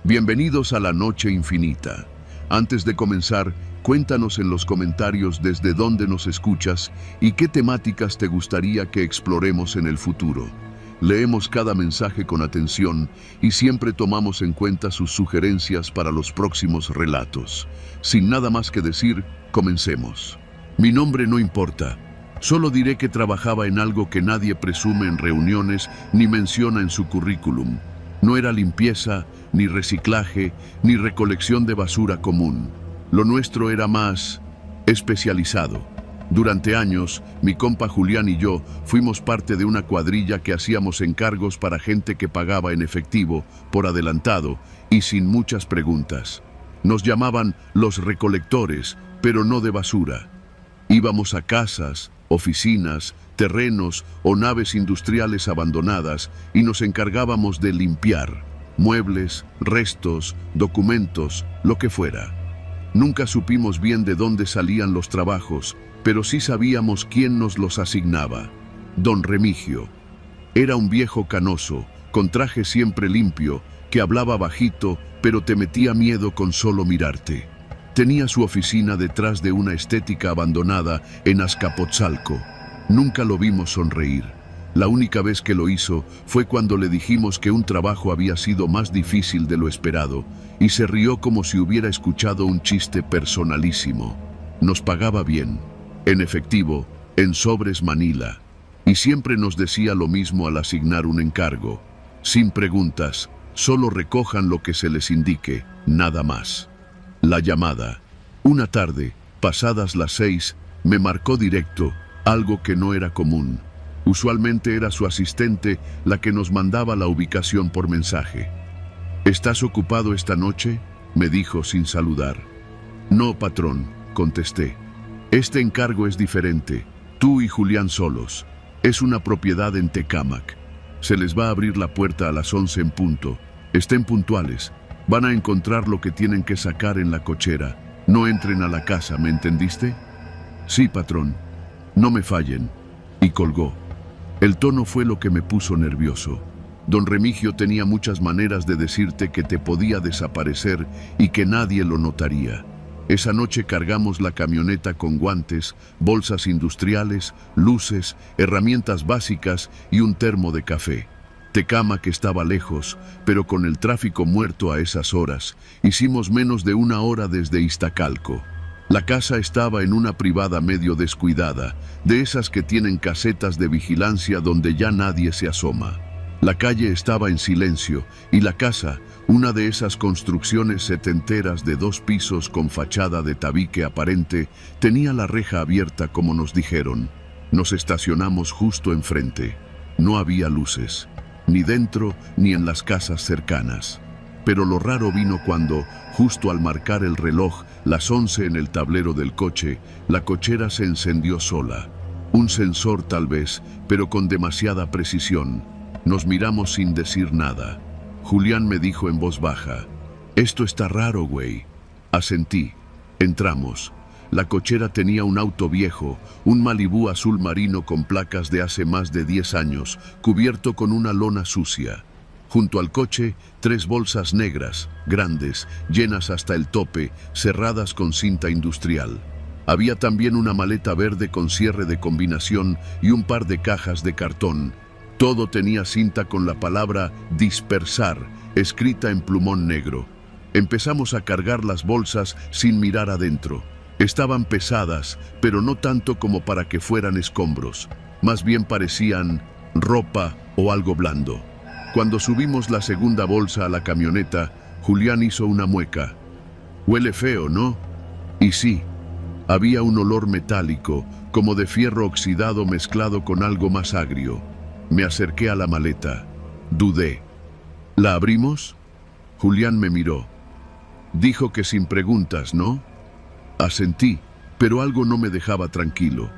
Bienvenidos a la Noche Infinita. Antes de comenzar, cuéntanos en los comentarios desde dónde nos escuchas y qué temáticas te gustaría que exploremos en el futuro. Leemos cada mensaje con atención y siempre tomamos en cuenta sus sugerencias para los próximos relatos. Sin nada más que decir, comencemos. Mi nombre no importa. Solo diré que trabajaba en algo que nadie presume en reuniones ni menciona en su currículum. No era limpieza, ni reciclaje, ni recolección de basura común. Lo nuestro era más especializado. Durante años, mi compa Julián y yo fuimos parte de una cuadrilla que hacíamos encargos para gente que pagaba en efectivo, por adelantado y sin muchas preguntas. Nos llamaban los recolectores, pero no de basura. Íbamos a casas, oficinas, terrenos o naves industriales abandonadas y nos encargábamos de limpiar muebles, restos, documentos, lo que fuera. Nunca supimos bien de dónde salían los trabajos, pero sí sabíamos quién nos los asignaba. Don Remigio. Era un viejo canoso, con traje siempre limpio, que hablaba bajito, pero te metía miedo con solo mirarte. Tenía su oficina detrás de una estética abandonada en Azcapotzalco. Nunca lo vimos sonreír. La única vez que lo hizo fue cuando le dijimos que un trabajo había sido más difícil de lo esperado, y se rió como si hubiera escuchado un chiste personalísimo. Nos pagaba bien, en efectivo, en sobres Manila, y siempre nos decía lo mismo al asignar un encargo. Sin preguntas, solo recojan lo que se les indique, nada más. La llamada. Una tarde, pasadas las 6, me marcó directo, algo que no era común. Usualmente era su asistente la que nos mandaba la ubicación por mensaje. ¿Estás ocupado esta noche?, me dijo sin saludar. No, patrón, contesté. Este encargo es diferente. Tú y Julián solos. Es una propiedad en Tecámac. Se les va a abrir la puerta a las 11 en punto. Estén puntuales. Van a encontrar lo que tienen que sacar en la cochera. No entren a la casa, ¿me entendiste? Sí, patrón. No me fallen. Y colgó. El tono fue lo que me puso nervioso. Don Remigio tenía muchas maneras de decirte que te podía desaparecer y que nadie lo notaría. Esa noche cargamos la camioneta con guantes, bolsas industriales, luces, herramientas básicas y un termo de café. Tecámac estaba lejos, pero con el tráfico muerto a esas horas, hicimos menos de una hora desde Iztacalco. La casa estaba en una privada medio descuidada, de esas que tienen casetas de vigilancia donde ya nadie se asoma. La calle estaba en silencio y la casa, una de esas construcciones setenteras de 2 pisos con fachada de tabique aparente, tenía la reja abierta como nos dijeron. Nos estacionamos justo enfrente. No había luces, ni dentro ni en las casas cercanas. Pero lo raro vino cuando, justo al marcar el reloj, las 11 en el tablero del coche, la cochera se encendió sola. Un sensor tal vez, pero con demasiada precisión. Nos miramos sin decir nada. Julián me dijo en voz baja: «Esto está raro, güey». Asentí. Entramos. La cochera tenía un auto viejo, un Malibú azul marino con placas de hace más de 10 años, cubierto con una lona sucia. Junto al coche, 3 bolsas negras, grandes, llenas hasta el tope, cerradas con cinta industrial. Había también una maleta verde con cierre de combinación y un par de cajas de cartón. Todo tenía cinta con la palabra dispersar, escrita en plumón negro. Empezamos a cargar las bolsas sin mirar adentro. Estaban pesadas, pero no tanto como para que fueran escombros. Más bien parecían ropa o algo blando. Cuando subimos la segunda bolsa a la camioneta, Julián hizo una mueca. «Huele feo, ¿no?» Y sí, había un olor metálico, como de fierro oxidado mezclado con algo más agrio. Me acerqué a la maleta. Dudé. ¿La abrimos? Julián me miró. Dijo que sin preguntas, ¿no? Asentí, pero algo no me dejaba tranquilo.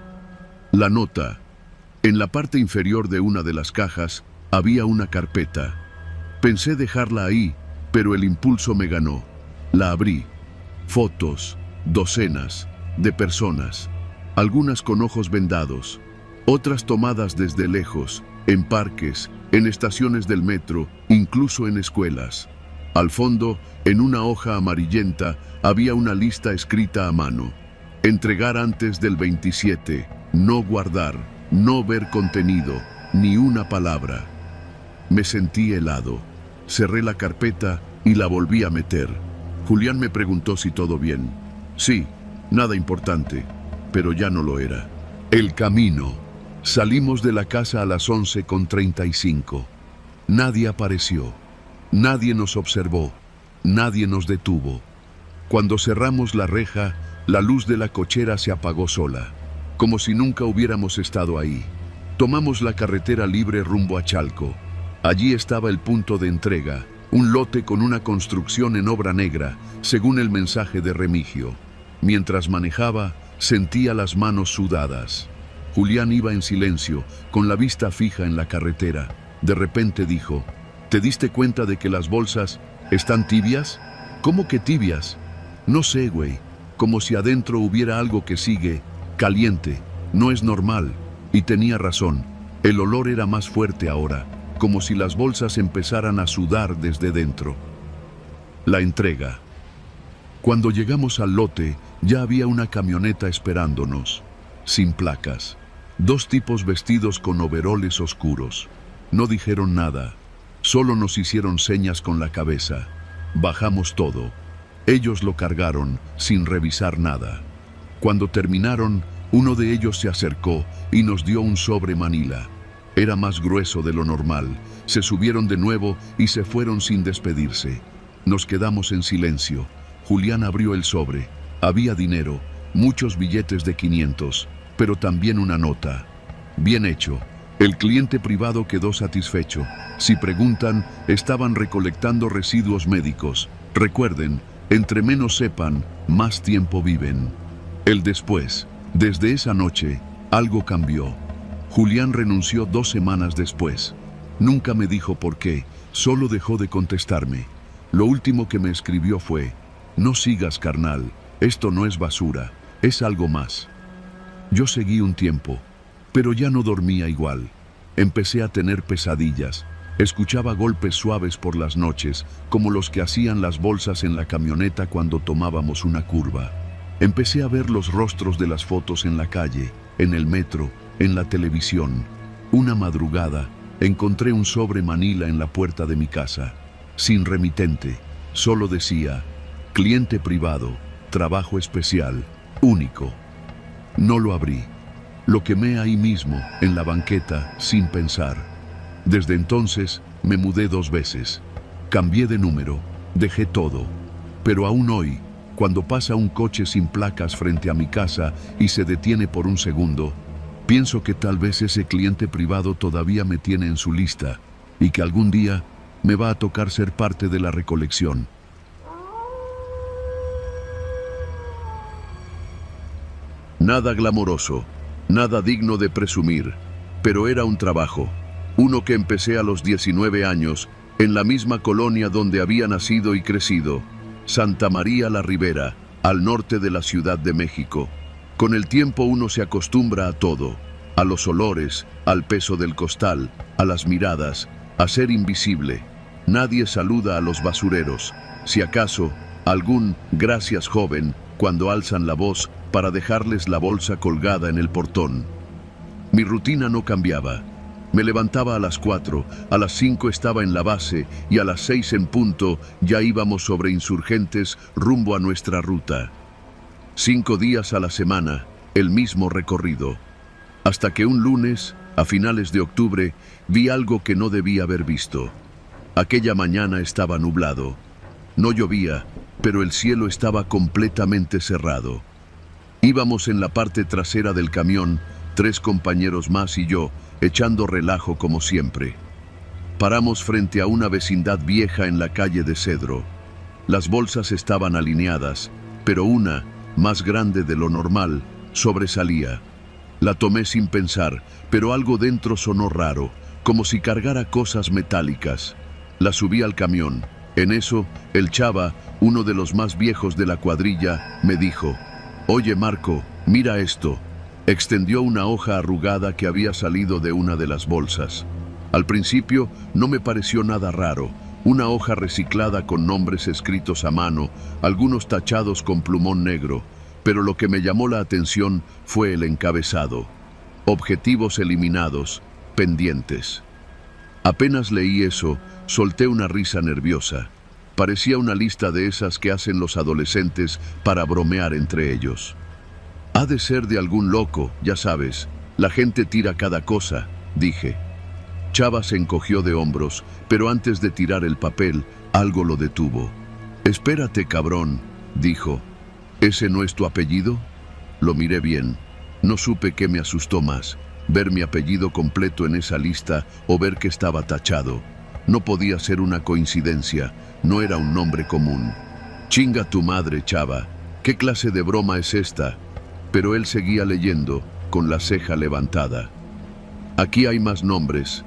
La nota. En la parte inferior de una de las cajas había una carpeta. Pensé dejarla ahí, pero el impulso me ganó. La abrí. Fotos, docenas, de personas, algunas con ojos vendados, otras tomadas desde lejos, en parques, en estaciones del metro, incluso en escuelas. Al fondo, en una hoja amarillenta, había una lista escrita a mano. Entregar antes del 27, no guardar, no ver contenido, ni una palabra. Me sentí helado. Cerré la carpeta y la volví a meter. Julián me preguntó si todo bien. Sí, nada importante, pero ya no lo era. El camino. Salimos de la casa a las 11:35. Nadie apareció. Nadie nos observó. Nadie nos detuvo. Cuando cerramos la reja, la luz de la cochera se apagó sola, como si nunca hubiéramos estado ahí. Tomamos la carretera libre rumbo a Chalco. Allí estaba el punto de entrega, un lote con una construcción en obra negra, según el mensaje de Remigio. Mientras manejaba, sentía las manos sudadas. Julián iba en silencio, con la vista fija en la carretera. De repente dijo: ¿te diste cuenta de que las bolsas están tibias? ¿Cómo que tibias? No sé, güey. Como si adentro hubiera algo que sigue, caliente. No es normal. Y tenía razón. El olor era más fuerte ahora, como si las bolsas empezaran a sudar desde dentro. La entrega. Cuando llegamos al lote, ya había una camioneta esperándonos, sin placas. 2 tipos vestidos con overoles oscuros. No dijeron nada, solo nos hicieron señas con la cabeza. Bajamos todo. Ellos lo cargaron, sin revisar nada. Cuando terminaron, uno de ellos se acercó y nos dio un sobre manila. Era más grueso de lo normal. Se subieron de nuevo y se fueron sin despedirse. Nos quedamos en silencio. Julián abrió el sobre. Había dinero, muchos billetes de 500, pero también una nota. Bien hecho. El cliente privado quedó satisfecho. Si preguntan, estaban recolectando residuos médicos. Recuerden, entre menos sepan, más tiempo viven. El después. Desde esa noche, algo cambió. Julián renunció 2 semanas después. Nunca me dijo por qué, solo dejó de contestarme. Lo último que me escribió fue: no sigas, carnal, esto no es basura, es algo más. Yo seguí un tiempo, pero ya no dormía igual. Empecé a tener pesadillas. Escuchaba golpes suaves por las noches, como los que hacían las bolsas en la camioneta cuando tomábamos una curva. Empecé a ver los rostros de las fotos en la calle, en el metro, en la televisión. Una madrugada, encontré un sobre manila en la puerta de mi casa, sin remitente. Solo decía: cliente privado, trabajo especial, único. No lo abrí. Lo quemé ahí mismo, en la banqueta, sin pensar. Desde entonces, me mudé 2 veces. Cambié de número, dejé todo. Pero aún hoy, cuando pasa un coche sin placas frente a mi casa y se detiene por un segundo, pienso que tal vez ese cliente privado todavía me tiene en su lista y que algún día me va a tocar ser parte de la recolección. Nada glamoroso, nada digno de presumir, pero era un trabajo. Uno que empecé a los 19 años, en la misma colonia donde había nacido y crecido, Santa María la Ribera, al norte de la Ciudad de México. Con el tiempo uno se acostumbra a todo, a los olores, al peso del costal, a las miradas, a ser invisible. Nadie saluda a los basureros, si acaso, algún "gracias, joven", cuando alzan la voz para dejarles la bolsa colgada en el portón. Mi rutina no cambiaba. Me levantaba a las 4, a las 5 estaba en la base y a las 6 en punto ya íbamos sobre Insurgentes rumbo a nuestra ruta. 5 días a la semana, el mismo recorrido. Hasta que un lunes, a finales de octubre, vi algo que no debía haber visto. Aquella mañana estaba nublado. No llovía, pero el cielo estaba completamente cerrado. Íbamos en la parte trasera del camión, 3 compañeros más y yo, echando relajo como siempre. Paramos frente a una vecindad vieja en la calle de Cedro. Las bolsas estaban alineadas, pero una, más grande de lo normal, sobresalía. La tomé sin pensar, pero algo dentro sonó raro, como si cargara cosas metálicas. La subí al camión. En eso, el chava, uno de los más viejos de la cuadrilla, me dijo: «Oye, Marco, mira esto». Extendió una hoja arrugada que había salido de una de las bolsas. Al principio no me pareció nada raro, Una hoja reciclada con nombres escritos a mano, algunos tachados con plumón negro, pero lo que me llamó la atención fue el encabezado. Objetivos eliminados, pendientes. Apenas leí eso, solté una risa nerviosa. Parecía una lista de esas que hacen los adolescentes para bromear entre ellos. Ha de ser de algún loco, ya sabes. La gente tira cada cosa, dije. Chava se encogió de hombros, pero antes de tirar el papel, algo lo detuvo. «Espérate, cabrón», dijo. «¿Ese no es tu apellido?» Lo miré bien. No supe qué me asustó más, ver mi apellido completo en esa lista o ver que estaba tachado. No podía ser una coincidencia, no era un nombre común. «Chinga tu madre, Chava, ¿qué clase de broma es esta?» Pero él seguía leyendo, con la ceja levantada. «Aquí hay más nombres.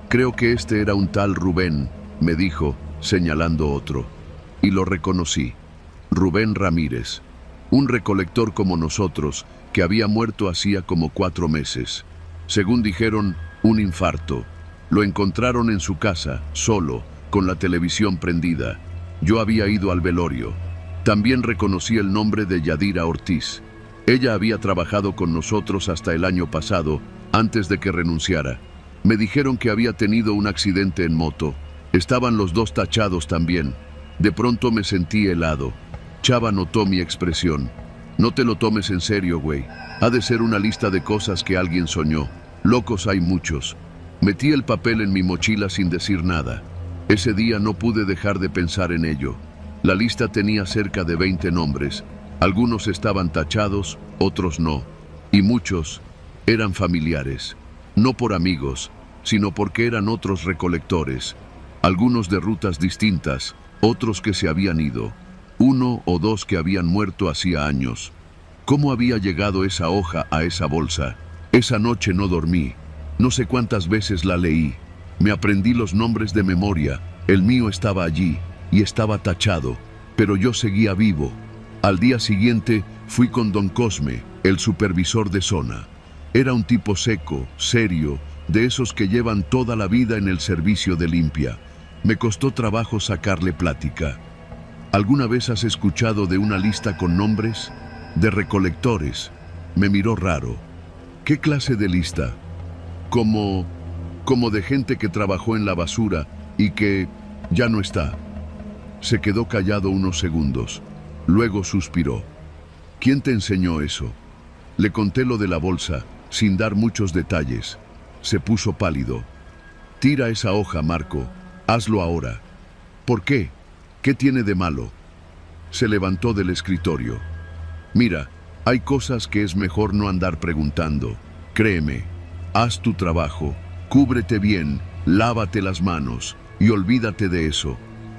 Creo que este era un tal Rubén», me dijo, señalando otro. Y lo reconocí. Rubén Ramírez. Un recolector como nosotros, que había muerto hacía como 4 meses. Según dijeron, un infarto. Lo encontraron en su casa, solo, con la televisión prendida. Yo había ido al velorio. También reconocí el nombre de Yadira Ortiz. Ella había trabajado con nosotros hasta el año pasado, antes de que renunciara. Me dijeron que había tenido un accidente en moto. Estaban los dos tachados también. De pronto me sentí helado. Chava notó mi expresión. «No te lo tomes en serio, güey. Ha de ser una lista de cosas que alguien soñó. Locos hay muchos». Metí el papel en mi mochila sin decir nada. Ese día no pude dejar de pensar en ello. La lista tenía cerca de 20 nombres. Algunos estaban tachados, otros no. Y muchos eran familiares. No por amigos, sino porque eran otros recolectores. Algunos de rutas distintas, otros que se habían ido. 1 o 2 que habían muerto hacía años. ¿Cómo había llegado esa hoja a esa bolsa? Esa noche no dormí. No sé cuántas veces la leí. Me aprendí los nombres de memoria. El mío estaba allí y estaba tachado, pero yo seguía vivo. Al día siguiente fui con don Cosme, el supervisor de zona. Era un tipo seco, serio, de esos que llevan toda la vida en el servicio de limpia. Me costó trabajo sacarle plática. ¿Alguna vez has escuchado de una lista con nombres? De recolectores. Me miró raro. ¿Qué clase de lista? Como de gente que trabajó en la basura y que ya no está. Se quedó callado unos segundos. Luego suspiró. ¿Quién te enseñó eso? Le conté lo de la bolsa, sin dar muchos detalles. Se puso pálido. Tira esa hoja, Marco. Hazlo ahora. ¿Por qué? ¿Qué tiene de malo? Se levantó del escritorio. Mira, hay cosas que es mejor no andar preguntando. Créeme, haz tu trabajo, cúbrete bien, lávate las manos y olvídate de eso.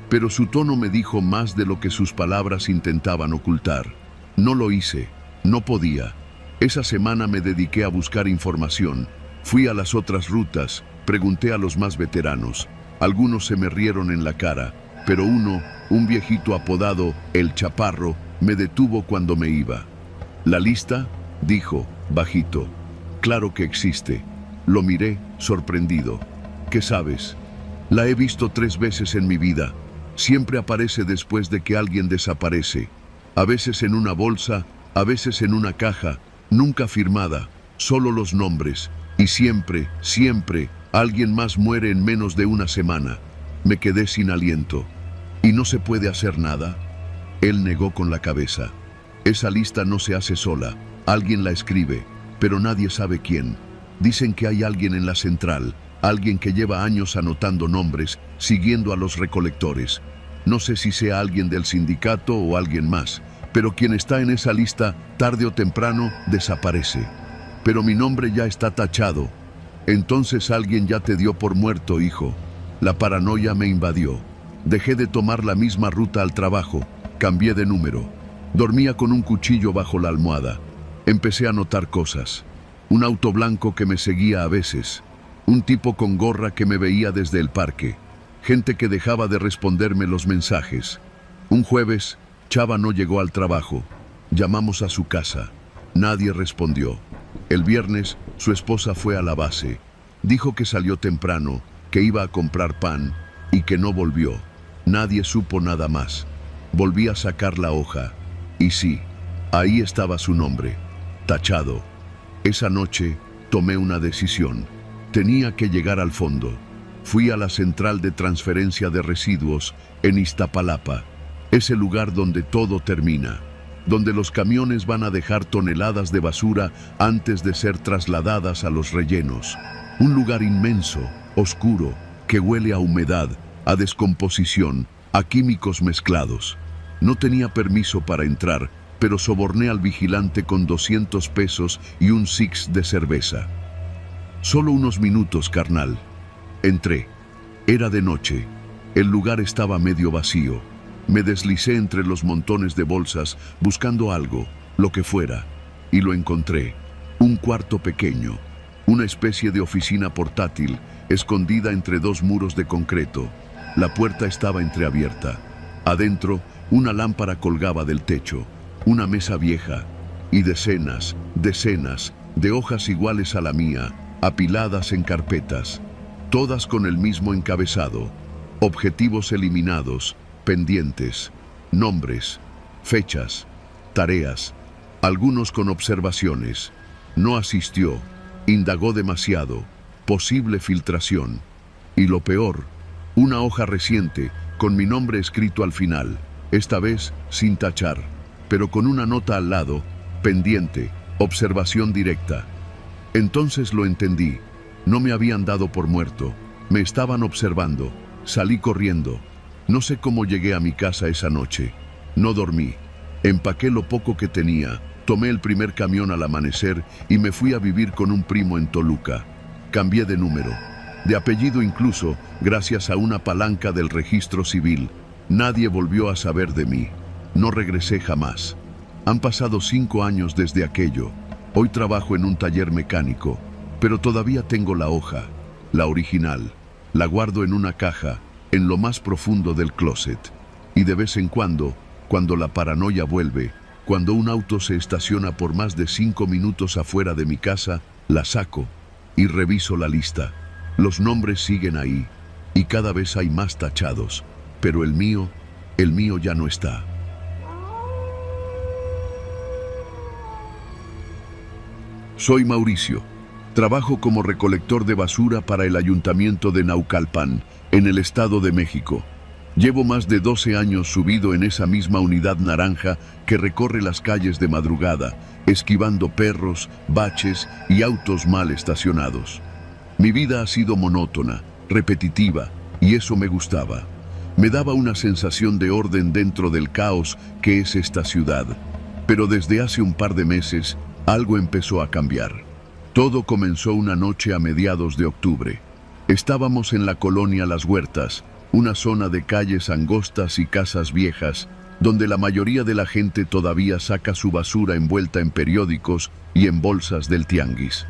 Pero su tono me dijo más de lo que sus palabras intentaban ocultar. No lo hice, no podía. Esa semana me dediqué a buscar información. Fui a las otras rutas, pregunté a los más veteranos. Algunos se me rieron en la cara, pero uno, un viejito apodado El Chaparro, me detuvo cuando me iba. «¿La lista?», dijo, bajito. «Claro que existe». Lo miré, sorprendido. «¿Qué sabes?». «La he visto 3 veces en mi vida. Siempre aparece después de que alguien desaparece. A veces en una bolsa, a veces en una caja, nunca firmada, solo los nombres. Y siempre, siempre, alguien más muere en menos de una semana». Me quedé sin aliento. «¿Y no se puede hacer nada?». Él negó con la cabeza. «Esa lista no se hace sola. Alguien la escribe, pero nadie sabe quién. Dicen que hay alguien en la central, alguien que lleva años anotando nombres, siguiendo a los recolectores. No sé si sea alguien del sindicato o alguien más, pero quien está en esa lista, tarde o temprano, desaparece. Pero mi nombre ya está tachado». «Entonces alguien ya te dio por muerto, hijo». La paranoia me invadió. Dejé de tomar la misma ruta al trabajo. Cambié de número. Dormía con un cuchillo bajo la almohada. Empecé a notar cosas. Un auto blanco que me seguía a veces. Un tipo con gorra que me veía desde el parque. Gente que dejaba de responderme los mensajes. Un jueves, Chava no llegó al trabajo. Llamamos a su casa. Nadie respondió. El viernes, su esposa fue a la base. Dijo que salió temprano, que iba a comprar pan y que no volvió. Nadie supo nada más. Volví a sacar la hoja. Y sí, ahí estaba su nombre, tachado. Esa noche tomé una decisión. Tenía que llegar al fondo. Fui a la central de transferencia de residuos en Iztapalapa, ese lugar donde todo termina, donde los camiones van a dejar toneladas de basura antes de ser trasladadas a los rellenos. Un lugar inmenso, oscuro, que huele a humedad, a descomposición, a químicos mezclados. No tenía permiso para entrar, pero soborné al vigilante con 200 pesos y un six de cerveza. Solo unos minutos, carnal. Entré. Era de noche. El lugar estaba medio vacío. Me deslicé entre los montones de bolsas buscando algo, lo que fuera, y lo encontré. Un cuarto pequeño, una especie de oficina portátil, escondida entre dos muros de concreto. La puerta estaba entreabierta. Adentro, una lámpara colgaba del techo, una mesa vieja, y decenas de hojas iguales a la mía, apiladas en carpetas, todas con el mismo encabezado: objetivos eliminados, pendientes, nombres, fechas, tareas, algunos con observaciones. No asistió, indagó demasiado, posible filtración. Y lo peor, una hoja reciente con mi nombre escrito al final, esta vez sin tachar, pero con una nota al lado: pendiente, observación directa. Entonces lo entendí. No me habían dado por muerto, me estaban observando. Salí corriendo. No sé cómo llegué a mi casa esa noche. No dormí. Empaqué lo poco que tenía, tomé el primer camión al amanecer y me fui a vivir con un primo en Toluca. Cambié de número, de apellido incluso, gracias a una palanca del registro civil. Nadie volvió a saber de mí. No regresé jamás. Han pasado 5 años desde aquello. Hoy trabajo en un taller mecánico, pero todavía tengo la hoja, la original. La guardo en una caja, en lo más profundo del closet. Y de vez en cuando la paranoia vuelve, cuando un auto se estaciona por más de 5 minutos afuera de mi casa, la saco y reviso la lista. Los nombres siguen ahí, y cada vez hay más tachados, pero el mío ya no está. Soy Mauricio. Trabajo como recolector de basura para el Ayuntamiento de Naucalpan, en el Estado de México. Llevo más de 12 años subido en esa misma unidad naranja que recorre las calles de madrugada, esquivando perros, baches y autos mal estacionados. Mi vida ha sido monótona, repetitiva, y eso me gustaba. Me daba una sensación de orden dentro del caos que es esta ciudad. Pero desde hace un par de meses, algo empezó a cambiar. Todo comenzó una noche a mediados de octubre. Estábamos en la colonia Las Huertas, una zona de calles angostas y casas viejas, donde la mayoría de la gente todavía saca su basura envuelta en periódicos y en bolsas del tianguis.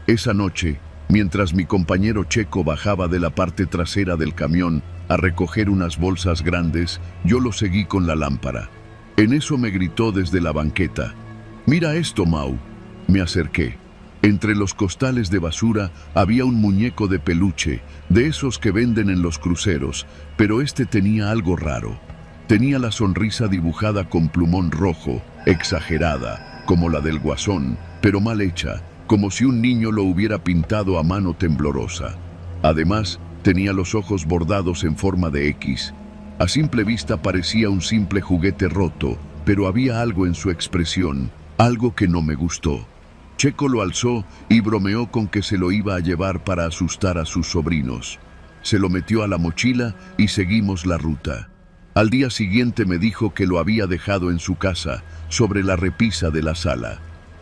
Esa noche, mientras mi compañero Checo bajaba de la parte trasera del camión a recoger unas bolsas grandes, yo lo seguí con la lámpara. En eso me gritó desde la banqueta: «Mira esto, Mau». Me acerqué. Entre los costales de basura había un muñeco de peluche, de esos que venden en los cruceros, pero este tenía algo raro. Tenía la sonrisa dibujada con plumón rojo, exagerada, como la del Guasón, pero mal hecha, como si un niño lo hubiera pintado a mano temblorosa. Además, tenía los ojos bordados en forma de X. A simple vista parecía un simple juguete roto, pero había algo en su expresión, algo que no me gustó. Checo lo alzó y bromeó con que se lo iba a llevar para asustar a sus sobrinos. Se lo metió a la mochila y seguimos la ruta. Al día siguiente me dijo que lo había dejado en su casa, sobre la repisa de la sala.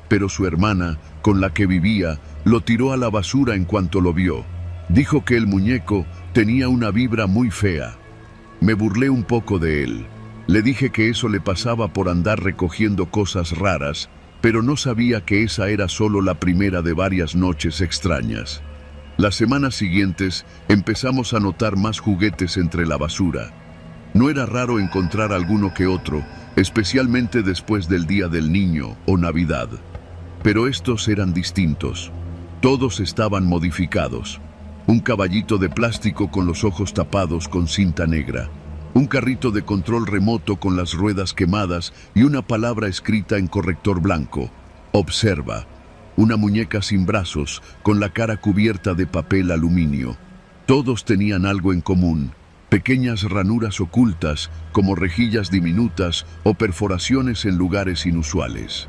Pero su hermana, con la que vivía, lo tiró a la basura en cuanto lo vio. Dijo que el muñeco tenía una vibra muy fea. Me burlé un poco de él. Le dije que eso le pasaba por andar recogiendo cosas raras, pero no sabía que esa era solo la primera de varias noches extrañas. Las semanas siguientes empezamos a notar más juguetes entre la basura. No era raro encontrar alguno que otro, especialmente después del Día del Niño o Navidad. Pero estos eran distintos. Todos estaban modificados. Un caballito de plástico con los ojos tapados con cinta negra. Un carrito de control remoto con las ruedas quemadas y una palabra escrita en corrector blanco. Observa. Una muñeca sin brazos, con la cara cubierta de papel aluminio. Todos tenían algo en común. Pequeñas ranuras ocultas, como rejillas diminutas o perforaciones en lugares inusuales.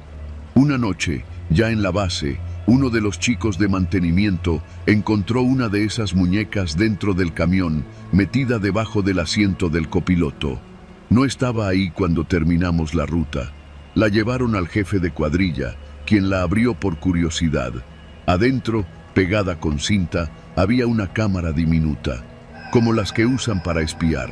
Una noche, ya en la base, uno de los chicos de mantenimiento encontró una de esas muñecas dentro del camión, metida debajo del asiento del copiloto. No estaba ahí cuando terminamos la ruta. La llevaron al jefe de cuadrilla, quien la abrió por curiosidad. Adentro, pegada con cinta, había una cámara diminuta, como las que usan para espiar.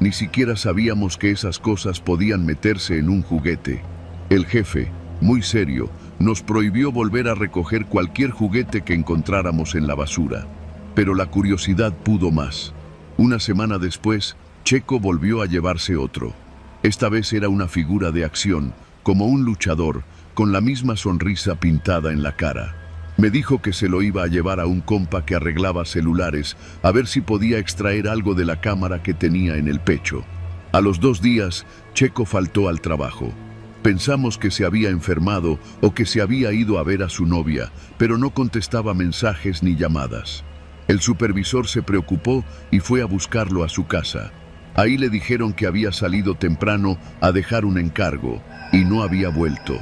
Ni siquiera sabíamos que esas cosas podían meterse en un juguete. El jefe, muy serio, nos prohibió volver a recoger cualquier juguete que encontráramos en la basura. Pero la curiosidad pudo más. Una semana después, Checo volvió a llevarse otro. Esta vez era una figura de acción, como un luchador, con la misma sonrisa pintada en la cara. Me dijo que se lo iba a llevar a un compa que arreglaba celulares, a ver si podía extraer algo de la cámara que tenía en el pecho. A los 2 días, Checo faltó al trabajo. Pensamos que se había enfermado o que se había ido a ver a su novia, pero no contestaba mensajes ni llamadas. El supervisor se preocupó y fue a buscarlo a su casa. Ahí le dijeron que había salido temprano a dejar un encargo y no había vuelto.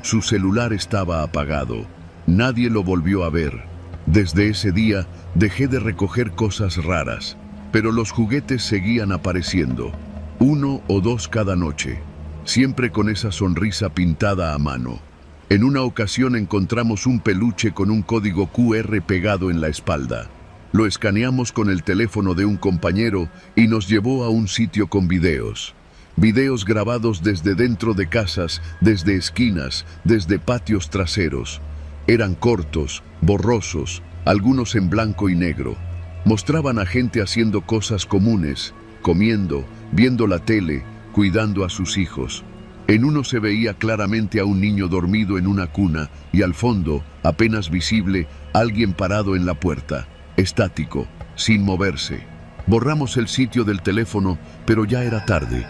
Su celular estaba apagado. Nadie lo volvió a ver. Desde ese día dejé de recoger cosas raras, pero los juguetes seguían apareciendo, 1 o 2 cada noche, siempre con esa sonrisa pintada a mano. En una ocasión encontramos un peluche con un código QR pegado en la espalda. Lo escaneamos con el teléfono de un compañero y nos llevó a un sitio con videos. Videos grabados desde dentro de casas, desde esquinas, desde patios traseros. Eran cortos, borrosos, algunos en blanco y negro. Mostraban a gente haciendo cosas comunes, comiendo, viendo la tele, cuidando a sus hijos. En uno se veía claramente a un niño dormido en una cuna y al fondo, apenas visible, alguien parado en la puerta, estático, sin moverse. Borramos el sitio del teléfono, pero ya era tarde.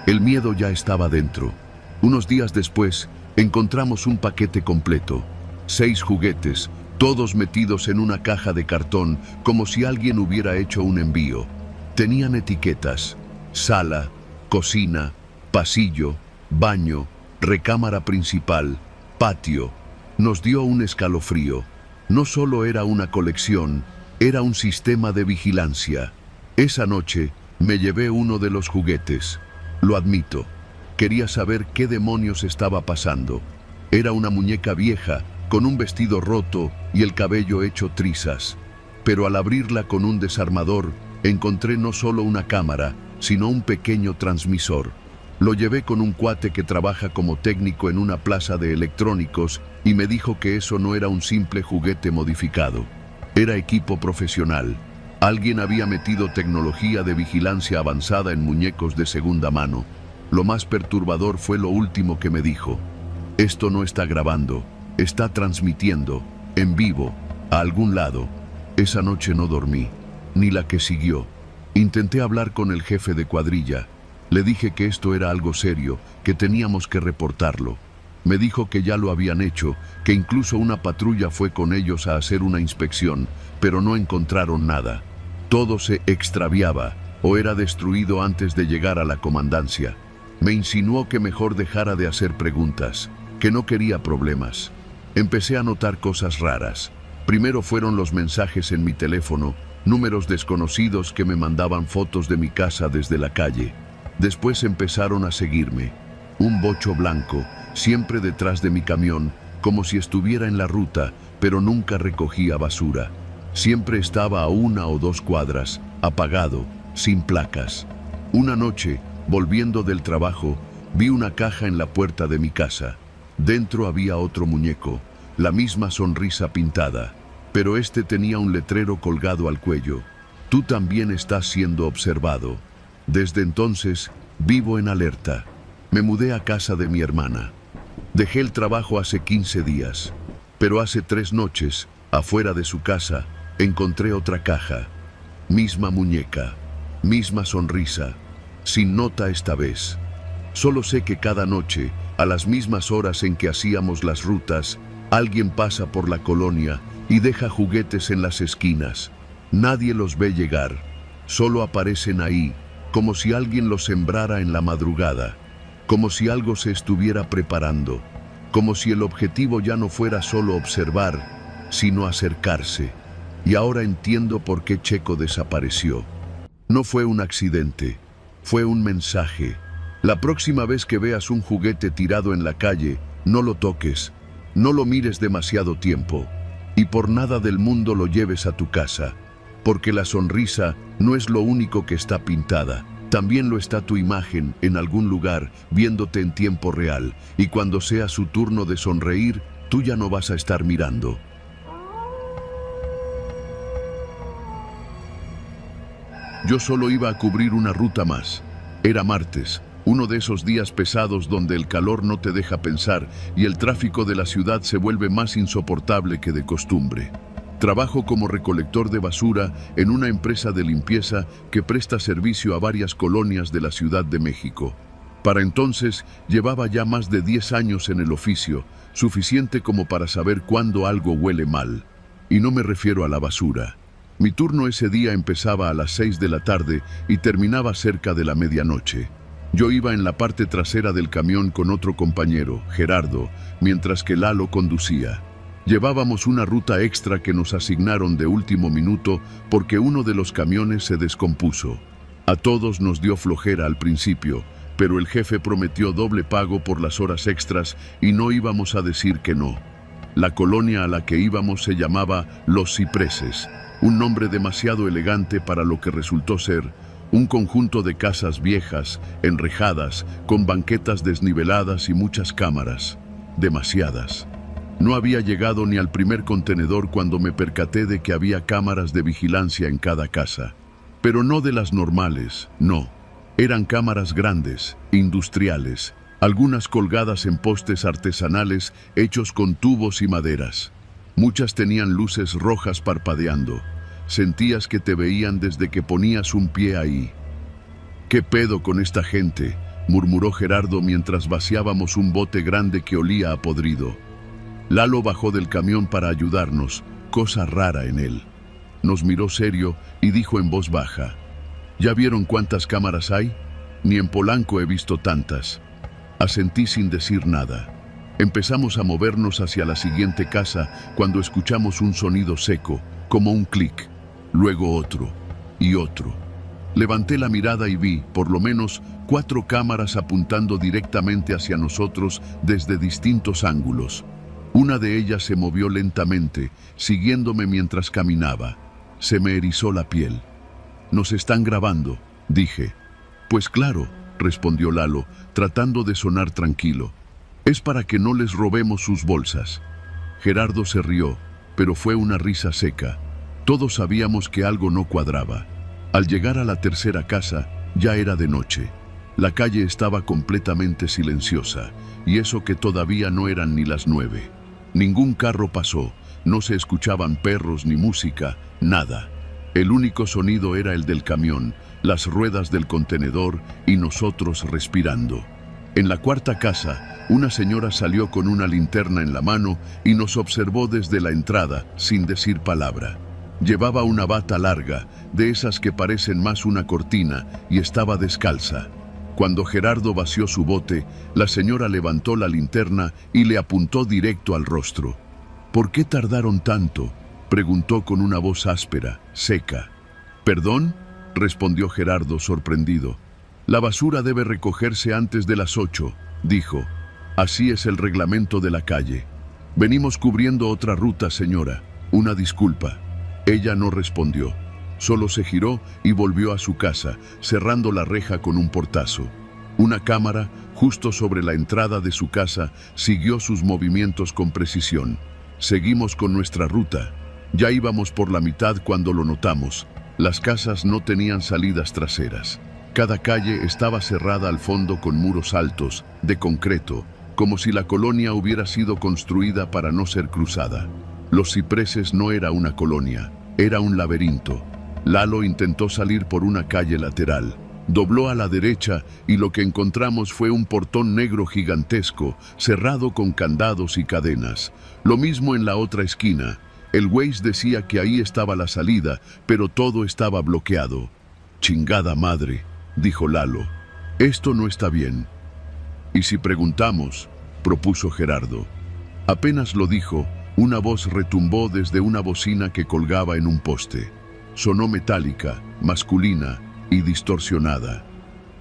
El miedo ya estaba dentro. Unos días después, encontramos un paquete completo. 6 juguetes, todos metidos en una caja de cartón, como si alguien hubiera hecho un envío. Tenían etiquetas: sala, cocina, pasillo, baño, recámara principal, patio. Nos dio un escalofrío. No solo era una colección, era un sistema de vigilancia. Esa noche me llevé uno de los juguetes. Lo admito. Quería saber qué demonios estaba pasando. Era una muñeca vieja, con un vestido roto y el cabello hecho trizas. Pero al abrirla con un desarmador, encontré no solo una cámara, sino un pequeño transmisor. Lo llevé con un cuate que trabaja como técnico en una plaza de electrónicos y me dijo que eso no era un simple juguete modificado. Era equipo profesional. Alguien había metido tecnología de vigilancia avanzada en muñecos de segunda mano. Lo más perturbador fue lo último que me dijo. Esto no está grabando. Está transmitiendo, en vivo, a algún lado. Esa noche no dormí, ni la que siguió. Intenté hablar con el jefe de cuadrilla. Le dije que esto era algo serio, que teníamos que reportarlo. Me dijo que ya lo habían hecho, que incluso una patrulla fue con ellos a hacer una inspección, pero no encontraron nada. Todo se extraviaba o era destruido antes de llegar a la comandancia. Me insinuó que mejor dejara de hacer preguntas, que no quería problemas. Empecé a notar cosas raras. Primero fueron los mensajes en mi teléfono, números desconocidos que me mandaban fotos de mi casa desde la calle. Después empezaron a seguirme. Un bocho blanco, siempre detrás de mi camión, como si estuviera en la ruta, pero nunca recogía basura. Siempre estaba a 1 o 2 cuadras, apagado, sin placas. Una noche, volviendo del trabajo, vi una caja en la puerta de mi casa. Dentro había otro muñeco, la misma sonrisa pintada, pero este tenía un letrero colgado al cuello. Tú también estás siendo observado. Desde entonces, vivo en alerta. Me mudé a casa de mi hermana. Dejé el trabajo hace 15 días, pero hace 3 noches, afuera de su casa, encontré otra caja. Misma muñeca, misma sonrisa, sin nota esta vez. Solo sé que cada noche, a las mismas horas en que hacíamos las rutas, alguien pasa por la colonia y deja juguetes en las esquinas. Nadie los ve llegar, solo aparecen ahí, como si alguien los sembrara en la madrugada, como si algo se estuviera preparando, como si el objetivo ya no fuera solo observar, sino acercarse. Y ahora entiendo por qué Checo desapareció. No fue un accidente, fue un mensaje. La próxima vez que veas un juguete tirado en la calle, no lo toques, no lo mires demasiado tiempo, y por nada del mundo lo lleves a tu casa, porque la sonrisa no es lo único que está pintada. También lo está tu imagen en algún lugar, viéndote en tiempo real, y cuando sea su turno de sonreír, tú ya no vas a estar mirando. Yo solo iba a cubrir una ruta más. Era martes, uno de esos días pesados donde el calor no te deja pensar y el tráfico de la ciudad se vuelve más insoportable que de costumbre. Trabajo como recolector de basura en una empresa de limpieza que presta servicio a varias colonias de la Ciudad de México. Para entonces llevaba ya más de 10 años en el oficio, suficiente como para saber cuándo algo huele mal. Y no me refiero a la basura. Mi turno ese día empezaba a las 6 de la tarde y terminaba cerca de la medianoche. Yo iba en la parte trasera del camión con otro compañero, Gerardo, mientras que Lalo conducía. Llevábamos una ruta extra que nos asignaron de último minuto porque uno de los camiones se descompuso. A todos nos dio flojera al principio, pero el jefe prometió doble pago por las horas extras y no íbamos a decir que no. La colonia a la que íbamos se llamaba Los Cipreses, un nombre demasiado elegante para lo que resultó ser un conjunto de casas viejas, enrejadas, con banquetas desniveladas y muchas cámaras. Demasiadas. No había llegado ni al primer contenedor cuando me percaté de que había cámaras de vigilancia en cada casa. Pero no de las normales, no. Eran cámaras grandes, industriales, algunas colgadas en postes artesanales hechos con tubos y maderas. Muchas tenían luces rojas parpadeando. Sentías que te veían desde que ponías un pie ahí. ¿Qué pedo con esta gente?, murmuró Gerardo mientras vaciábamos un bote grande que olía a podrido. Lalo bajó del camión para ayudarnos, cosa rara en él. Nos miró serio y dijo en voz baja: ¿Ya vieron cuántas cámaras hay? Ni en Polanco he visto tantas. Asentí sin decir nada. Empezamos a movernos hacia la siguiente casa cuando escuchamos un sonido seco, como un clic, luego otro y otro. Levanté la mirada y vi, por lo menos, 4 cámaras apuntando directamente hacia nosotros desde distintos ángulos. Una de ellas se movió lentamente, siguiéndome mientras caminaba. Se me erizó la piel. «Nos están grabando», dije. «Pues claro», respondió Lalo, tratando de sonar tranquilo. «Es para que no les robemos sus bolsas». Gerardo se rió, pero fue una risa seca. Todos sabíamos que algo no cuadraba. Al llegar a la tercera casa, ya era de noche. La calle estaba completamente silenciosa, y eso que todavía no eran ni las 9. Ningún carro pasó, no se escuchaban perros ni música, nada. El único sonido era el del camión, las ruedas del contenedor y nosotros respirando. En la cuarta casa, una señora salió con una linterna en la mano y nos observó desde la entrada, sin decir palabra. Llevaba una bata larga, de esas que parecen más una cortina, y estaba descalza. Cuando Gerardo vació su bote, la señora levantó la linterna y le apuntó directo al rostro. «¿Por qué tardaron tanto?», preguntó con una voz áspera, seca. «¿Perdón?», respondió Gerardo sorprendido. «La basura debe recogerse antes de las 8», dijo. «Así es el reglamento de la calle. Venimos cubriendo otra ruta, señora. Una disculpa». Ella no respondió. Solo se giró y volvió a su casa, cerrando la reja con un portazo. Una cámara, justo sobre la entrada de su casa, siguió sus movimientos con precisión. Seguimos con nuestra ruta. Ya íbamos por la mitad cuando lo notamos. Las casas no tenían salidas traseras. Cada calle estaba cerrada al fondo con muros altos, de concreto, como si la colonia hubiera sido construida para no ser cruzada. Los Cipreses no era una colonia, era un laberinto. Lalo intentó salir por una calle lateral. Dobló a la derecha y lo que encontramos fue un portón negro gigantesco, cerrado con candados y cadenas. Lo mismo en la otra esquina. El Waze decía que ahí estaba la salida, pero todo estaba bloqueado. «Chingada madre», dijo Lalo. «Esto no está bien». «¿Y si preguntamos?», propuso Gerardo. Apenas lo dijo, una voz retumbó desde una bocina que colgaba en un poste. Sonó metálica, masculina y distorsionada.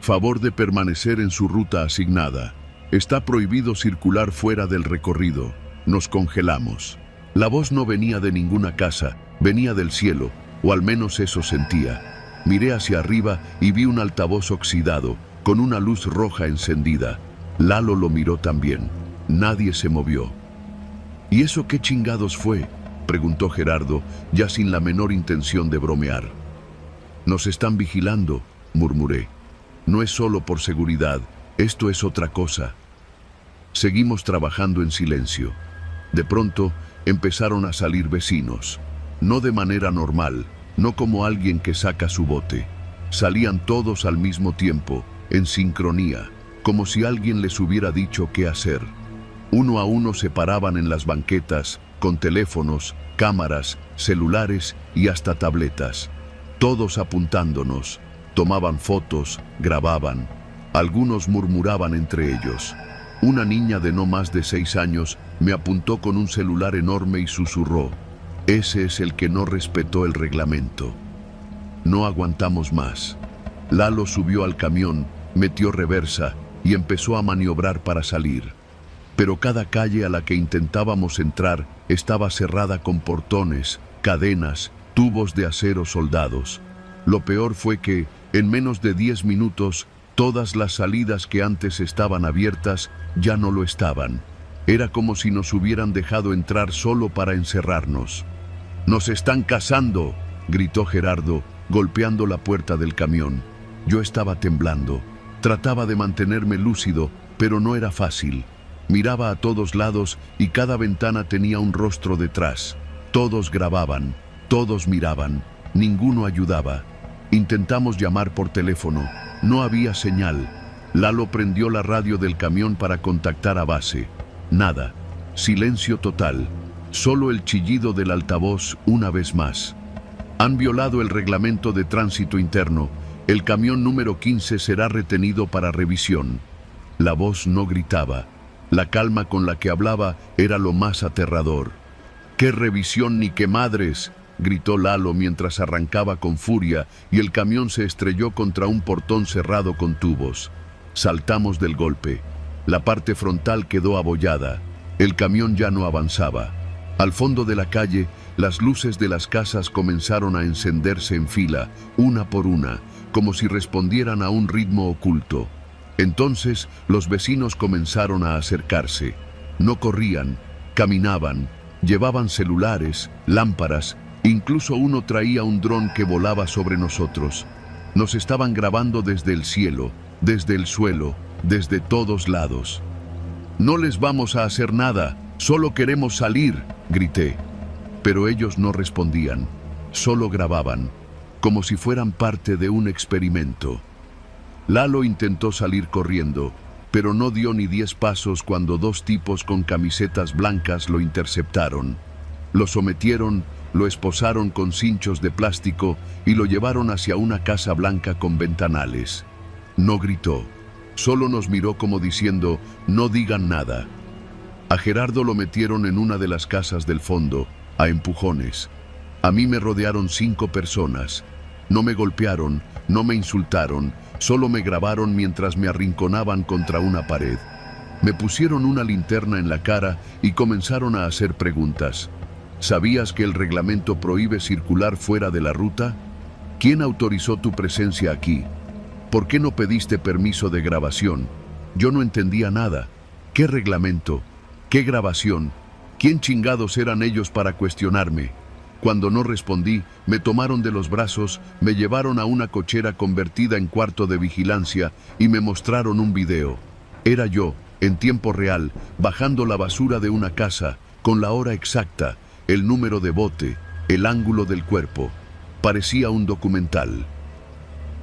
«Favor de permanecer en su ruta asignada. Está prohibido circular fuera del recorrido. Nos congelamos». La voz no venía de ninguna casa, venía del cielo, o al menos eso sentía. Miré hacia arriba y vi un altavoz oxidado, con una luz roja encendida. Lalo lo miró también. Nadie se movió. «¿Y eso qué chingados fue?», preguntó Gerardo, ya sin la menor intención de bromear. «Nos están vigilando», murmuré. «No es solo por seguridad, esto es otra cosa». Seguimos trabajando en silencio. De pronto, empezaron a salir vecinos. No de manera normal, no como alguien que saca su bote. Salían todos al mismo tiempo, en sincronía, como si alguien les hubiera dicho qué hacer. Uno a uno se paraban en las banquetas, con teléfonos, cámaras, celulares y hasta tabletas. Todos apuntándonos, tomaban fotos, grababan. Algunos murmuraban entre ellos. Una niña de no más de 6 años me apuntó con un celular enorme y susurró: «Ese es el que no respetó el reglamento». No aguantamos más. Lalo subió al camión, metió reversa y empezó a maniobrar para salir. Pero cada calle a la que intentábamos entrar estaba cerrada con portones, cadenas, tubos de acero soldados. Lo peor fue que, en menos de 10 minutos, todas las salidas que antes estaban abiertas ya no lo estaban. Era como si nos hubieran dejado entrar solo para encerrarnos. «¡Nos están cazando!», gritó Gerardo, golpeando la puerta del camión. Yo estaba temblando. Trataba de mantenerme lúcido, pero no era fácil. Miraba a todos lados y cada ventana tenía un rostro detrás. Todos grababan, todos miraban, ninguno ayudaba. Intentamos llamar por teléfono. No había señal. Lalo prendió la radio del camión para contactar a base. Nada. Silencio total. Solo el chillido del altavoz una vez más. «Han violado el reglamento de tránsito interno. El camión número 15 será retenido para revisión». La voz no gritaba. La calma con la que hablaba era lo más aterrador. «¿Qué revisión ni qué madres?», gritó Lalo mientras arrancaba con furia y el camión se estrelló contra un portón cerrado con tubos. Saltamos del golpe. La parte frontal quedó abollada. El camión ya no avanzaba. Al fondo de la calle, las luces de las casas comenzaron a encenderse en fila, una por una, como si respondieran a un ritmo oculto. Entonces, los vecinos comenzaron a acercarse. No corrían, caminaban, llevaban celulares, lámparas. Incluso uno traía un dron que volaba sobre nosotros. Nos estaban grabando desde el cielo, desde el suelo, desde todos lados. «No les vamos a hacer nada, solo queremos salir», grité. Pero ellos no respondían, solo grababan, como si fueran parte de un experimento. Lalo intentó salir corriendo, pero no dio ni 10 pasos cuando 2 tipos con camisetas blancas lo interceptaron. Lo sometieron, lo esposaron con cinchos de plástico y lo llevaron hacia una casa blanca con ventanales. No gritó, solo nos miró como diciendo: «No digan nada». A Gerardo lo metieron en una de las casas del fondo, a empujones. A mí me rodearon 5 personas. No me golpearon, no me insultaron, solo me grabaron mientras me arrinconaban contra una pared. Me pusieron una linterna en la cara y comenzaron a hacer preguntas. ¿Sabías que el reglamento prohíbe circular fuera de la ruta? ¿Quién autorizó tu presencia aquí? ¿Por qué no pediste permiso de grabación? Yo no entendía nada. ¿Qué reglamento? ¿Qué grabación? ¿Quién chingados eran ellos para cuestionarme? Cuando no respondí, me tomaron de los brazos, me llevaron a una cochera convertida en cuarto de vigilancia y me mostraron un video. Era yo, en tiempo real, bajando la basura de una casa, con la hora exacta, el número de bote, el ángulo del cuerpo. Parecía un documental.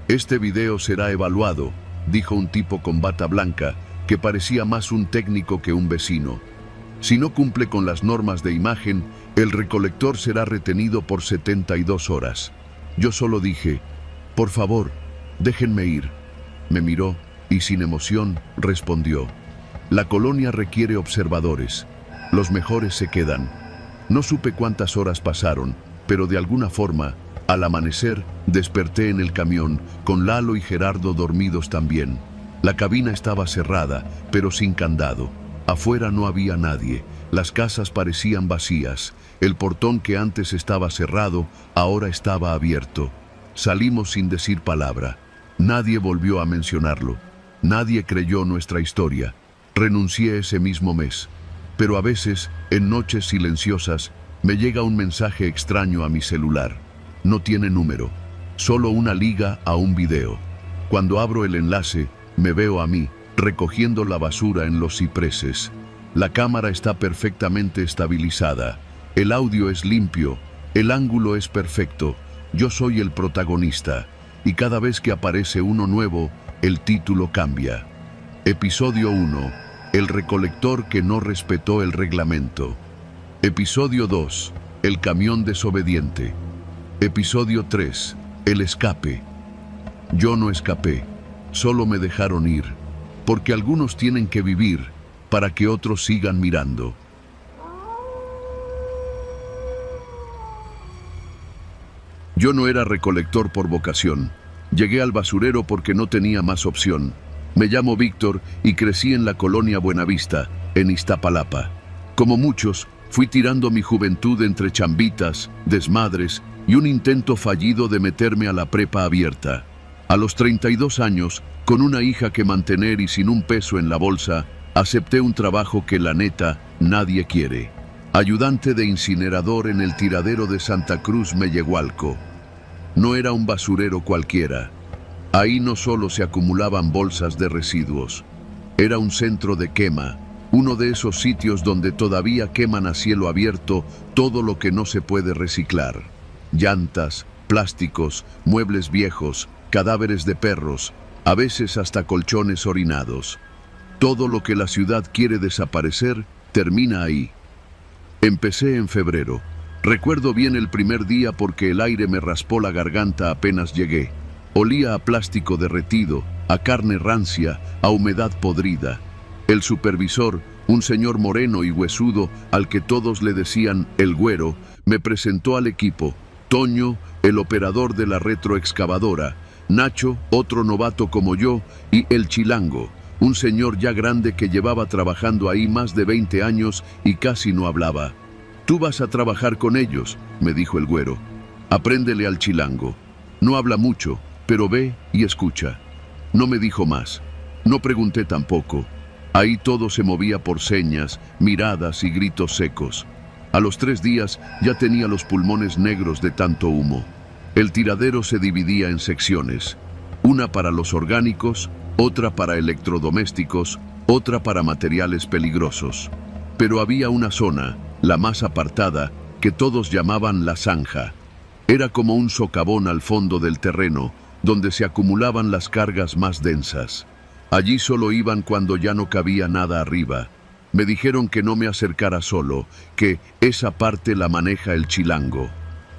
Este video será evaluado, dijo un tipo con bata blanca, que parecía más un técnico que un vecino. Si no cumple con las normas de imagen, el recolector será retenido por 72 horas. Yo solo dije, por favor, déjenme ir. Me miró y sin emoción respondió, la colonia requiere observadores. Los mejores se quedan. No supe cuántas horas pasaron, pero de alguna forma, al amanecer, desperté en el camión, con Lalo y Gerardo dormidos también. La cabina estaba cerrada, pero sin candado. Afuera no había nadie. Las casas parecían vacías. El portón que antes estaba cerrado, ahora estaba abierto. Salimos sin decir palabra. Nadie volvió a mencionarlo. Nadie creyó nuestra historia. Renuncié ese mismo mes. Pero a veces, en noches silenciosas, me llega un mensaje extraño a mi celular. No tiene número, solo una liga a un video. Cuando abro el enlace, me veo a mí, recogiendo la basura en los cipreses. La cámara está perfectamente estabilizada, el audio es limpio, el ángulo es perfecto, yo soy el protagonista, y cada vez que aparece uno nuevo, el título cambia. Episodio 1. El recolector que no respetó el reglamento. Episodio 2. El camión desobediente. Episodio 3. El escape. Yo no escapé, solo me dejaron ir, porque algunos tienen que vivir para que otros sigan mirando. Yo no era recolector por vocación. Llegué al basurero porque no tenía más opción. Me llamo Víctor y crecí en la colonia Buenavista, en Iztapalapa. Como muchos, fui tirando mi juventud entre chambitas, desmadres y un intento fallido de meterme a la prepa abierta. A los 32 años, con una hija que mantener y sin un peso en la bolsa, acepté un trabajo que la neta nadie quiere. Ayudante de incinerador en el tiradero de Santa Cruz Mellehualco. No era un basurero cualquiera. Ahí no solo se acumulaban bolsas de residuos. Era un centro de quema, uno de esos sitios donde todavía queman a cielo abierto todo lo que no se puede reciclar. Llantas, plásticos, muebles viejos, cadáveres de perros, a veces hasta colchones orinados. Todo lo que la ciudad quiere desaparecer termina ahí. Empecé en febrero. Recuerdo bien el primer día porque el aire me raspó la garganta apenas llegué. Olía a plástico derretido, a carne rancia, a humedad podrida. El supervisor, un señor moreno y huesudo al que todos le decían el güero, me presentó al equipo. Toño, el operador de la retroexcavadora, Nacho, otro novato como yo, y el Chilango, un señor ya grande que llevaba trabajando ahí más de 20 años y casi no hablaba. Tú vas a trabajar con ellos, me dijo el güero. Apréndele al Chilango. No habla mucho, pero ve y escucha. No me dijo más. No pregunté tampoco. Ahí todo se movía por señas, miradas y gritos secos. A los 3 días ya tenía los pulmones negros de tanto humo. El tiradero se dividía en secciones. Una para los orgánicos, otra para electrodomésticos, otra para materiales peligrosos. Pero había una zona, la más apartada, que todos llamaban la zanja. Era como un socavón al fondo del terreno, donde se acumulaban las cargas más densas. Allí solo iban cuando ya no cabía nada arriba. Me dijeron que no me acercara solo, que esa parte la maneja el Chilango.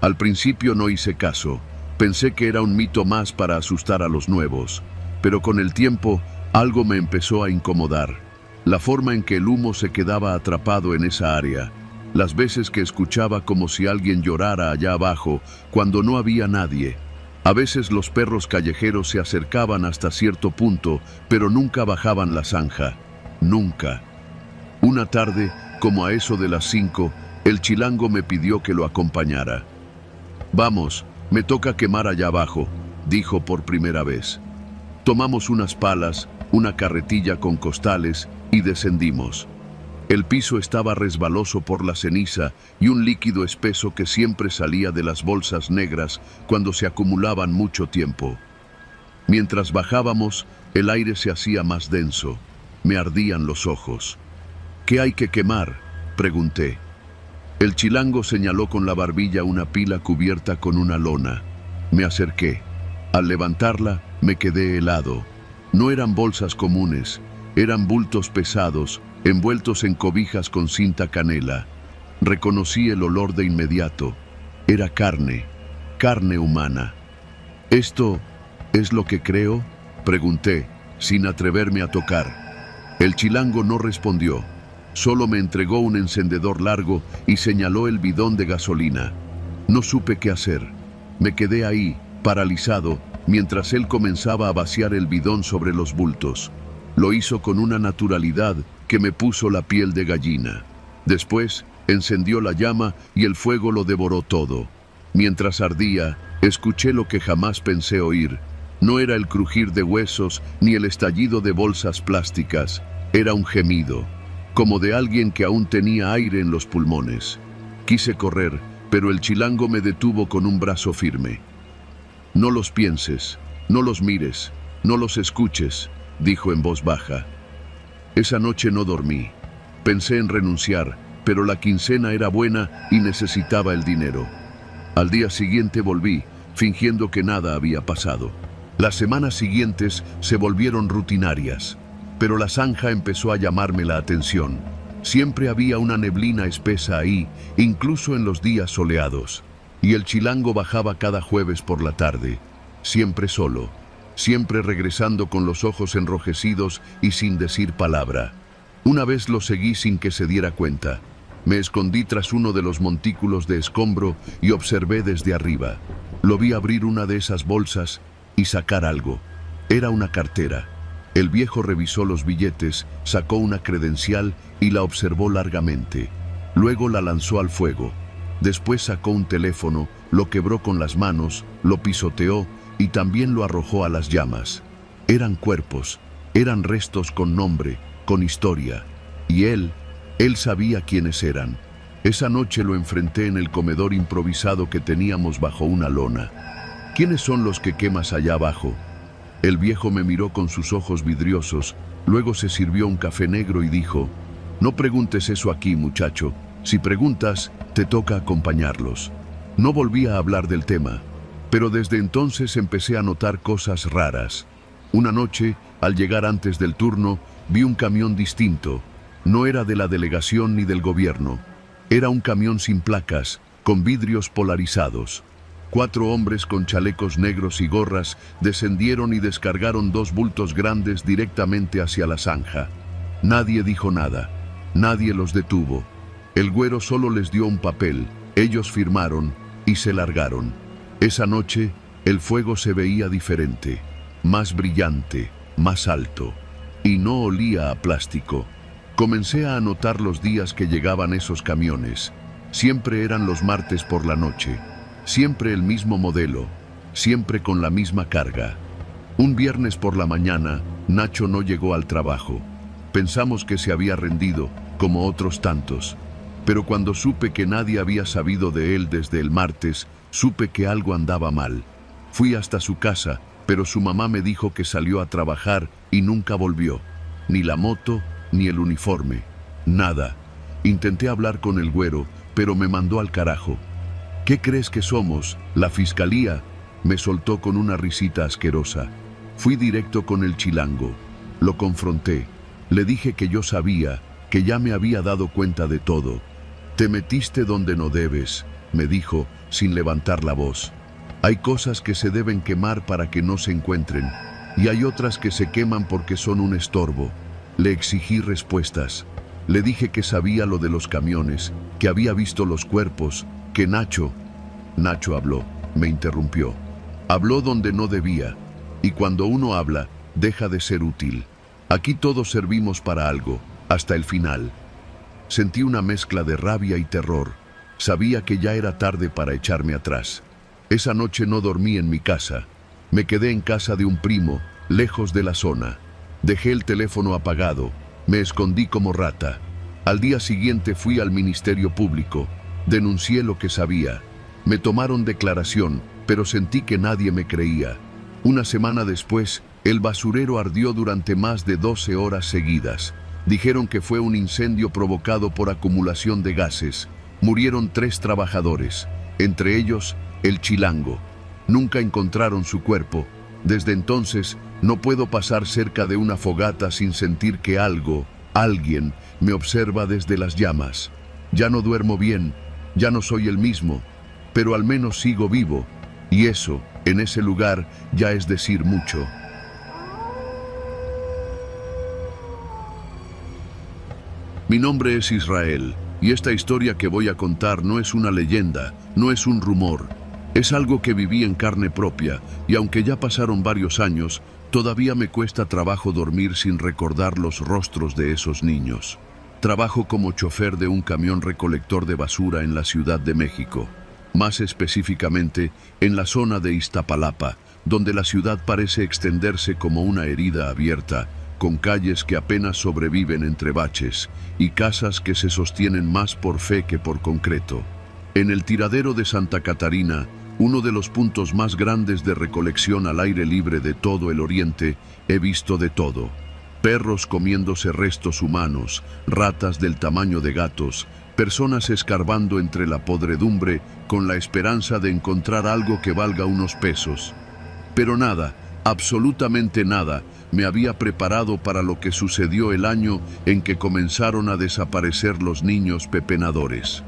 Al principio no hice caso. Pensé que era un mito más para asustar a los nuevos. Pero con el tiempo, algo me empezó a incomodar. La forma en que el humo se quedaba atrapado en esa área. Las veces que escuchaba como si alguien llorara allá abajo, cuando no había nadie. A veces los perros callejeros se acercaban hasta cierto punto, pero nunca bajaban la zanja. Nunca. Una tarde, como a eso de las 5, el Chilango me pidió que lo acompañara. Vamos, me toca quemar allá abajo, dijo por primera vez. Tomamos unas palas, una carretilla con costales y descendimos. El piso estaba resbaloso por la ceniza y un líquido espeso que siempre salía de las bolsas negras cuando se acumulaban mucho tiempo. Mientras bajábamos, el aire se hacía más denso. Me ardían los ojos. ¿Qué hay que quemar?, pregunté. El Chilango señaló con la barbilla una pila cubierta con una lona. Me acerqué. Al levantarla, me quedé helado. No eran bolsas comunes, eran bultos pesados, envueltos en cobijas con cinta canela. Reconocí el olor de inmediato. Era carne, carne humana. ¿Esto es lo que creo?, pregunté, sin atreverme a tocar. El chilango no respondió. Solo me entregó un encendedor largo y señaló el bidón de gasolina. No supe qué hacer. Me quedé ahí, paralizado, mientras él comenzaba a vaciar el bidón sobre los bultos. Lo hizo con una naturalidad que me puso la piel de gallina. Después, encendió la llama y el fuego lo devoró todo. Mientras ardía, escuché lo que jamás pensé oír. No era el crujir de huesos ni el estallido de bolsas plásticas. Era un gemido, como de alguien que aún tenía aire en los pulmones. Quise correr, pero el chilango me detuvo con un brazo firme. «No los pienses, no los mires, no los escuches», dijo en voz baja. Esa noche no dormí. Pensé en renunciar, pero la quincena era buena y necesitaba el dinero. Al día siguiente volví, fingiendo que nada había pasado. Las semanas siguientes se volvieron rutinarias, pero la zanja empezó a llamarme la atención. Siempre había una neblina espesa ahí, incluso en los días soleados. Y el chilango bajaba cada jueves por la tarde, siempre solo, siempre regresando con los ojos enrojecidos y sin decir palabra. Una vez lo seguí sin que se diera cuenta. Me escondí tras uno de los montículos de escombro y observé desde arriba. Lo vi abrir una de esas bolsas y sacar algo. Era una cartera. El viejo revisó los billetes, sacó una credencial y la observó largamente. Luego la lanzó al fuego. Después sacó un teléfono, lo quebró con las manos, lo pisoteó y también lo arrojó a las llamas. Eran cuerpos, eran restos con nombre, con historia. Y él sabía quiénes eran. Esa noche lo enfrenté en el comedor improvisado que teníamos bajo una lona. «¿Quiénes son los que quemas allá abajo?». El viejo me miró con sus ojos vidriosos, luego se sirvió un café negro y dijo: «No preguntes eso aquí, muchacho. Si preguntas, te toca acompañarlos». No volví a hablar del tema, pero desde entonces empecé a notar cosas raras. Una noche, al llegar antes del turno, vi un camión distinto. No era de la delegación ni del gobierno. Era un camión sin placas, con vidrios polarizados. 4 hombres con chalecos negros y gorras descendieron y descargaron 2 bultos grandes directamente hacia la zanja. Nadie dijo nada. Nadie los detuvo. El güero solo les dio un papel. Ellos firmaron y se largaron. Esa noche, el fuego se veía diferente, más brillante, más alto, y no olía a plástico. Comencé a anotar los días que llegaban esos camiones. Siempre eran los martes por la noche. Siempre el mismo modelo, siempre con la misma carga. Un viernes por la mañana, Nacho no llegó al trabajo. Pensamos que se había rendido, como otros tantos. Pero cuando supe que nadie había sabido de él desde el martes, supe que algo andaba mal. Fui hasta su casa, pero su mamá me dijo que salió a trabajar y nunca volvió. Ni la moto, ni el uniforme. Nada. Intenté hablar con el güero, pero me mandó al carajo. «¿Qué crees que somos? ¿La fiscalía?», me soltó con una risita asquerosa. Fui directo con el chilango. Lo confronté. Le dije que yo sabía, que ya me había dado cuenta de todo. «Te metiste donde no debes», me dijo, sin levantar la voz. «Hay cosas que se deben quemar para que no se encuentren, y hay otras que se queman porque son un estorbo». Le exigí respuestas. Le dije que sabía lo de los camiones, que había visto los cuerpos, que Nacho habló, me interrumpió. Habló donde no debía, y cuando uno habla, deja de ser útil. Aquí todos servimos para algo, hasta el final. Sentí una mezcla de rabia y terror. Sabía que ya era tarde para echarme atrás. Esa noche no dormí en mi casa. Me quedé en casa de un primo, lejos de la zona. Dejé el teléfono apagado. Me escondí como rata. Al día siguiente fui al Ministerio Público. Denuncié lo que sabía. Me tomaron declaración, pero sentí que nadie me creía. Una semana después, el basurero ardió durante más de 12 horas seguidas. Dijeron que fue un incendio provocado por acumulación de gases. Murieron 3 trabajadores, entre ellos el chilango. Nunca encontraron su cuerpo. Desde entonces, no puedo pasar cerca de una fogata sin sentir que alguien, me observa desde las llamas. Ya no duermo bien, ya no soy el mismo, pero al menos sigo vivo, y eso, en ese lugar, ya es decir mucho. Mi nombre es Israel, y esta historia que voy a contar no es una leyenda, no es un rumor. Es algo que viví en carne propia, y aunque ya pasaron varios años, todavía me cuesta trabajo dormir sin recordar los rostros de esos niños. Trabajo como chofer de un camión recolector de basura en la Ciudad de México, más específicamente en la zona de Iztapalapa, donde la ciudad parece extenderse como una herida abierta, con calles que apenas sobreviven entre baches y casas que se sostienen más por fe que por concreto. En el tiradero de Santa Catarina, uno de los puntos más grandes de recolección al aire libre de todo el oriente, he visto de todo. Perros comiéndose restos humanos, ratas del tamaño de gatos, personas escarbando entre la podredumbre con la esperanza de encontrar algo que valga unos pesos. Pero nada, absolutamente nada, me había preparado para lo que sucedió el año en que comenzaron a desaparecer los niños pepenadores.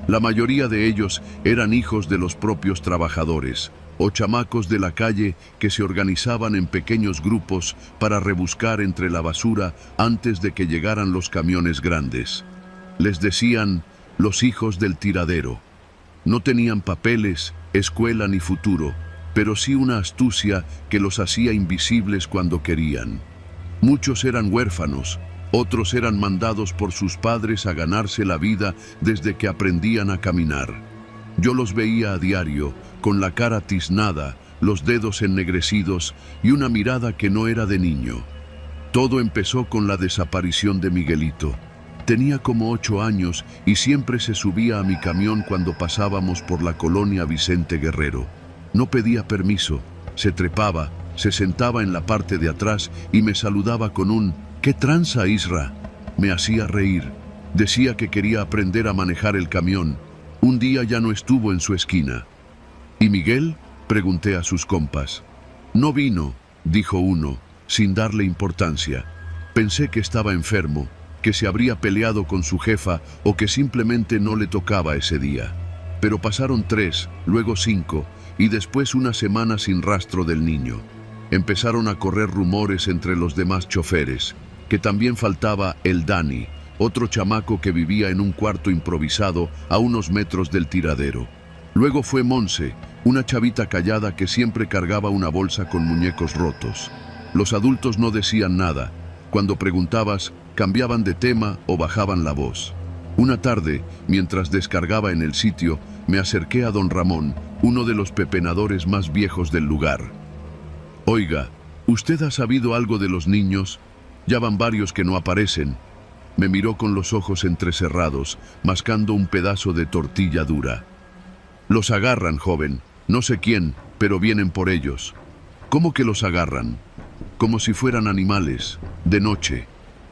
La mayoría de ellos eran hijos de los propios trabajadores, o chamacos de la calle que se organizaban en pequeños grupos para rebuscar entre la basura antes de que llegaran los camiones grandes. Les decían los hijos del tiradero. No tenían papeles, escuela ni futuro, pero sí una astucia que los hacía invisibles cuando querían. Muchos eran huérfanos, otros eran mandados por sus padres a ganarse la vida desde que aprendían a caminar. Yo los veía a diario, con la cara tiznada, los dedos ennegrecidos y una mirada que no era de niño. Todo empezó con la desaparición de Miguelito. Tenía como 8 años y siempre se subía a mi camión cuando pasábamos por la colonia Vicente Guerrero. No pedía permiso, se trepaba, se sentaba en la parte de atrás y me saludaba con un «¿Qué tranza, Isra?». Me hacía reír. Decía que quería aprender a manejar el camión. Un día ya no estuvo en su esquina. ¿Y Miguel?, pregunté a sus compas. No vino, dijo uno, sin darle importancia. Pensé que estaba enfermo, que se habría peleado con su jefa o que simplemente no le tocaba ese día. Pero pasaron 3, luego 5 y después una semana sin rastro del niño. Empezaron a correr rumores entre los demás choferes, que también faltaba el Dani, otro chamaco que vivía en un cuarto improvisado a unos metros del tiradero. Luego fue Monse, una chavita callada que siempre cargaba una bolsa con muñecos rotos. Los adultos no decían nada. Cuando preguntabas, cambiaban de tema o bajaban la voz. Una tarde, mientras descargaba en el sitio, me acerqué a don Ramón, uno de los pepenadores más viejos del lugar. Oiga, ¿usted ha sabido algo de los niños? Ya van varios que no aparecen. Me miró con los ojos entrecerrados, mascando un pedazo de tortilla dura. Los agarran, joven. No sé quién, pero vienen por ellos. ¿Cómo que los agarran? Como si fueran animales, de noche,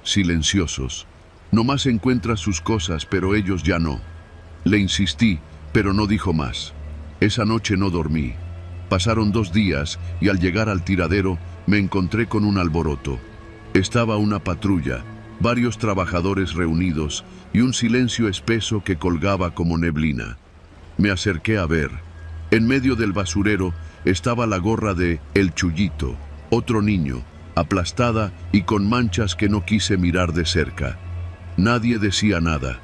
silenciosos. Nomás encuentra sus cosas, pero ellos ya no. Le insistí, pero no dijo más. Esa noche no dormí. Pasaron 2 días y al llegar al tiradero me encontré con un alboroto. Estaba una patrulla, varios trabajadores reunidos y un silencio espeso que colgaba como neblina. Me acerqué a ver. En medio del basurero estaba la gorra de El Chullito, otro niño, aplastada y con manchas que no quise mirar de cerca. Nadie decía nada.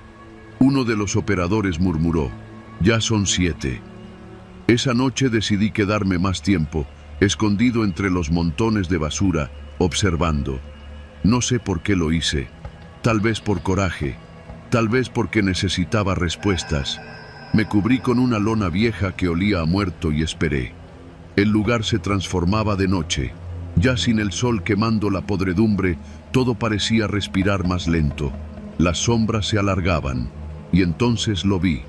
Uno de los operadores murmuró: «Ya son 7». Esa noche decidí quedarme más tiempo, escondido entre los montones de basura, observando. No sé por qué lo hice. Tal vez por coraje, tal vez porque necesitaba respuestas. Me cubrí con una lona vieja que olía a muerto y esperé. El lugar se transformaba de noche. Ya sin el sol quemando la podredumbre, todo parecía respirar más lento. Las sombras se alargaban, y entonces lo vi.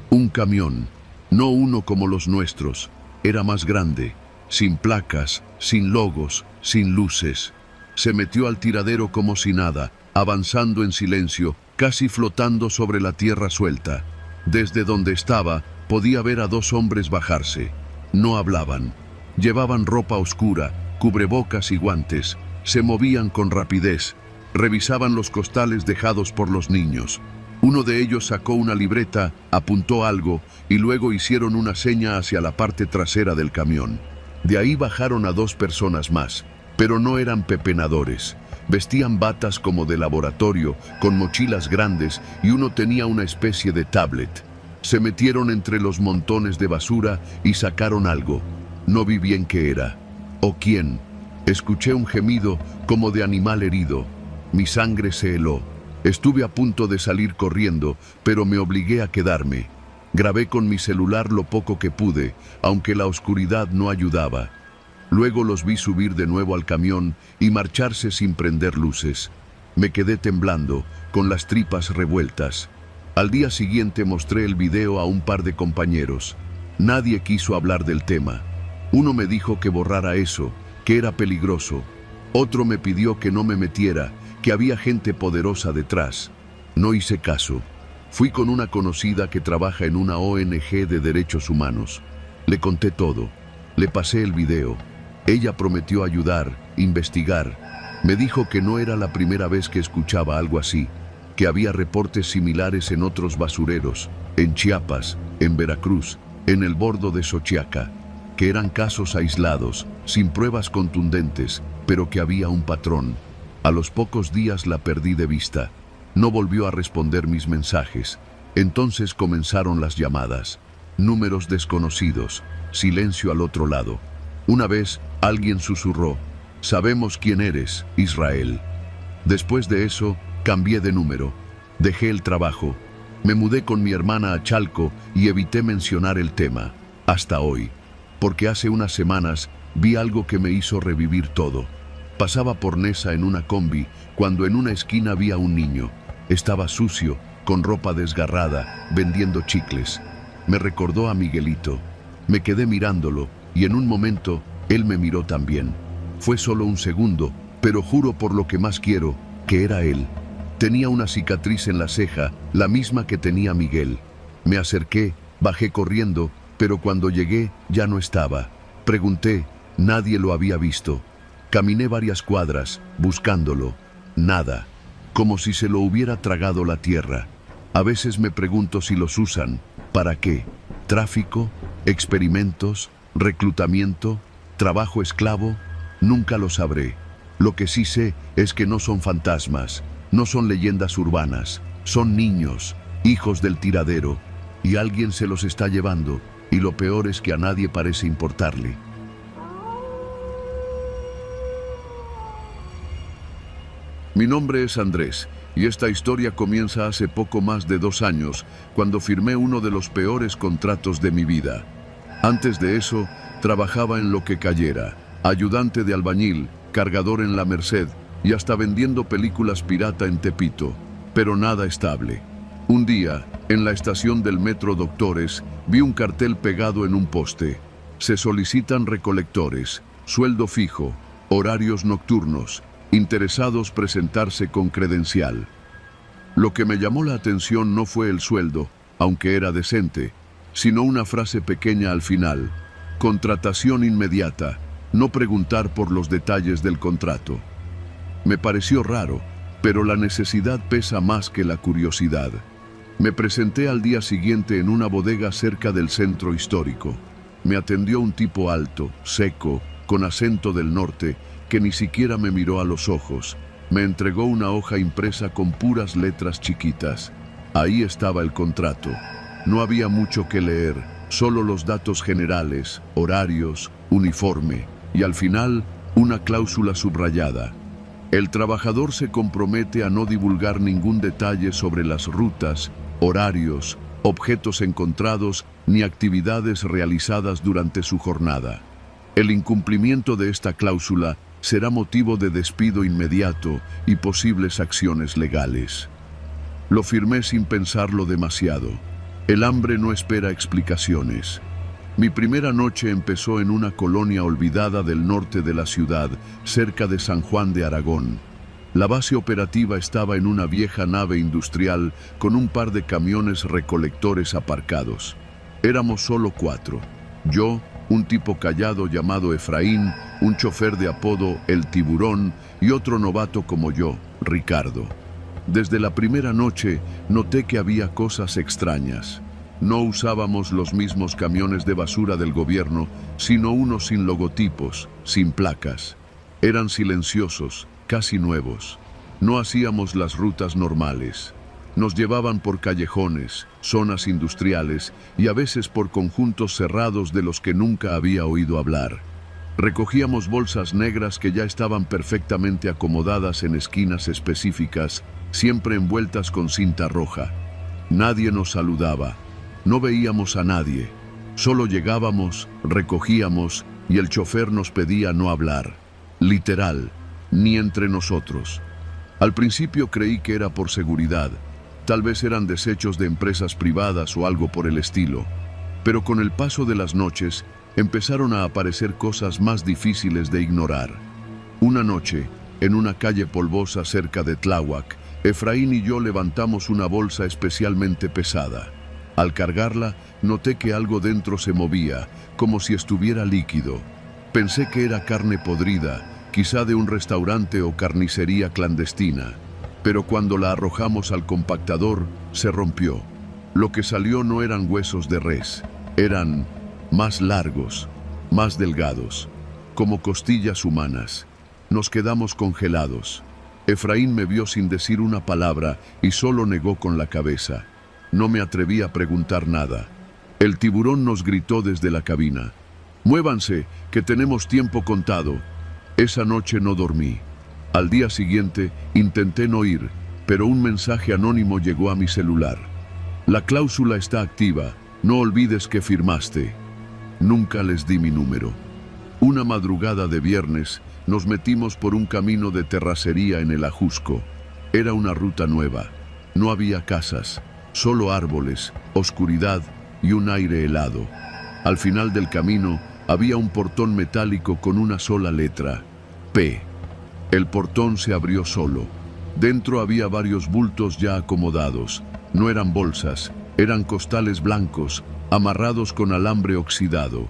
Un camión, no uno como los nuestros, era más grande, sin placas, sin logos, sin luces. Se metió al tiradero como si nada, avanzando en silencio, casi flotando sobre la tierra suelta. Desde donde estaba, podía ver a 2 hombres bajarse. No hablaban. Llevaban ropa oscura, cubrebocas y guantes. Se movían con rapidez. Revisaban los costales dejados por los niños. Uno de ellos sacó una libreta, apuntó algo y luego hicieron una seña hacia la parte trasera del camión. De ahí bajaron a 2 personas más, pero no eran pepenadores. Vestían batas como de laboratorio, con mochilas grandes, y uno tenía una especie de tablet. Se metieron entre los montones de basura y sacaron algo. No vi bien qué era, o quién. Escuché un gemido como de animal herido. Mi sangre se heló. Estuve a punto de salir corriendo, pero me obligué a quedarme. Grabé con mi celular lo poco que pude, aunque la oscuridad no ayudaba. Luego los vi subir de nuevo al camión y marcharse sin prender luces. Me quedé temblando, con las tripas revueltas. Al día siguiente mostré el video a un par de compañeros. Nadie quiso hablar del tema. Uno me dijo que borrara eso, que era peligroso. Otro me pidió que no me metiera, que había gente poderosa detrás. No hice caso. Fui con una conocida que trabaja en una ONG de derechos humanos. Le conté todo. Le pasé el video. Ella prometió ayudar, investigar. Me dijo que no era la primera vez que escuchaba algo así, que había reportes similares en otros basureros, en Chiapas, en Veracruz, en el bordo de Xochiaca, que eran casos aislados, sin pruebas contundentes, pero que había un patrón. A los pocos días la perdí de vista. No volvió a responder mis mensajes. Entonces comenzaron las llamadas. Números desconocidos, silencio al otro lado. Una vez, alguien susurró: «Sabemos quién eres, Israel». Después de eso, cambié de número. Dejé el trabajo. Me mudé con mi hermana a Chalco y evité mencionar el tema, hasta hoy. Porque hace unas semanas vi algo que me hizo revivir todo. Pasaba por Nesa en una combi cuando en una esquina vi a un niño. Estaba sucio, con ropa desgarrada, vendiendo chicles. Me recordó a Miguelito. Me quedé mirándolo y en un momento él me miró también. Fue solo un segundo, pero juro por lo que más quiero que era él. Tenía una cicatriz en la ceja, la misma que tenía Miguel. Me acerqué, bajé corriendo, pero cuando llegué ya no estaba. Pregunté, nadie lo había visto. Caminé varias cuadras, buscándolo. Nada. Como si se lo hubiera tragado la tierra. A veces me pregunto si los usan. ¿Para qué? ¿Tráfico? ¿Experimentos? ¿Reclutamiento? ¿Trabajo esclavo? Nunca lo sabré. Lo que sí sé es que no son fantasmas, no son leyendas urbanas. Son niños, hijos del tiradero. Y alguien se los está llevando. Y lo peor es que a nadie parece importarle. Mi nombre es Andrés, y esta historia comienza hace poco más de 2 años, cuando firmé uno de los peores contratos de mi vida. Antes de eso, trabajaba en lo que cayera, ayudante de albañil, cargador en La Merced, y hasta vendiendo películas pirata en Tepito, pero nada estable. Un día, en la estación del Metro Doctores, vi un cartel pegado en un poste. Se solicitan recolectores, sueldo fijo, horarios nocturnos. Interesados presentarse con credencial. Lo que me llamó la atención no fue el sueldo, aunque era decente, sino una frase pequeña al final: contratación inmediata, no preguntar por los detalles del contrato. Me pareció raro, pero la necesidad pesa más que la curiosidad. Me presenté al día siguiente en una bodega cerca del centro histórico. Me atendió un tipo alto, seco, con acento del norte, que ni siquiera me miró a los ojos. Me entregó una hoja impresa con puras letras chiquitas. Ahí estaba el contrato. No había mucho que leer, solo los datos generales, horarios, uniforme, y al final, una cláusula subrayada. El trabajador se compromete a no divulgar ningún detalle sobre las rutas, horarios, objetos encontrados, ni actividades realizadas durante su jornada. El incumplimiento de esta cláusula será motivo de despido inmediato y posibles acciones legales. Lo firmé sin pensarlo demasiado. El hambre no espera explicaciones. Mi primera noche empezó en una colonia olvidada del norte de la ciudad, cerca de San Juan de Aragón. La base operativa estaba en una vieja nave industrial con un par de camiones recolectores aparcados. Éramos solo 4. Yo, un tipo callado llamado Efraín, un chofer de apodo El Tiburón y otro novato como yo, Ricardo. Desde la primera noche noté que había cosas extrañas. No usábamos los mismos camiones de basura del gobierno, sino unos sin logotipos, sin placas. Eran silenciosos, casi nuevos. No hacíamos las rutas normales. Nos llevaban por callejones, zonas industriales y a veces por conjuntos cerrados de los que nunca había oído hablar. Recogíamos bolsas negras que ya estaban perfectamente acomodadas en esquinas específicas, siempre envueltas con cinta roja. Nadie nos saludaba, no veíamos a nadie. Solo llegábamos, recogíamos y el chofer nos pedía no hablar. Literal, ni entre nosotros. Al principio creí que era por seguridad. Tal vez eran desechos de empresas privadas o algo por el estilo. Pero con el paso de las noches, empezaron a aparecer cosas más difíciles de ignorar. Una noche, en una calle polvosa cerca de Tláhuac, Efraín y yo levantamos una bolsa especialmente pesada. Al cargarla, noté que algo dentro se movía, como si estuviera líquido. Pensé que era carne podrida, quizá de un restaurante o carnicería clandestina. Pero cuando la arrojamos al compactador, se rompió. Lo que salió no eran huesos de res, eran más largos, más delgados, como costillas humanas. Nos quedamos congelados. Efraín me vio sin decir una palabra y solo negó con la cabeza. No me atreví a preguntar nada. El tiburón nos gritó desde la cabina: «Muévanse, que tenemos tiempo contado». Esa noche no dormí. Al día siguiente intenté no ir, pero un mensaje anónimo llegó a mi celular. «La cláusula está activa, no olvides que firmaste». Nunca les di mi número. Una madrugada de viernes nos metimos por un camino de terracería en el Ajusco. Era una ruta nueva. No había casas, solo árboles, oscuridad y un aire helado. Al final del camino había un portón metálico con una sola letra: P. El portón se abrió solo. Dentro había varios bultos ya acomodados. No eran bolsas, eran costales blancos, amarrados con alambre oxidado.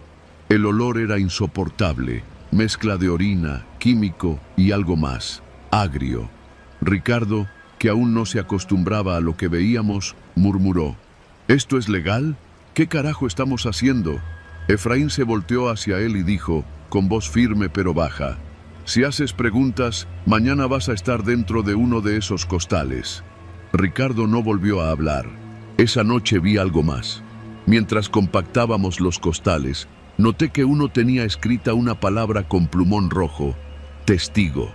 El olor era insoportable, mezcla de orina, químico y algo más, agrio. Ricardo, que aún no se acostumbraba a lo que veíamos, murmuró: «¿Esto es legal? ¿Qué carajo estamos haciendo?». Efraín se volteó hacia él y dijo, con voz firme pero baja: «Si haces preguntas, mañana vas a estar dentro de uno de esos costales». Ricardo no volvió a hablar. Esa noche vi algo más. Mientras compactábamos los costales, noté que uno tenía escrita una palabra con plumón rojo: testigo.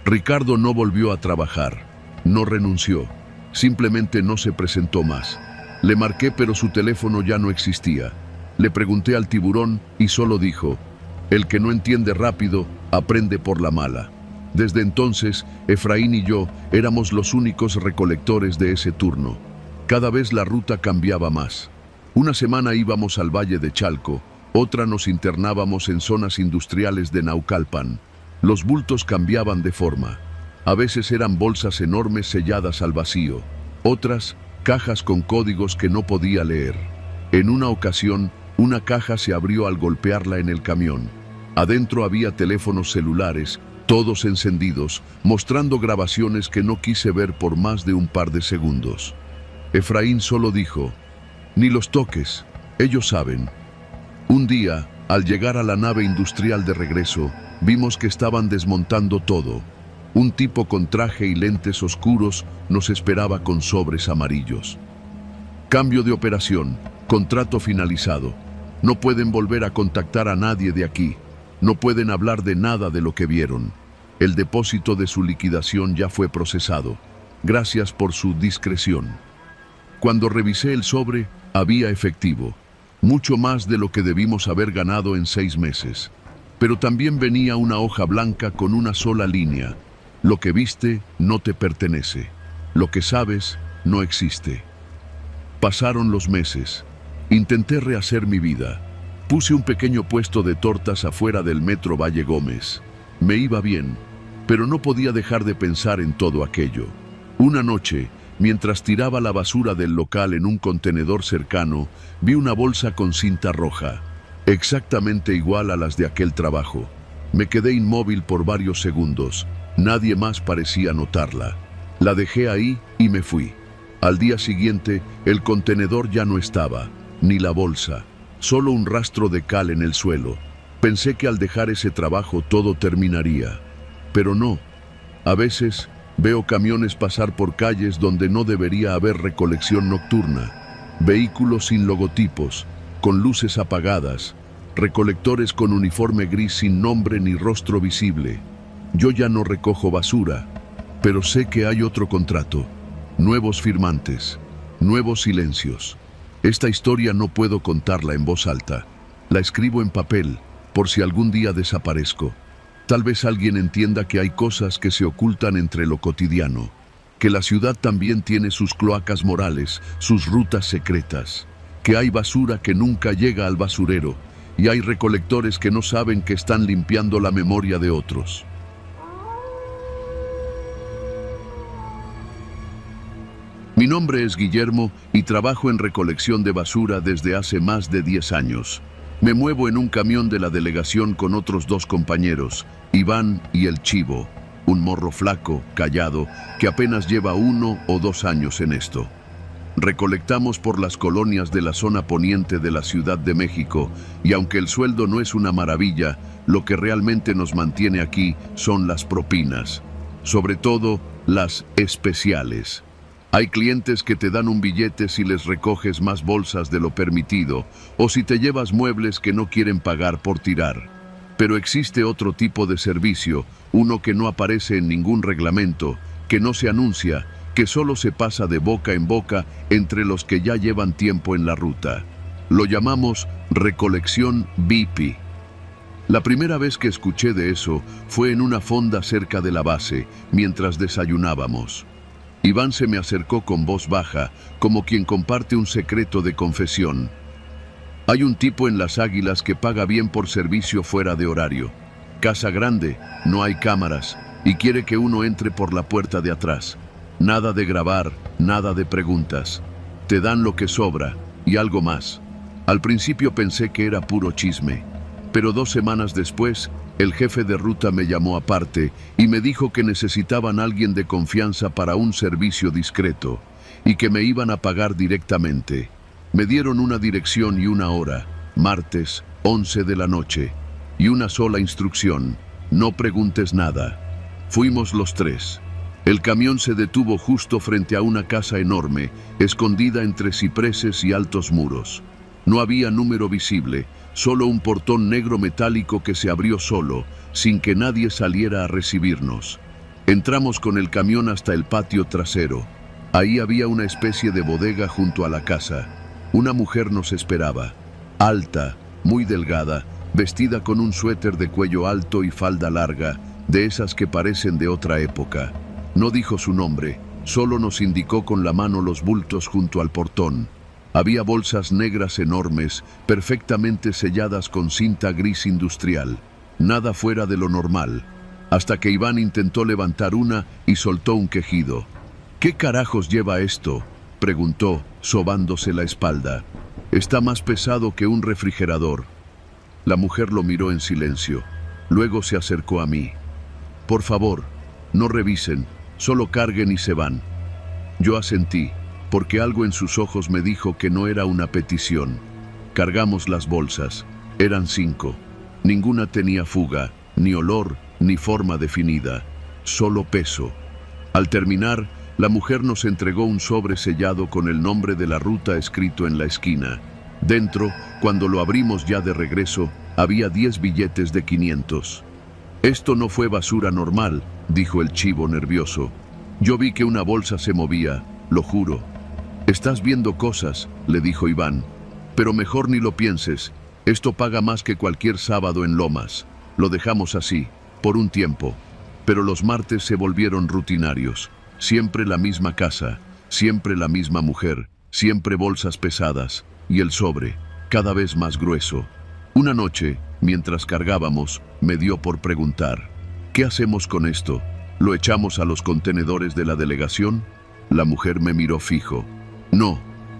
Ricardo no volvió a trabajar, no renunció, simplemente no se presentó más. Le marqué, pero su teléfono ya no existía. Le pregunté al tiburón y solo dijo: «El que no entiende rápido, aprende por la mala». Desde entonces, Efraín y yo éramos los únicos recolectores de ese turno. Cada vez la ruta cambiaba más. Una semana íbamos al Valle de Chalco, otra nos internábamos en zonas industriales de Naucalpan. Los bultos cambiaban de forma. A veces eran bolsas enormes selladas al vacío, otras cajas con códigos que no podía leer. En una ocasión, una caja se abrió al golpearla en el camión. Adentro había teléfonos celulares, todos encendidos, mostrando grabaciones que no quise ver por más de un par de segundos. Efraín solo dijo: «Ni los toques, ellos saben». Un día, al llegar a la nave industrial de regreso, vimos que estaban desmontando todo. Un tipo con traje y lentes oscuros nos esperaba con sobres amarillos. «Cambio de operación, contrato finalizado. No pueden volver a contactar a nadie de aquí. No pueden hablar de nada de lo que vieron. El depósito de su liquidación ya fue procesado. Gracias por su discreción». Cuando revisé el sobre, había efectivo. Mucho más de lo que debimos haber ganado en 6 meses. Pero también venía una hoja blanca con una sola línea: «Lo que viste no te pertenece. Lo que sabes no existe». Pasaron los meses. Intenté rehacer mi vida. Puse un pequeño puesto de tortas afuera del metro Valle Gómez. Me iba bien, pero no podía dejar de pensar en todo aquello. Una noche, mientras tiraba la basura del local en un contenedor cercano, vi una bolsa con cinta roja. exactamente igual a las de aquel trabajo. Me quedé inmóvil por varios segundos. Nadie más parecía notarla. La dejé ahí y me fui. Al día siguiente, el contenedor ya no estaba, ni la bolsa, solo un rastro de cal en el suelo. Pensé que al dejar ese trabajo todo terminaría, pero no. A veces veo camiones pasar por calles donde no debería haber recolección nocturna, vehículos sin logotipos, con luces apagadas, recolectores con uniforme gris sin nombre ni rostro visible. Yo ya no recojo basura, pero sé que hay otro contrato, nuevos firmantes, nuevos silencios. Esta historia no puedo contarla en voz alta. La escribo en papel, por si algún día desaparezco. Tal vez alguien entienda que hay cosas que se ocultan entre lo cotidiano, que la ciudad también tiene sus cloacas morales, sus rutas secretas, que hay basura que nunca llega al basurero y hay recolectores que no saben que están limpiando la memoria de otros. Mi nombre es Guillermo y trabajo en recolección de basura desde hace más de 10 años. Me muevo en un camión de la delegación con otros 2 compañeros, Iván y el Chivo, un morro flaco, callado, que apenas lleva 1 o 2 años en esto. Recolectamos por las colonias de la zona poniente de la Ciudad de México y aunque el sueldo no es una maravilla, lo que realmente nos mantiene aquí son las propinas, sobre todo las especiales. Hay clientes que te dan un billete si les recoges más bolsas de lo permitido o si te llevas muebles que no quieren pagar por tirar. Pero existe otro tipo de servicio, uno que no aparece en ningún reglamento, que no se anuncia, que solo se pasa de boca en boca entre los que ya llevan tiempo en la ruta. Lo llamamos recolección VIP. La primera vez que escuché de eso fue en una fonda cerca de la base, mientras desayunábamos. Iván se me acercó con voz baja, como quien comparte un secreto de confesión. Hay un tipo en Las Águilas que paga bien por servicio fuera de horario. Casa grande, no hay cámaras, y quiere que uno entre por la puerta de atrás. Nada de grabar, nada de preguntas. Te dan lo que sobra, y algo más. Al principio pensé que era puro chisme, pero 2 semanas después, el jefe de ruta me llamó aparte y me dijo que necesitaban a alguien de confianza para un servicio discreto y que me iban a pagar directamente. Me dieron una dirección y una hora, martes, 11 de la noche, y una sola instrucción: no preguntes nada. Fuimos los 3. El camión se detuvo justo frente a una casa enorme, escondida entre cipreses y altos muros. No había número visible, solo un portón negro metálico que se abrió solo, sin que nadie saliera a recibirnos. Entramos con el camión hasta el patio trasero. Ahí había una especie de bodega junto a la casa. Una mujer nos esperaba, alta, muy delgada, vestida con un suéter de cuello alto y falda larga, de esas que parecen de otra época. No dijo su nombre, solo nos indicó con la mano los bultos junto al portón. Había bolsas negras enormes, perfectamente selladas con cinta gris industrial. Nada fuera de lo normal, hasta que Iván intentó levantar una y soltó un quejido. ¿Qué carajos lleva esto?, preguntó, sobándose la espalda. Está más pesado que un refrigerador. La mujer lo miró en silencio. Luego se acercó a mí. Por favor, no revisen, solo carguen y se van. Yo asentí, porque algo en sus ojos me dijo que no era una petición. Cargamos las bolsas. Eran 5. Ninguna tenía fuga, ni olor, ni forma definida. Solo peso. Al terminar, la mujer nos entregó un sobre sellado con el nombre de la ruta escrito en la esquina. Dentro, cuando lo abrimos ya de regreso, había 10 billetes de 500. Esto no fue basura normal, dijo el Chivo nervioso. Yo vi que una bolsa se movía, lo juro. Estás viendo cosas, le dijo Iván, pero mejor ni lo pienses. Esto paga más que cualquier sábado en Lomas. Lo dejamos así, por un tiempo. Pero los martes se volvieron rutinarios. Siempre la misma casa, siempre la misma mujer, siempre bolsas pesadas, y el sobre, cada vez más grueso. Una noche, mientras cargábamos, me dio por preguntar: ¿qué hacemos con esto? ¿Lo echamos a los contenedores de la delegación? La mujer me miró fijo. No,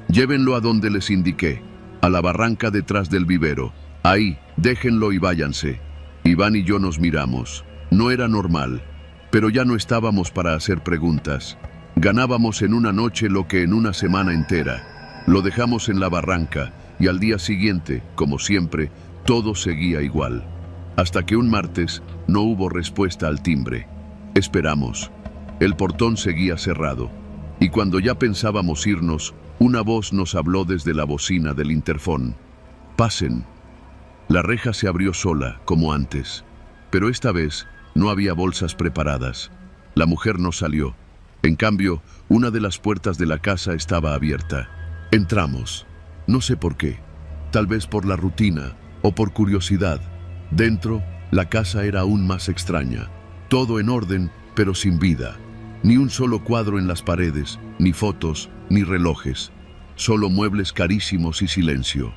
llévenlo a donde les indiqué, a la barranca detrás del vivero. Ahí, déjenlo y váyanse. Iván y yo nos miramos. No era normal, pero ya no estábamos para hacer preguntas. Ganábamos en una noche lo que en una semana entera. Lo dejamos en la barranca y al día siguiente, como siempre, todo seguía igual. Hasta que un martes no hubo respuesta al timbre. Esperamos. El portón seguía cerrado. Y cuando ya pensábamos irnos, una voz nos habló desde la bocina del interfón. «Pasen». La reja se abrió sola, como antes. Pero esta vez no había bolsas preparadas. La mujer no salió. En cambio, una de las puertas de la casa estaba abierta. Entramos. No sé por qué. Tal vez por la rutina o por curiosidad. Dentro, la casa era aún más extraña. Todo en orden, pero sin vida. Ni un solo cuadro en las paredes, ni fotos, ni relojes. Solo muebles carísimos y silencio.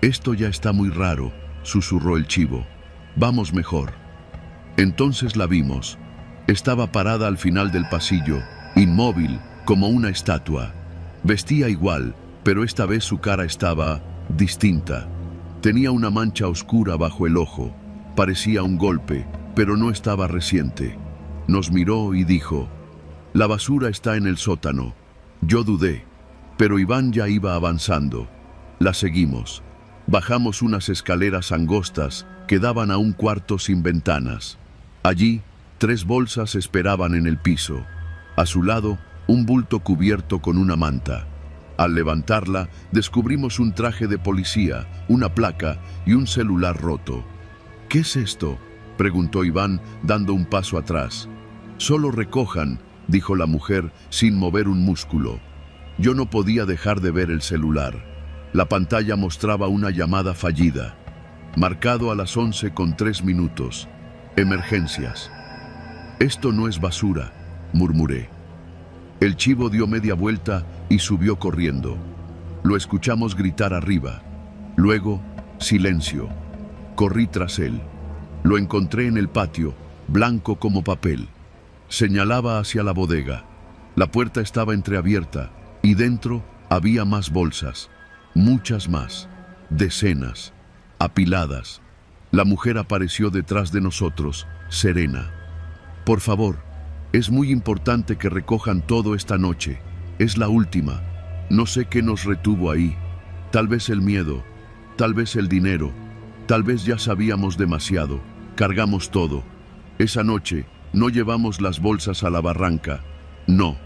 «Esto ya está muy raro», susurró el chivo. «Vamos mejor». Entonces la vimos. Estaba parada al final del pasillo, inmóvil, como una estatua. Vestía igual, pero esta vez su cara estaba distinta. Tenía una mancha oscura bajo el ojo. Parecía un golpe, pero no estaba reciente. Nos miró y dijo: «La basura está en el sótano». Yo dudé, pero Iván ya iba avanzando. La seguimos. Bajamos unas escaleras angostas que daban a un cuarto sin ventanas. Allí, 3 bolsas esperaban en el piso. A su lado, un bulto cubierto con una manta. Al levantarla, descubrimos un traje de policía, una placa y un celular roto. «¿Qué es esto?», preguntó Iván, dando un paso atrás. «Solo recojan», dijo la mujer, sin mover un músculo. Yo no podía dejar de ver el celular. La pantalla mostraba una llamada fallida. Marcado a las 11:03. Emergencias. «Esto no es basura», murmuré. El chivo dio media vuelta y subió corriendo. Lo escuchamos gritar arriba. Luego, silencio. Corrí tras él. Lo encontré en el patio, blanco como papel. Señalaba hacia la bodega. La puerta estaba entreabierta y dentro había más bolsas. Muchas más. Decenas. Apiladas. La mujer apareció detrás de nosotros, serena. «Por favor, es muy importante que recojan todo esta noche. Es la última. No sé qué nos retuvo ahí. Tal vez el miedo, tal vez el dinero, tal vez ya sabíamos demasiado. Cargamos todo. Esa noche no llevamos las bolsas a la barranca. No.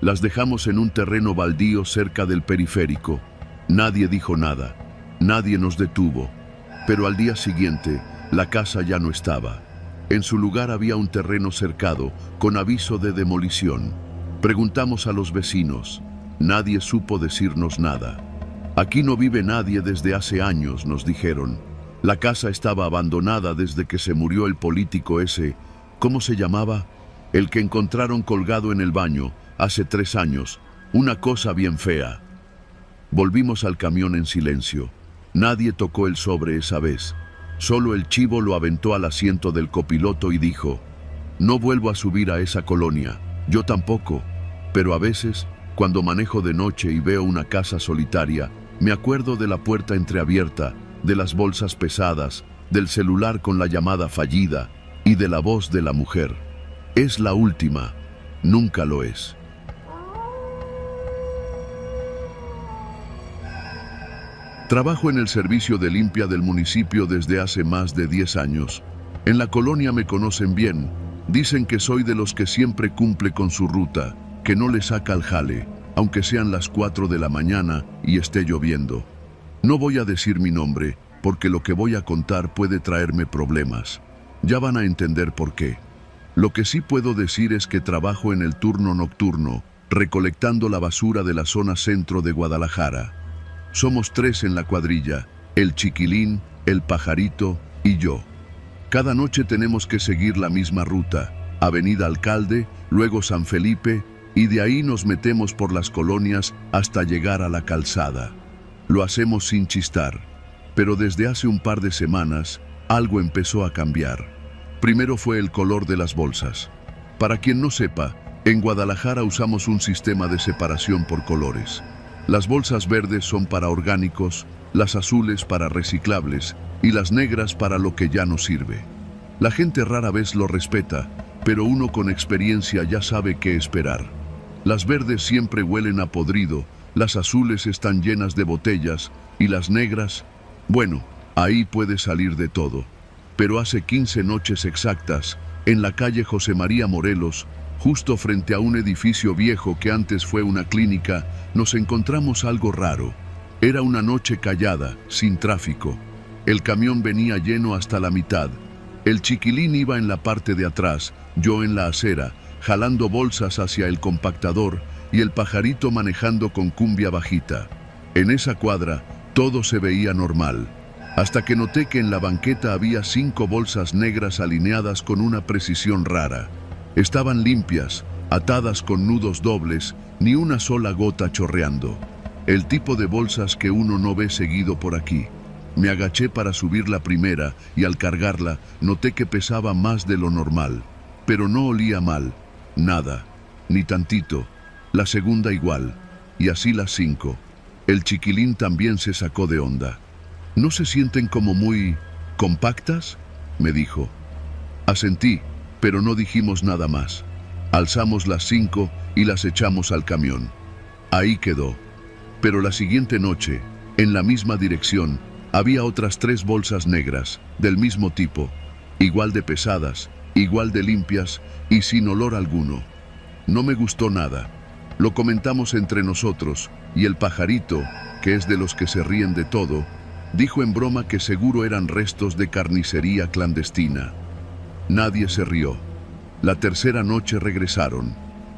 Las dejamos en un terreno baldío cerca del periférico. Nadie dijo nada. Nadie nos detuvo. Pero al día siguiente, la casa ya no estaba. En su lugar había un terreno cercado, con aviso de demolición. Preguntamos a los vecinos. Nadie supo decirnos nada. «Aquí no vive nadie desde hace años», nos dijeron. La casa estaba abandonada desde que se murió el político ese. ¿Cómo se llamaba? El que encontraron colgado en el baño, hace 3 años. Una cosa bien fea. Volvimos al camión en silencio. Nadie tocó el sobre esa vez. Solo el chivo lo aventó al asiento del copiloto y dijo: «No vuelvo a subir a esa colonia». Yo tampoco. Pero a veces, cuando manejo de noche y veo una casa solitaria, me acuerdo de la puerta entreabierta, de las bolsas pesadas, del celular con la llamada fallida y de la voz de la mujer. Es la última. Nunca lo es. Trabajo en el servicio de limpia del municipio desde hace más de 10 años. En la colonia me conocen bien. Dicen que soy de los que siempre cumple con su ruta, que no le saca al jale, aunque sean las 4 de la mañana y esté lloviendo. No voy a decir mi nombre, porque lo que voy a contar puede traerme problemas. Ya van a entender por qué. Lo que sí puedo decir es que trabajo en el turno nocturno, recolectando la basura de la zona centro de Guadalajara. Somos 3 en la cuadrilla: el Chiquilín, el Pajarito y yo. Cada noche tenemos que seguir la misma ruta: Avenida Alcalde, luego San Felipe, y de ahí nos metemos por las colonias hasta llegar a la calzada. Lo hacemos sin chistar, pero desde hace un par de semanas algo empezó a cambiar. Primero fue el color de las bolsas. Para quien no sepa, en Guadalajara usamos un sistema de separación por colores. Las bolsas verdes son para orgánicos, las azules para reciclables y las negras para lo que ya no sirve. La gente rara vez lo respeta, pero uno con experiencia ya sabe qué esperar. Las verdes siempre huelen a podrido, las azules están llenas de botellas y las negras, bueno, ahí puede salir de todo. Pero hace 15 noches exactas, en la calle José María Morelos, justo frente a un edificio viejo que antes fue una clínica, nos encontramos algo raro. Era una noche callada, sin tráfico. El camión venía lleno hasta la mitad. El chiquilín iba en la parte de atrás, yo en la acera, jalando bolsas hacia el compactador y el pajarito manejando con cumbia bajita. En esa cuadra, todo se veía normal, hasta que noté que en la banqueta había 5 bolsas negras alineadas con una precisión rara. Estaban limpias, atadas con nudos dobles, ni una sola gota chorreando. El tipo de bolsas que uno no ve seguido por aquí. Me agaché para subir la primera y al cargarla noté que pesaba más de lo normal. Pero no olía mal, nada, ni tantito. La segunda igual, y así las 5. El chiquilín también se sacó de onda. ¿No se sienten como muy compactas?, me dijo. Asentí, pero no dijimos nada más. Alzamos las 5 y las echamos al camión. Ahí quedó. Pero la siguiente noche, en la misma dirección, había otras 3 bolsas negras, del mismo tipo, igual de pesadas, igual de limpias y sin olor alguno. No me gustó nada. Lo comentamos entre nosotros y el pajarito, que es de los que se ríen de todo, dijo en broma que seguro eran restos de carnicería clandestina. Nadie se rió. La tercera noche regresaron.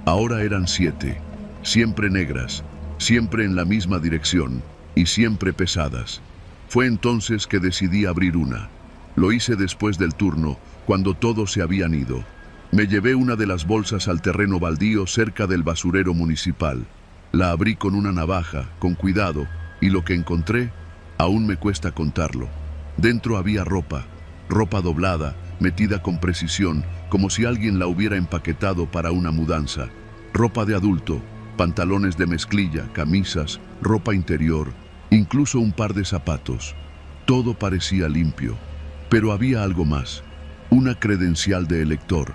Ahora eran 7, siempre negras, siempre en la misma dirección y siempre pesadas. Fue entonces que decidí abrir una. Lo hice después del turno, cuando todos se habían ido. Me llevé una de las bolsas al terreno baldío cerca del basurero municipal. La abrí con una navaja, con cuidado, y lo que encontré, aún me cuesta contarlo. Dentro había ropa doblada, metida con precisión, como si alguien la hubiera empaquetado para una mudanza. Ropa de adulto, pantalones de mezclilla, camisas, ropa interior, incluso un par de zapatos. Todo parecía limpio, pero había algo más. Una credencial de elector.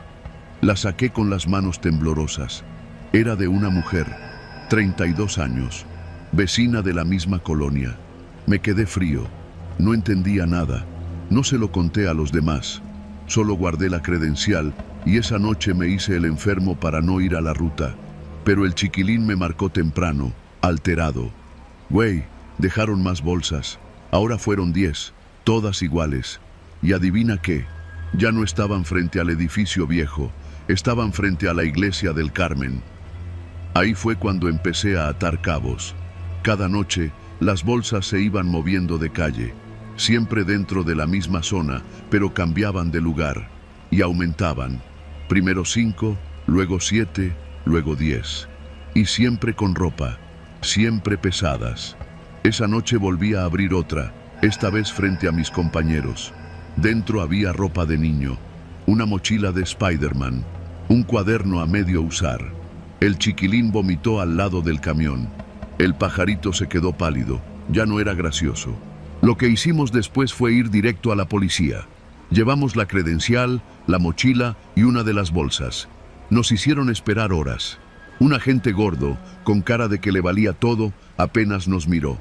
La saqué con las manos temblorosas. Era de una mujer, 32 años, vecina de la misma colonia. Me quedé frío. No entendía nada. No se lo conté a los demás. Solo guardé la credencial y esa noche me hice el enfermo para no ir a la ruta. Pero el chiquilín me marcó temprano, alterado. Güey, dejaron más bolsas. Ahora fueron 10, todas iguales. Y adivina qué, ya no estaban frente al edificio viejo, estaban frente a la iglesia del Carmen. Ahí fue cuando empecé a atar cabos. Cada noche, las bolsas se iban moviendo de calle, siempre dentro de la misma zona, pero cambiaban de lugar y aumentaban. Primero 5, luego 7, luego 10. Y siempre con ropa, siempre pesadas. Esa noche volví a abrir otra, esta vez frente a mis compañeros. Dentro había ropa de niño, una mochila de Spider-Man, un cuaderno a medio usar. El chiquilín vomitó al lado del camión. El pajarito se quedó pálido, ya no era gracioso. Lo que hicimos después fue ir directo a la policía. Llevamos la credencial, la mochila y una de las bolsas. Nos hicieron esperar horas. Un agente gordo, con cara de que le valía todo, apenas nos miró.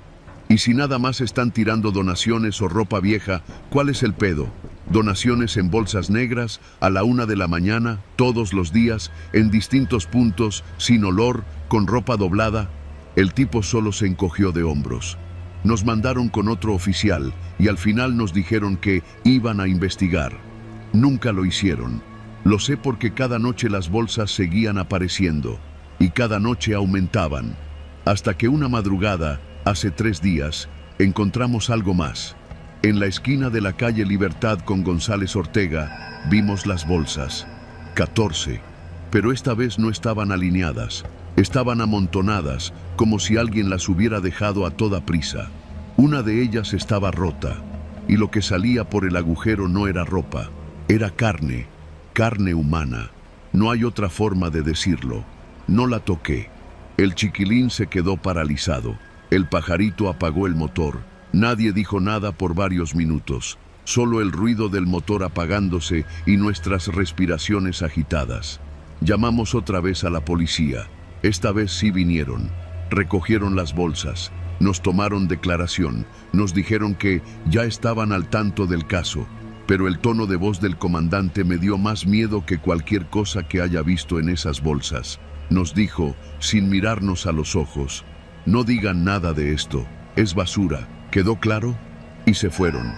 Y si nada más están tirando donaciones o ropa vieja, ¿cuál es el pedo? Donaciones en bolsas negras, a la 1 de la mañana, todos los días, en distintos puntos, sin olor, con ropa doblada. El tipo solo se encogió de hombros. Nos mandaron con otro oficial y al final nos dijeron que iban a investigar. Nunca lo hicieron. Lo sé porque cada noche las bolsas seguían apareciendo y cada noche aumentaban. Hasta que una madrugada, hace 3 días, encontramos algo más. En la esquina de la calle Libertad con González Ortega, vimos las bolsas. 14. Pero esta vez no estaban alineadas. Estaban amontonadas, como si alguien las hubiera dejado a toda prisa. Una de ellas estaba rota, y lo que salía por el agujero no era ropa, era carne, carne humana. No hay otra forma de decirlo. No la toqué. El chiquilín se quedó paralizado. El pajarito apagó el motor, Nadie dijo nada por varios minutos, solo el ruido del motor apagándose y nuestras respiraciones agitadas. Llamamos otra vez a la policía. Esta vez sí vinieron. Recogieron las bolsas, nos tomaron declaración, nos dijeron que ya estaban al tanto del caso, pero el tono de voz del comandante me dio más miedo que cualquier cosa que haya visto en esas bolsas. Nos dijo, sin mirarnos a los ojos, no digan nada de esto, es basura, ¿quedó claro? Y se fueron,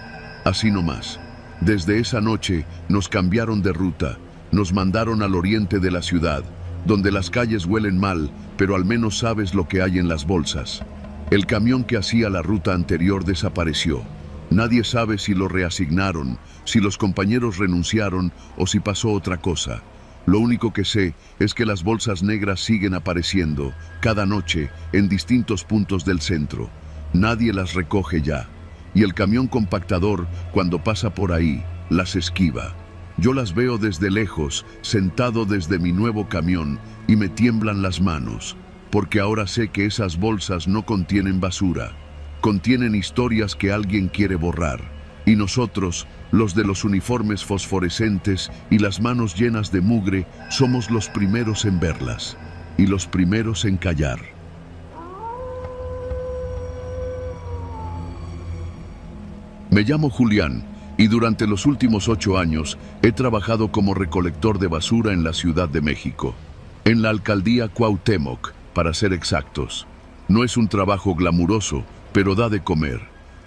así nomás. Desde esa noche nos cambiaron de ruta, nos mandaron al oriente de la ciudad, donde las calles huelen mal, pero al menos sabes lo que hay en las bolsas. El camión que hacía la ruta anterior desapareció. Nadie sabe si lo reasignaron, si los compañeros renunciaron o si pasó otra cosa. Lo único que sé es que las bolsas negras siguen apareciendo, cada noche, en distintos puntos del centro. Nadie las recoge ya. Y el camión compactador, cuando pasa por ahí, las esquiva. Yo las veo desde lejos, sentado desde mi nuevo camión, y me tiemblan las manos, porque ahora sé que esas bolsas no contienen basura. Contienen historias que alguien quiere borrar. Y nosotros, los de los uniformes fosforescentes y las manos llenas de mugre, somos los primeros en verlas. Y los primeros en callar. Me llamo Julián, y durante los últimos 8 años he trabajado como recolector de basura en la Ciudad de México. En la alcaldía Cuauhtémoc, para ser exactos. No es un trabajo glamuroso, pero da de comer.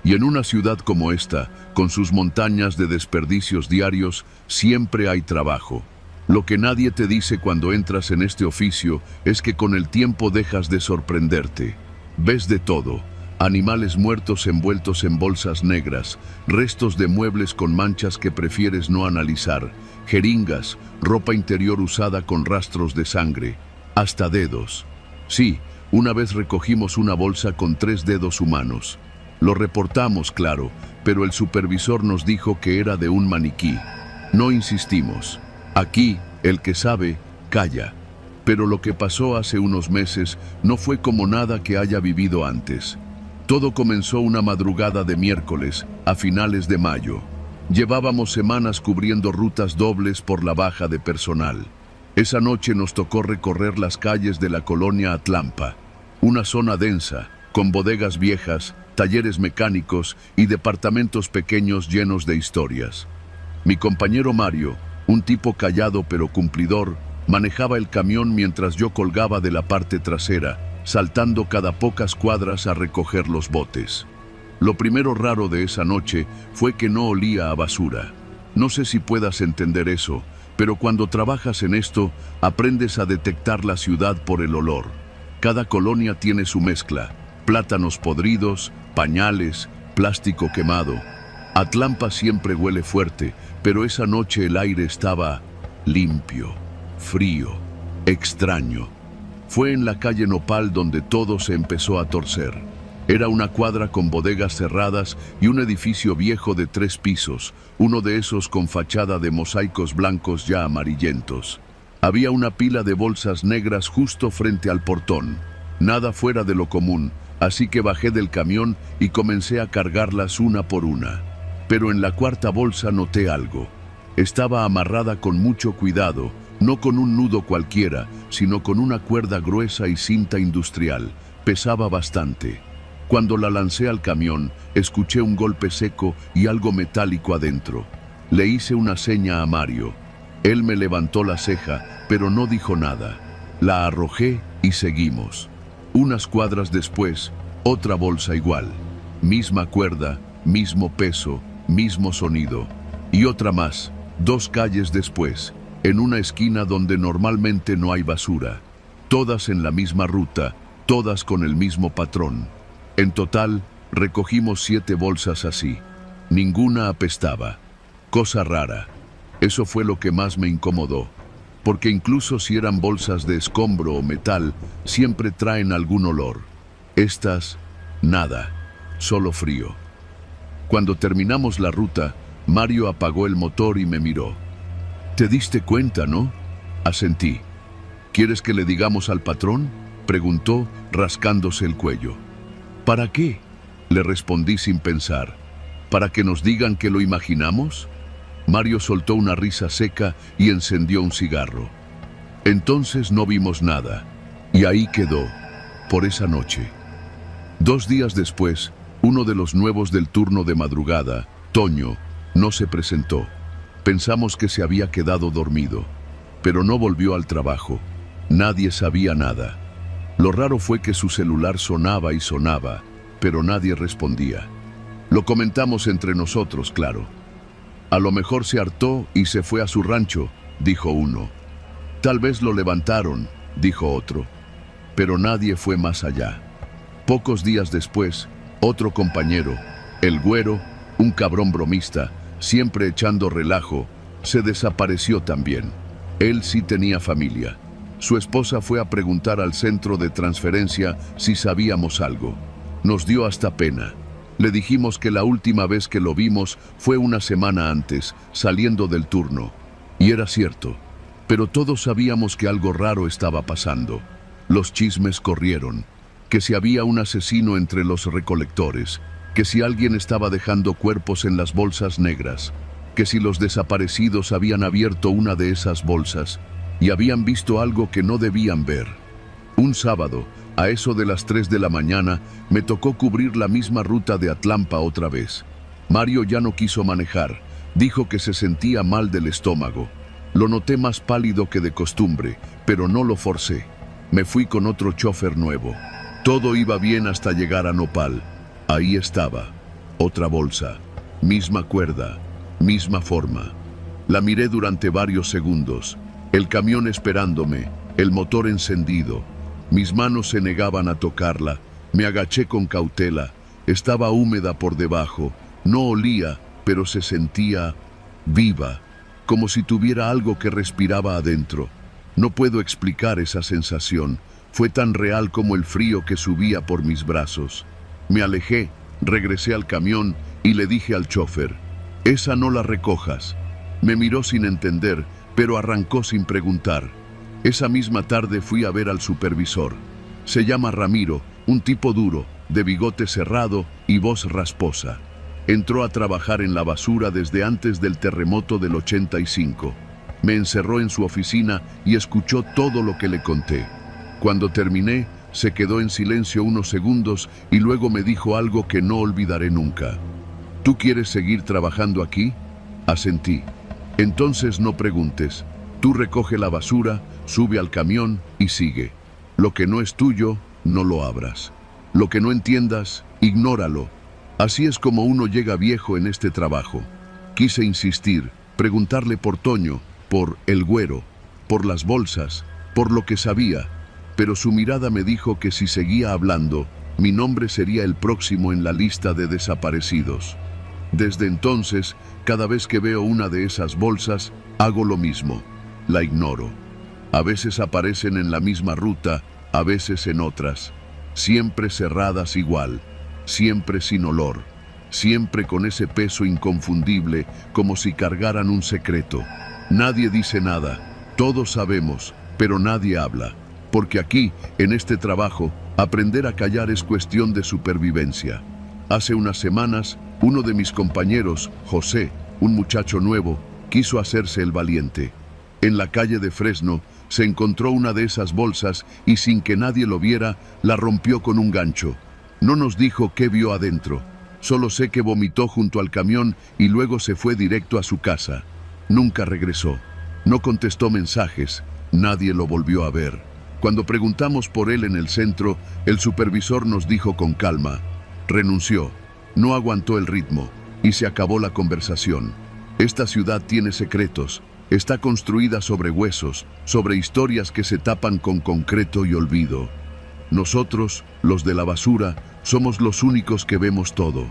Y en una ciudad como esta, con sus montañas de desperdicios diarios, siempre hay trabajo. Lo que nadie te dice cuando entras en este oficio es que con el tiempo dejas de sorprenderte. Ves de todo: animales muertos envueltos en bolsas negras, restos de muebles con manchas que prefieres no analizar, jeringas, ropa interior usada con rastros de sangre, hasta dedos. Sí, una vez recogimos una bolsa con 3 dedos humanos. Lo reportamos, claro, pero el supervisor nos dijo que era de un maniquí. No insistimos. Aquí, el que sabe, calla. Pero lo que pasó hace unos meses no fue como nada que haya vivido antes. Todo comenzó una madrugada de miércoles, a finales de mayo. Llevábamos semanas cubriendo rutas dobles por la baja de personal. Esa noche nos tocó recorrer las calles de la colonia Atlampa, una zona densa, con bodegas viejas, talleres mecánicos y departamentos pequeños llenos de historias. Mi compañero Mario, un tipo callado pero cumplidor, manejaba el camión mientras yo colgaba de la parte trasera, saltando cada pocas cuadras a recoger los botes. Lo primero raro de esa noche fue que no olía a basura. No sé si puedas entender eso, pero cuando trabajas en esto, aprendes a detectar la ciudad por el olor. Cada colonia tiene su mezcla: plátanos podridos, pañales, plástico quemado. Atlampa siempre huele fuerte, pero esa noche el aire estaba limpio, frío, extraño. Fue en la calle Nopal donde todo se empezó a torcer. Era una cuadra con bodegas cerradas y un edificio viejo de 3 pisos, uno de esos con fachada de mosaicos blancos ya amarillentos. Había una pila de bolsas negras justo frente al portón. Nada fuera de lo común, así que bajé del camión y comencé a cargarlas una por una. Pero en la 4ª bolsa noté algo. Estaba amarrada con mucho cuidado, no con un nudo cualquiera, sino con una cuerda gruesa y cinta industrial. Pesaba bastante. Cuando la lancé al camión, escuché un golpe seco y algo metálico adentro. Le hice una seña a Mario. Él me levantó la ceja, pero no dijo nada. La arrojé y seguimos. Unas cuadras después, otra bolsa igual. Misma cuerda, mismo peso, mismo sonido. Y otra más, 2 calles después, en una esquina donde normalmente no hay basura. Todas en la misma ruta, todas con el mismo patrón. En total, recogimos 7 bolsas así. Ninguna apestaba. Cosa rara. Eso fue lo que más me incomodó. Porque incluso si eran bolsas de escombro o metal, siempre traen algún olor. Estas, nada. Solo frío. Cuando terminamos la ruta, Mario apagó el motor y me miró. «¿Te diste cuenta, no?», asentí. «¿Quieres que le digamos al patrón?», preguntó, rascándose el cuello. «¿Para qué?», Le respondí sin pensar. ¿Para que nos digan que lo imaginamos? Mario soltó una risa seca y encendió un cigarro. Entonces no vimos nada, y ahí quedó, por esa noche. 2 días después, uno de los nuevos del turno de madrugada, Toño, no se presentó. Pensamos que se había quedado dormido, pero no volvió al trabajo. Nadie sabía nada. Lo raro fue que su celular sonaba y sonaba, pero nadie respondía. Lo comentamos entre nosotros, claro. A lo mejor se hartó y se fue a su rancho, dijo uno. Tal vez lo levantaron, dijo otro. Pero nadie fue más allá. Pocos días después, otro compañero, el Güero, un cabrón bromista, siempre echando relajo, se desapareció también. Él sí tenía familia. Su esposa fue a preguntar al centro de transferencia si sabíamos algo. Nos dio hasta pena. Le dijimos que la última vez que lo vimos fue una semana antes, saliendo del turno. Y era cierto. Pero todos sabíamos que algo raro estaba pasando. Los chismes corrieron. Que si había un asesino entre los recolectores, que si alguien estaba dejando cuerpos en las bolsas negras, que si los desaparecidos habían abierto una de esas bolsas y habían visto algo que no debían ver. Un sábado, a eso de las 3 de la mañana, me tocó cubrir la misma ruta de Atlampa otra vez. Mario ya no quiso manejar, dijo que se sentía mal del estómago. Lo noté más pálido que de costumbre, pero no lo forcé. Me fui con otro chofer nuevo. Todo iba bien hasta llegar a Nopal. Ahí estaba, otra bolsa, misma cuerda, misma forma. La miré durante varios segundos, el camión esperándome, el motor encendido. Mis manos se negaban a tocarla, me agaché con cautela, estaba húmeda por debajo, no olía, pero se sentía viva, como si tuviera algo que respiraba adentro. No puedo explicar esa sensación, fue tan real como el frío que subía por mis brazos. Me alejé, regresé al camión y le dije al chofer, «Esa no la recojas». Me miró sin entender, pero arrancó sin preguntar. Esa misma tarde fui a ver al supervisor. Se llama Ramiro, un tipo duro, de bigote cerrado y voz rasposa. Entró a trabajar en la basura desde antes del terremoto del 85. Me encerró en su oficina y escuchó todo lo que le conté. Cuando terminé, se quedó en silencio unos segundos y luego me dijo algo que no olvidaré nunca. ¿Tú quieres seguir trabajando aquí? Asentí. Entonces no preguntes. Tú recoge la basura, sube al camión y sigue. Lo que no es tuyo, no lo abras. Lo que no entiendas, ignóralo. Así es como uno llega viejo en este trabajo. Quise insistir, preguntarle por Toño, por el Güero, por las bolsas, por lo que sabía, pero su mirada me dijo que si seguía hablando, mi nombre sería el próximo en la lista de desaparecidos. Desde entonces, cada vez que veo una de esas bolsas, hago lo mismo, la ignoro. A veces aparecen en la misma ruta, a veces en otras, siempre cerradas igual, siempre sin olor, siempre con ese peso inconfundible, como si cargaran un secreto. Nadie dice nada, todos sabemos, pero nadie habla, porque aquí, en este trabajo, aprender a callar es cuestión de supervivencia. Hace unas semanas, uno de mis compañeros, José, un muchacho nuevo, quiso hacerse el valiente. En la calle de Fresno, se encontró una de esas bolsas y sin que nadie lo viera, la rompió con un gancho. No nos dijo qué vio adentro. Solo sé que vomitó junto al camión y luego se fue directo a su casa. Nunca regresó. No contestó mensajes. Nadie lo volvió a ver. Cuando preguntamos por él en el centro, el supervisor nos dijo con calma, renunció, no aguantó el ritmo y se acabó la conversación. Esta ciudad tiene secretos, está construida sobre huesos, sobre historias que se tapan con concreto y olvido. Nosotros, los de la basura, somos los únicos que vemos todo.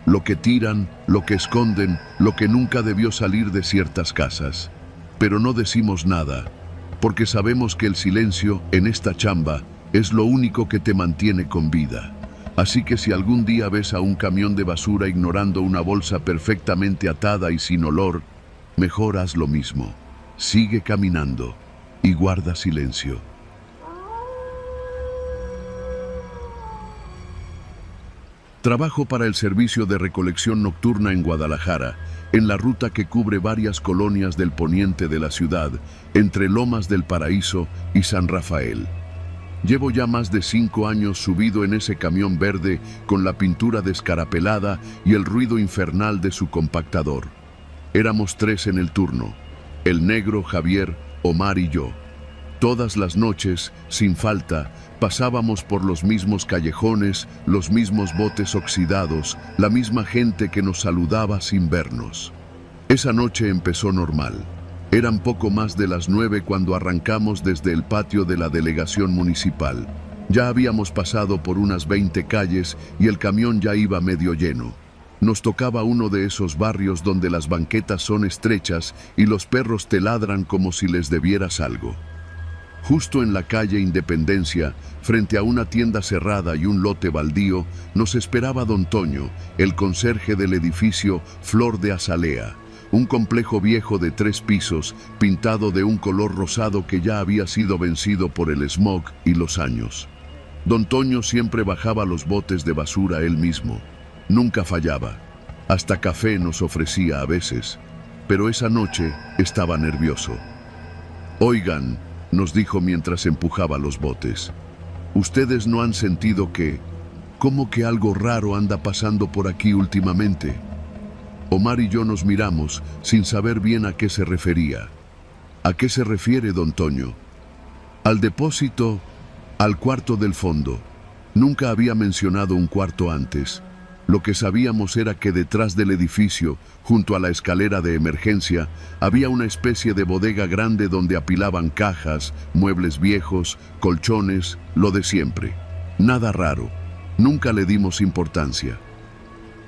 Lo que tiran, lo que esconden, lo que nunca debió salir de ciertas casas. Pero no decimos nada, porque sabemos que el silencio, en esta chamba, es lo único que te mantiene con vida. Así que si algún día ves a un camión de basura ignorando una bolsa perfectamente atada y sin olor, mejor haz lo mismo. Sigue caminando y guarda silencio. Trabajo para el servicio de recolección nocturna en Guadalajara, en la ruta que cubre varias colonias del poniente de la ciudad, entre Lomas del Paraíso y San Rafael. Llevo ya más de 5 años subido en ese camión verde con la pintura descarapelada y el ruido infernal de su compactador. Éramos 3 en el turno, el negro, Javier, Omar y yo. Todas las noches, sin falta, pasábamos por los mismos callejones, los mismos botes oxidados, la misma gente que nos saludaba sin vernos. Esa noche empezó normal. Eran poco más de las 9 cuando arrancamos desde el patio de la delegación municipal. Ya habíamos pasado por unas 20 calles y el camión ya iba medio lleno. Nos tocaba uno de esos barrios donde las banquetas son estrechas y los perros te ladran como si les debieras algo. Justo en la calle Independencia, frente a una tienda cerrada y un lote baldío, nos esperaba don Toño, el conserje del edificio Flor de Azalea, un complejo viejo de 3 pisos, pintado de un color rosado que ya había sido vencido por el smog y los años. Don Toño siempre bajaba los botes de basura él mismo. Nunca fallaba. Hasta café nos ofrecía a veces. Pero esa noche estaba nervioso. «Oigan», nos dijo mientras empujaba los botes, «¿ustedes no han sentido que, como que algo raro anda pasando por aquí últimamente?» Omar y yo nos miramos sin saber bien a qué se refería. «¿A qué se refiere, don Toño?» «Al depósito, al cuarto del fondo». Nunca había mencionado un cuarto antes. Lo que sabíamos era que detrás del edificio, junto a la escalera de emergencia, había una especie de bodega grande donde apilaban cajas, muebles viejos, colchones, lo de siempre. Nada raro. Nunca le dimos importancia.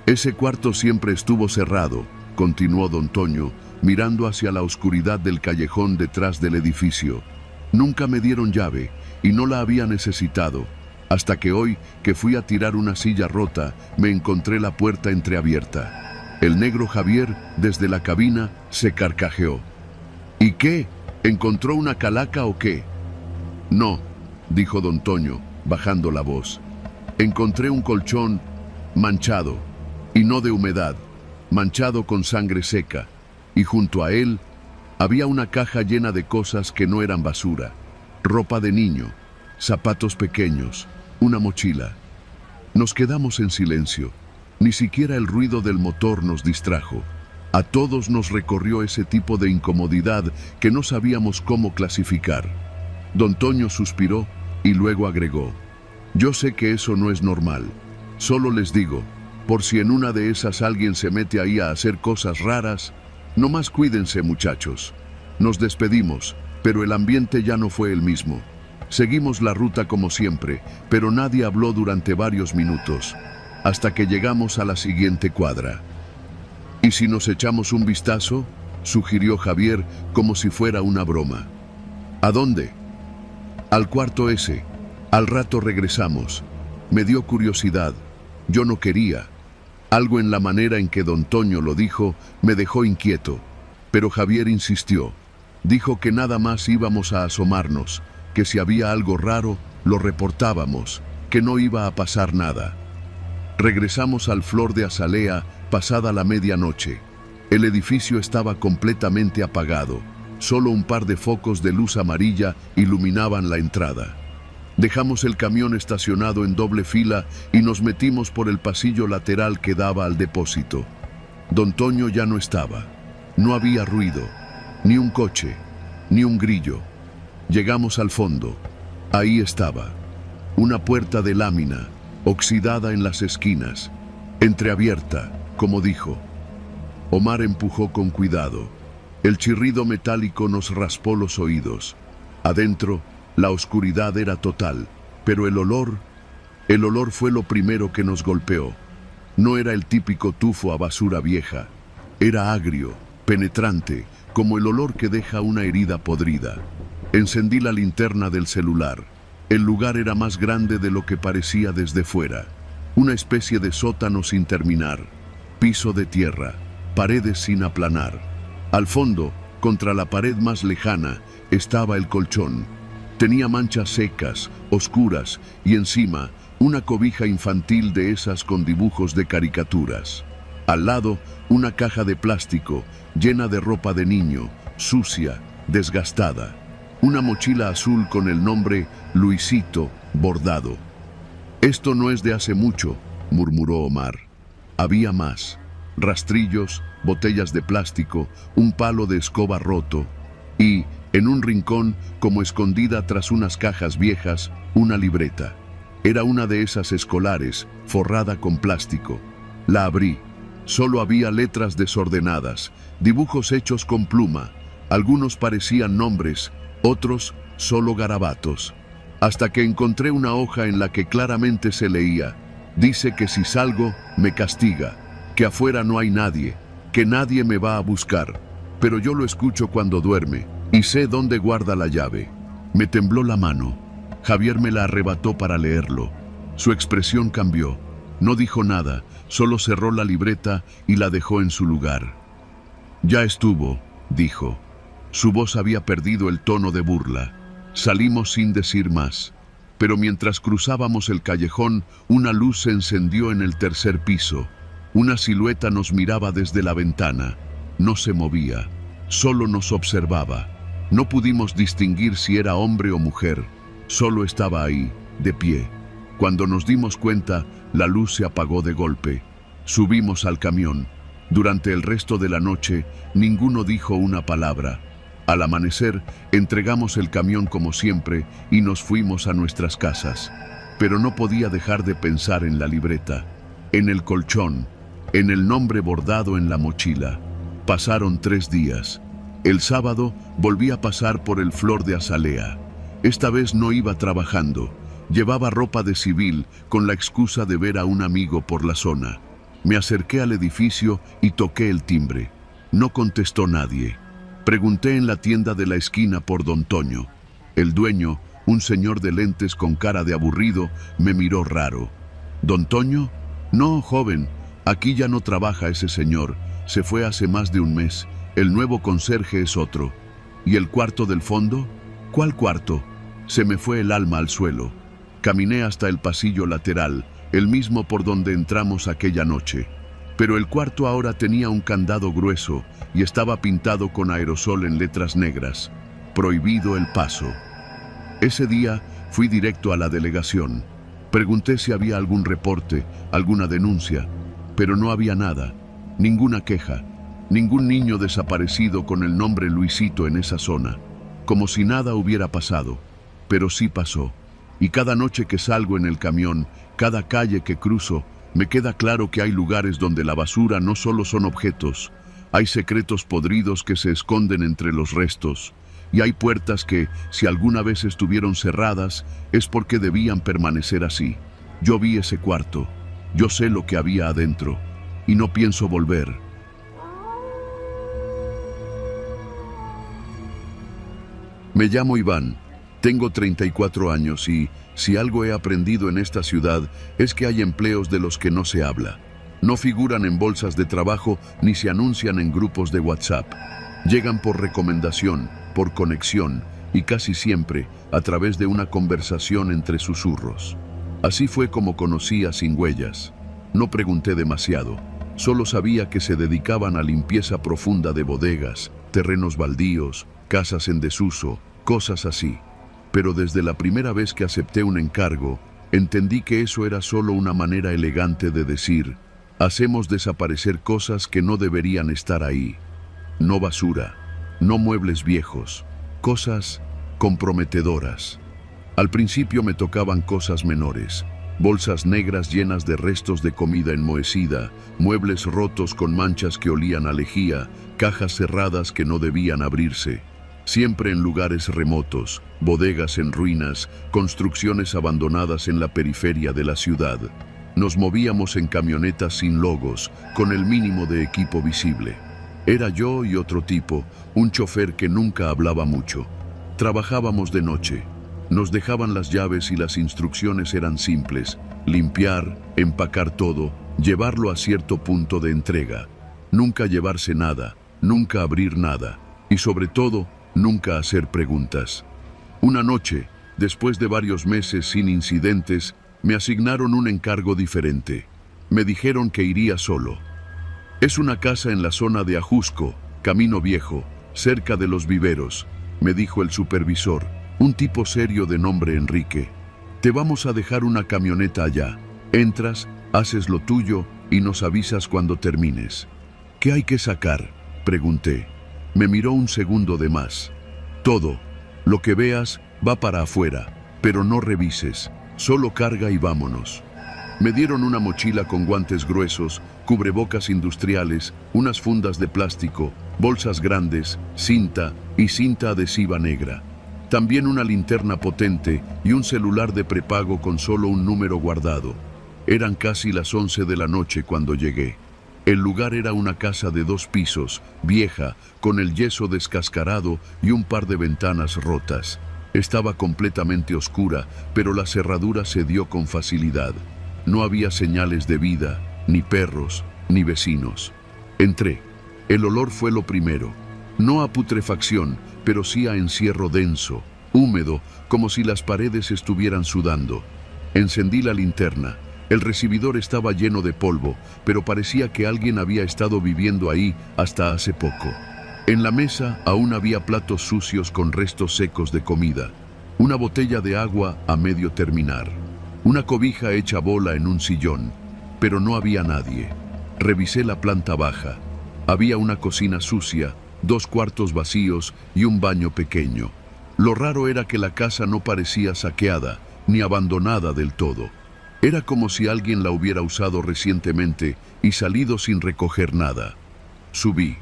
«Ese cuarto siempre estuvo cerrado», continuó don Toño, mirando hacia la oscuridad del callejón detrás del edificio. «Nunca me dieron llave y no la había necesitado. Hasta que hoy, que fui a tirar una silla rota, me encontré la puerta entreabierta». El negro Javier, desde la cabina, se carcajeó. «¿Y qué? ¿Encontró una calaca o qué?» «No», dijo don Toño, bajando la voz. «Encontré un colchón manchado, y no de humedad, manchado con sangre seca, y junto a él había una caja llena de cosas que no eran basura, ropa de niño, zapatos pequeños, una mochila». Nos quedamos en silencio. Ni siquiera el ruido del motor nos distrajo. A todos nos recorrió ese tipo de incomodidad que no sabíamos cómo clasificar. Don Toño suspiró y luego agregó: «Yo sé que eso no es normal. Solo les digo, por si en una de esas alguien se mete ahí a hacer cosas raras, nomás cuídense, muchachos». Nos despedimos, pero el ambiente ya no fue el mismo. Seguimos la ruta como siempre, pero nadie habló durante varios minutos, hasta que llegamos a la siguiente cuadra. «¿Y si nos echamos un vistazo?», sugirió Javier como si fuera una broma. «¿A dónde?» «Al cuarto ese. Al rato regresamos». Me dio curiosidad. Yo no quería. Algo en la manera en que don Toño lo dijo me dejó inquieto, pero Javier insistió. Dijo que nada más íbamos a asomarnos, que si había algo raro, lo reportábamos, que no iba a pasar nada. Regresamos al Flor de Azalea pasada la medianoche. El edificio estaba completamente apagado. Solo un par de focos de luz amarilla iluminaban la entrada. Dejamos el camión estacionado en doble fila y nos metimos por el pasillo lateral que daba al depósito. Don Toño ya no estaba. No había ruido, ni un coche, ni un grillo. Llegamos al fondo. Ahí estaba. Una puerta de lámina, oxidada en las esquinas, entreabierta, como dijo. Omar empujó con cuidado. El chirrido metálico nos raspó los oídos. Adentro, la oscuridad era total, pero el olor fue lo primero que nos golpeó. No era el típico tufo a basura vieja. Era agrio, penetrante, como el olor que deja una herida podrida. Encendí la linterna del celular. El lugar era más grande de lo que parecía desde fuera. Una especie de sótano sin terminar, piso de tierra, paredes sin aplanar. Al fondo, contra la pared más lejana, estaba el colchón. Tenía manchas secas, oscuras, y encima Una cobija infantil de esas con dibujos de caricaturas. Al lado, una caja de plástico llena de ropa de niño, sucia, desgastada. Una mochila azul con el nombre Luisito bordado. «Esto no es de hace mucho», murmuró Omar. Había más. Rastrillos, botellas de plástico, un palo de escoba roto y, en un rincón, como escondida tras unas cajas viejas, una libreta. Era una de esas escolares, forrada con plástico. La abrí. Solo había letras desordenadas, dibujos hechos con pluma. Algunos parecían nombres, otros solo garabatos. Hasta que encontré una hoja en la que claramente se leía: «Dice que si salgo, me castiga, que afuera no hay nadie, que nadie me va a buscar, pero yo lo escucho cuando duerme y sé dónde guarda la llave». Me tembló la mano. Javier me la arrebató para leerlo. Su expresión cambió. No dijo nada, solo cerró la libreta y la dejó en su lugar. «Ya estuvo», dijo. Su voz había perdido el tono de burla. Salimos sin decir más. Pero mientras cruzábamos el callejón, una luz se encendió en el tercer piso. Una silueta nos miraba desde la ventana. No se movía, solo nos observaba. No pudimos distinguir si era hombre o mujer. Solo estaba ahí, de pie. Cuando nos dimos cuenta, la luz se apagó de golpe. Subimos al camión. Durante el resto de la noche, ninguno dijo una palabra. Al amanecer, entregamos el camión como siempre y nos fuimos a nuestras casas. Pero no podía dejar de pensar en la libreta, en el colchón, en el nombre bordado en la mochila. Pasaron 3 días. El sábado volví a pasar por el Flor de Azalea. Esta vez no iba trabajando. Llevaba ropa de civil con la excusa de ver a un amigo por la zona. Me acerqué al edificio y toqué el timbre. No contestó nadie. Pregunté en la tienda de la esquina por don Toño. El dueño, un señor de lentes con cara de aburrido, me miró raro. ¿Don Toño? No, joven, aquí ya no trabaja ese señor. Se fue hace más de un mes. El nuevo conserje es otro. ¿Y el cuarto del fondo? ¿Cuál cuarto? Se me fue el alma al suelo. Caminé hasta el pasillo lateral, el mismo por donde entramos aquella noche. Pero el cuarto ahora tenía un candado grueso y estaba pintado con aerosol en letras negras. Prohibido el paso. Ese día fui directo a la delegación. Pregunté si había algún reporte, alguna denuncia, pero no había nada, ninguna queja, ningún niño desaparecido con el nombre Luisito en esa zona, como si nada hubiera pasado. Pero sí pasó, y cada noche que salgo en el camión, cada calle que cruzo, me queda claro que hay lugares donde la basura no solo son objetos, hay secretos podridos que se esconden entre los restos, y hay puertas que, si alguna vez estuvieron cerradas, es porque debían permanecer así. Yo vi ese cuarto, yo sé lo que había adentro, y no pienso volver. Me llamo Iván, tengo 34 años y, si algo he aprendido en esta ciudad, es que hay empleos de los que no se habla. No figuran en bolsas de trabajo ni se anuncian en grupos de WhatsApp. Llegan por recomendación, por conexión y casi siempre a través de una conversación entre susurros. Así fue como conocí a Sin Huellas. No pregunté demasiado, solo sabía que se dedicaban a limpieza profunda de bodegas, terrenos baldíos, casas en desuso, cosas así. Pero desde la primera vez que acepté un encargo, entendí que eso era solo una manera elegante de decir: hacemos desaparecer cosas que no deberían estar ahí. No basura, no muebles viejos, cosas comprometedoras. Al principio me tocaban cosas menores: bolsas negras llenas de restos de comida enmohecida, muebles rotos con manchas que olían a lejía, cajas cerradas que no debían abrirse. Siempre en lugares remotos, bodegas en ruinas, construcciones abandonadas en la periferia de la ciudad. Nos movíamos en camionetas sin logos, con el mínimo de equipo visible. Era yo y otro tipo, un chofer que nunca hablaba mucho. Trabajábamos de noche. Nos dejaban las llaves y las instrucciones eran simples: limpiar, empacar todo, llevarlo a cierto punto de entrega. Nunca llevarse nada, nunca abrir nada y, sobre todo, nunca hacer preguntas. Una noche, después de varios meses sin incidentes, Me asignaron un encargo diferente. Me dijeron que iría solo. Es una casa en la zona de Ajusco, Camino Viejo, cerca de los viveros, me dijo el supervisor, un tipo serio de nombre Enrique. Te vamos a dejar una camioneta allá. Entras, haces lo tuyo y nos avisas cuando termines. ¿Qué hay que sacar?, pregunté. Me miró un segundo de más. Todo, lo que veas, va para afuera, pero no revises, solo carga y vámonos. Me dieron una mochila con guantes gruesos, cubrebocas industriales, unas fundas de plástico, bolsas grandes, cinta y cinta adhesiva negra. También una linterna potente y un celular de prepago con solo un número guardado. Eran casi las 11 de la noche cuando llegué. El lugar era una casa de 2 pisos, vieja, con el yeso descascarado y un par de ventanas rotas. Estaba completamente oscura, pero la cerradura se dio con facilidad. No había señales de vida, ni perros, ni vecinos. Entré. El olor fue lo primero. No a putrefacción, pero sí a encierro denso, húmedo, como si las paredes estuvieran sudando. Encendí la linterna. El recibidor estaba lleno de polvo, pero parecía que alguien había estado viviendo ahí hasta hace poco. En la mesa aún había platos sucios con restos secos de comida, una botella de agua a medio terminar, una cobija hecha bola en un sillón, pero no había nadie. Revisé la planta baja. Había una cocina sucia, 2 cuartos vacíos y un baño pequeño. Lo raro era que la casa no parecía saqueada ni abandonada del todo. Era como si alguien la hubiera usado recientemente y salido sin recoger nada. Subí.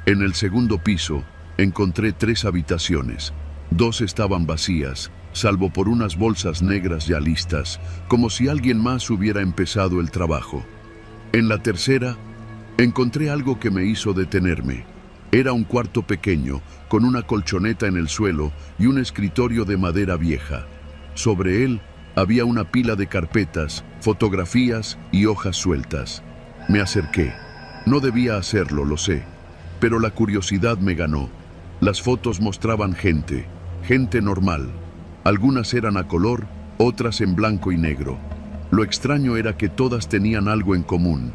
En el segundo piso encontré 3 habitaciones. 2 estaban vacías, salvo por unas bolsas negras ya listas, como si alguien más hubiera empezado el trabajo. En la tercera, encontré algo que me hizo detenerme. Era un cuarto pequeño, con una colchoneta en el suelo y un escritorio de madera vieja. Sobre él había una pila de carpetas, fotografías y hojas sueltas. Me acerqué. No debía hacerlo, lo sé, pero la curiosidad me ganó. Las fotos mostraban gente normal. Algunas eran a color, otras en blanco y negro. Lo extraño era que todas tenían algo en común.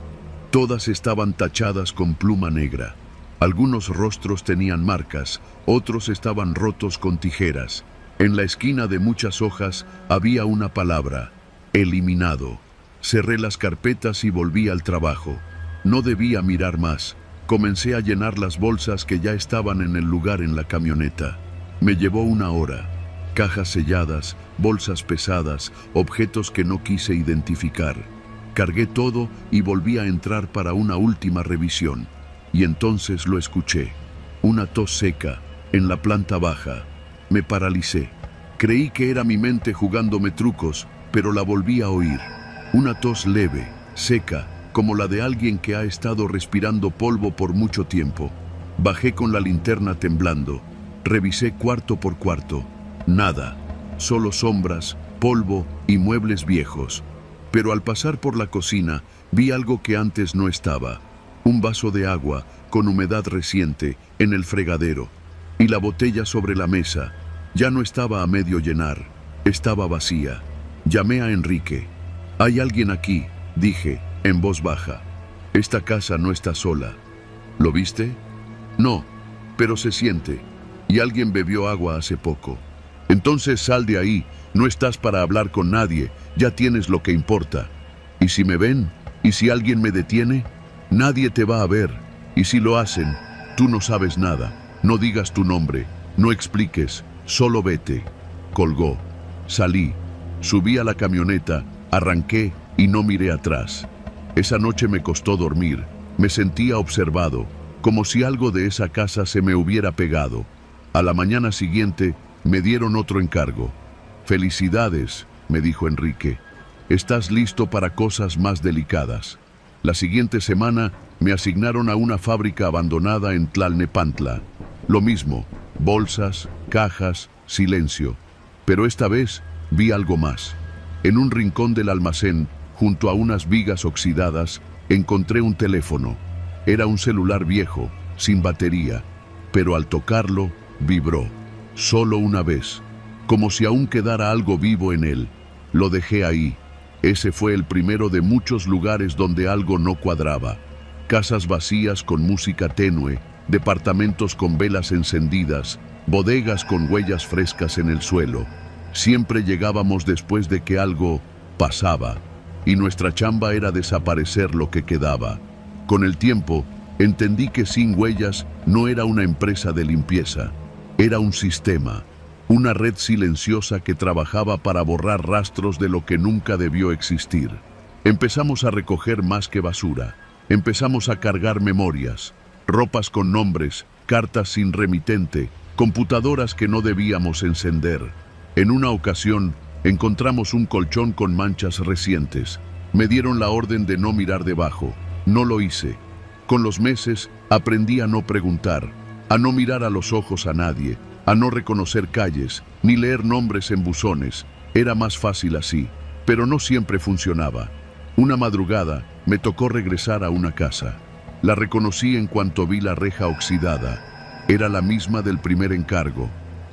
Todas estaban tachadas con pluma negra. Algunos rostros tenían marcas, otros estaban rotos con tijeras. En la esquina de muchas hojas había una palabra: eliminado. Cerré las carpetas y volví al trabajo. No debía mirar más. Comencé a llenar las bolsas que ya estaban en el lugar en la camioneta. Me llevó 1 hora. Cajas selladas, bolsas pesadas, objetos que no quise identificar. Cargué todo y volví a entrar para una última revisión. Y entonces lo escuché. Una tos seca, en la planta baja. Me paralicé. Creí que era mi mente jugándome trucos, pero la volví a oír. Una tos leve, seca, como la de alguien que ha estado respirando polvo por mucho tiempo. Bajé con la linterna temblando. Revisé cuarto por cuarto. Nada. Solo sombras, polvo y muebles viejos. Pero al pasar por la cocina, vi algo que antes no estaba. Un vaso de agua, con humedad reciente, en el fregadero. Y la botella sobre la mesa. Ya no estaba a medio llenar. Estaba vacía. Llamé a Enrique. «Hay alguien aquí», dije, en voz baja. «Esta casa no está sola». «¿Lo viste?» «No, pero se siente. Y alguien bebió agua hace poco». «Entonces sal de ahí. No estás para hablar con nadie. Ya tienes lo que importa. ¿Y si me ven? ¿Y si alguien me detiene? Nadie te va a ver. Y si lo hacen, tú no sabes nada. No digas tu nombre. No expliques. Solo vete». Colgó. Salí. Subí a la camioneta, arranqué y no miré atrás. Esa noche me costó dormir. Me sentía observado, como si algo de esa casa se me hubiera pegado. A la mañana siguiente me dieron otro encargo. «Felicidades», me dijo Enrique. «Estás listo para cosas más delicadas». La siguiente semana me asignaron a una fábrica abandonada en Tlalnepantla. Lo mismo, bolsas, cajas, silencio. Pero esta vez vi algo más. En un rincón del almacén, junto a unas vigas oxidadas, encontré un teléfono. Era un celular viejo, sin batería, pero al tocarlo, vibró. Solo una vez, como si aún quedara algo vivo en él. Lo dejé ahí. Ese fue el primero de muchos lugares donde algo no cuadraba. Casas vacías con música tenue, departamentos con velas encendidas, bodegas con huellas frescas en el suelo. Siempre llegábamos después de que algo pasaba, y nuestra chamba era desaparecer lo que quedaba. Con el tiempo, entendí que Sin Huellas no era una empresa de limpieza, era un sistema, una red silenciosa que trabajaba para borrar rastros de lo que nunca debió existir. Empezamos a recoger más que basura, empezamos a cargar memorias, ropas con nombres, cartas sin remitente, computadoras que no debíamos encender. En una ocasión, encontramos un colchón con manchas recientes. Me dieron la orden de no mirar debajo. No lo hice. Con los meses, aprendí a no preguntar, a no mirar a los ojos a nadie, a no reconocer calles, ni leer nombres en buzones. Era más fácil así, pero no siempre funcionaba. Una madrugada, me tocó regresar a una casa. La reconocí en cuanto vi la reja oxidada. Era la misma del primer encargo,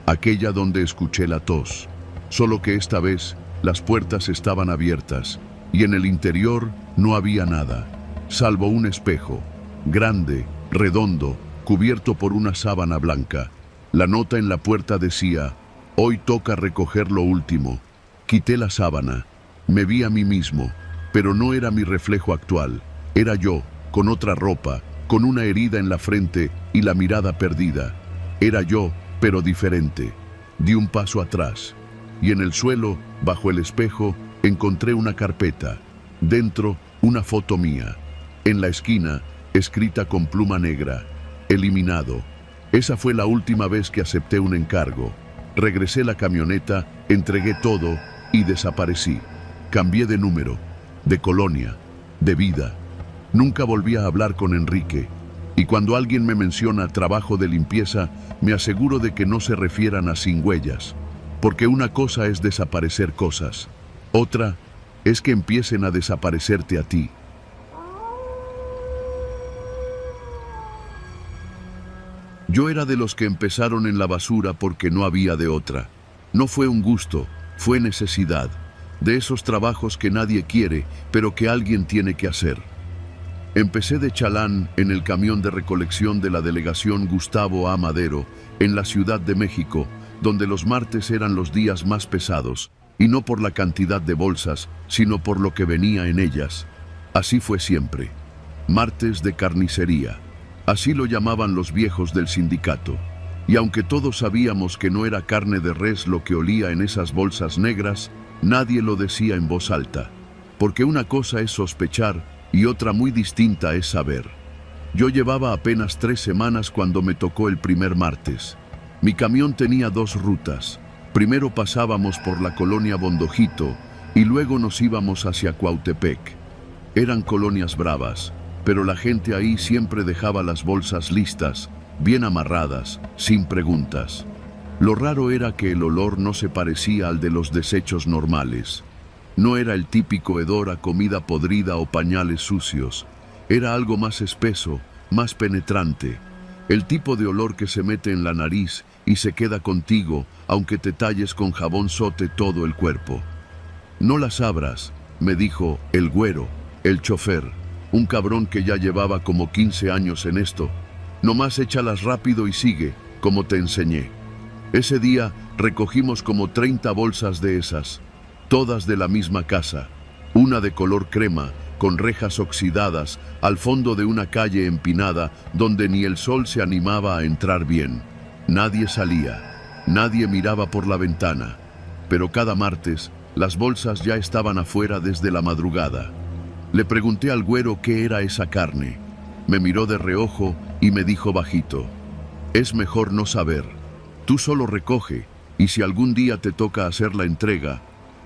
aquella donde escuché la tos. Solo que esta vez, las puertas estaban abiertas, y en el interior no había nada, salvo un espejo, grande, redondo, cubierto por una sábana blanca. La nota en la puerta decía: «Hoy toca recoger lo último». Quité la sábana, me vi a mí mismo, pero no era mi reflejo actual. Era yo, con otra ropa, con una herida en la frente y la mirada perdida. Era yo, pero diferente. Di un paso atrás, y en el suelo, bajo el espejo, encontré una carpeta. Dentro, una foto mía. En la esquina, escrita con pluma negra: «Eliminado». Esa fue la última vez que acepté un encargo. Regresé la camioneta, entregué todo y desaparecí. Cambié de número, de colonia, de vida. Nunca volví a hablar con Enrique. Y cuando alguien me menciona trabajo de limpieza, me aseguro de que no se refieran a Sin Huellas. Porque una cosa es desaparecer cosas. Otra es que empiecen a desaparecerte a ti. Yo era de los que empezaron en la basura porque no había de otra. No fue un gusto, fue necesidad. De esos trabajos que nadie quiere, pero que alguien tiene que hacer. Empecé de chalán en el camión de recolección de la delegación Gustavo A. Madero, en la Ciudad de México, donde los martes eran los días más pesados, y no por la cantidad de bolsas, sino por lo que venía en ellas. Así fue siempre. Martes de carnicería. Así lo llamaban los viejos del sindicato. Y aunque todos sabíamos que no era carne de res lo que olía en esas bolsas negras, nadie lo decía en voz alta. Porque una cosa es sospechar y otra muy distinta es saber. Yo llevaba apenas 3 semanas cuando me tocó el primer martes. Mi camión tenía 2 rutas. Primero pasábamos por la colonia Bondojito y luego nos íbamos hacia Cuautepec. Eran colonias bravas, pero la gente ahí siempre dejaba las bolsas listas, bien amarradas, sin preguntas. Lo raro era que el olor no se parecía al de los desechos normales. No era el típico hedor a comida podrida o pañales sucios. Era algo más espeso, más penetrante. El tipo de olor que se mete en la nariz y se queda contigo, aunque te talles con jabón sote todo el cuerpo. «No las abras», me dijo el güero, el chofer, un cabrón que ya llevaba como 15 años en esto. «Nomás échalas rápido y sigue, como te enseñé». Ese día recogimos como 30 bolsas de esas, todas de la misma casa, una de color crema, con rejas oxidadas, al fondo de una calle empinada donde ni el sol se animaba a entrar bien. Nadie salía, nadie miraba por la ventana, pero cada martes las bolsas ya estaban afuera desde la madrugada. Le pregunté al güero qué era esa carne. Me miró de reojo y me dijo bajito: «Es mejor no saber. Tú solo recoge, y si algún día te toca hacer la entrega,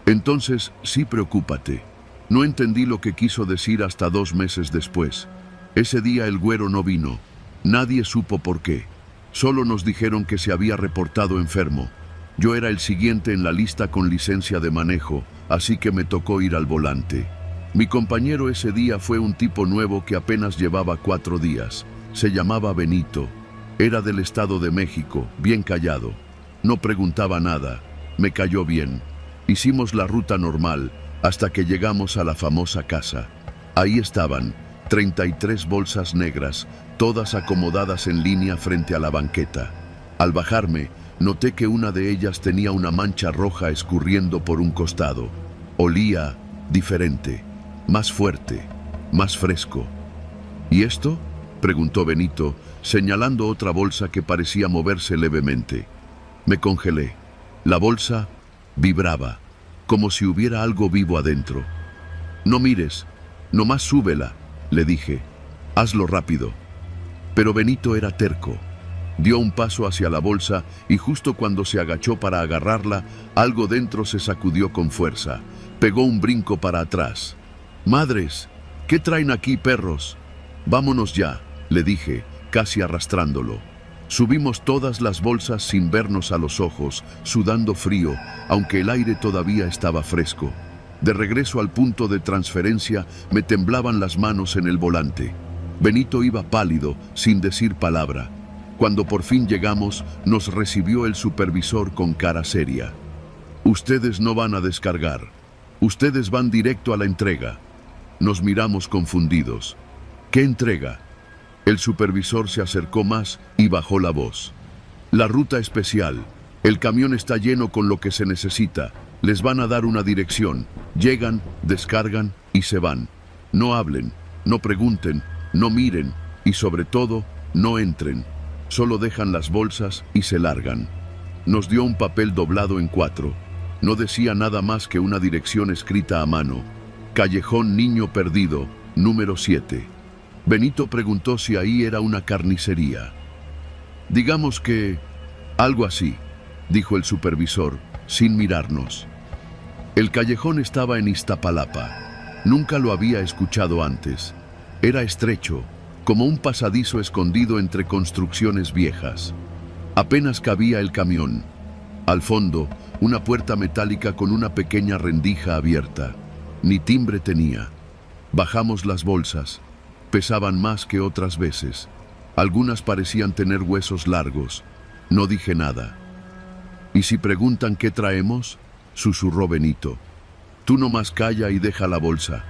entonces sí preocúpate». No entendí lo que quiso decir hasta 2 meses después. Ese día el güero no vino. Nadie supo por qué. Solo nos dijeron que se había reportado enfermo. Yo era el siguiente en la lista con licencia de manejo, así que me tocó ir al volante. Mi compañero ese día fue un tipo nuevo que apenas llevaba 4 días. Se llamaba Benito. Era del Estado de México, bien callado. No preguntaba nada. Me cayó bien. Hicimos la ruta normal, hasta que llegamos a la famosa casa. Ahí estaban, 33 bolsas negras, todas acomodadas en línea frente a la banqueta. Al bajarme, noté que una de ellas tenía una mancha roja escurriendo por un costado. Olía diferente, más fuerte, más fresco. ¿Y esto?, preguntó Benito, señalando otra bolsa que parecía moverse levemente. Me congelé. La bolsa vibraba, como si hubiera algo vivo adentro. No mires, nomás súbela, le dije. Hazlo rápido. Pero Benito era terco. Dio un paso hacia la bolsa y justo cuando se agachó para agarrarla, algo dentro se sacudió con fuerza. Pegó un brinco para atrás. ¡Madres! ¿Qué traen aquí, perros? Vámonos ya, le dije, casi arrastrándolo. Subimos todas las bolsas sin vernos a los ojos, sudando frío, aunque el aire todavía estaba fresco. De regreso al punto de transferencia, me temblaban las manos en el volante. Benito iba pálido, sin decir palabra. Cuando por fin llegamos, nos recibió el supervisor con cara seria. Ustedes no van a descargar. Ustedes van directo a la entrega. Nos miramos confundidos. ¿Qué entrega? El supervisor se acercó más y bajó la voz. La ruta especial. El camión está lleno con lo que se necesita. Les van a dar una dirección. Llegan, descargan y se van. No hablen, no pregunten, no miren y sobre todo, no entren. Solo dejan las bolsas y se largan. Nos dio un papel doblado en 4. No decía nada más que una dirección escrita a mano. Callejón Niño Perdido, número 7. Benito preguntó si ahí era una carnicería. Digamos que algo así, dijo el supervisor, sin mirarnos. El callejón estaba en Iztapalapa. Nunca lo había escuchado antes. Era estrecho, como un pasadizo escondido entre construcciones viejas. Apenas cabía el camión. Al fondo, una puerta metálica con una pequeña rendija abierta. Ni timbre tenía. Bajamos las bolsas. Pesaban más que otras veces. Algunas parecían tener huesos largos. No dije nada. ¿Y si preguntan qué traemos?, susurró Benito. Tú nomás calla y deja la bolsa.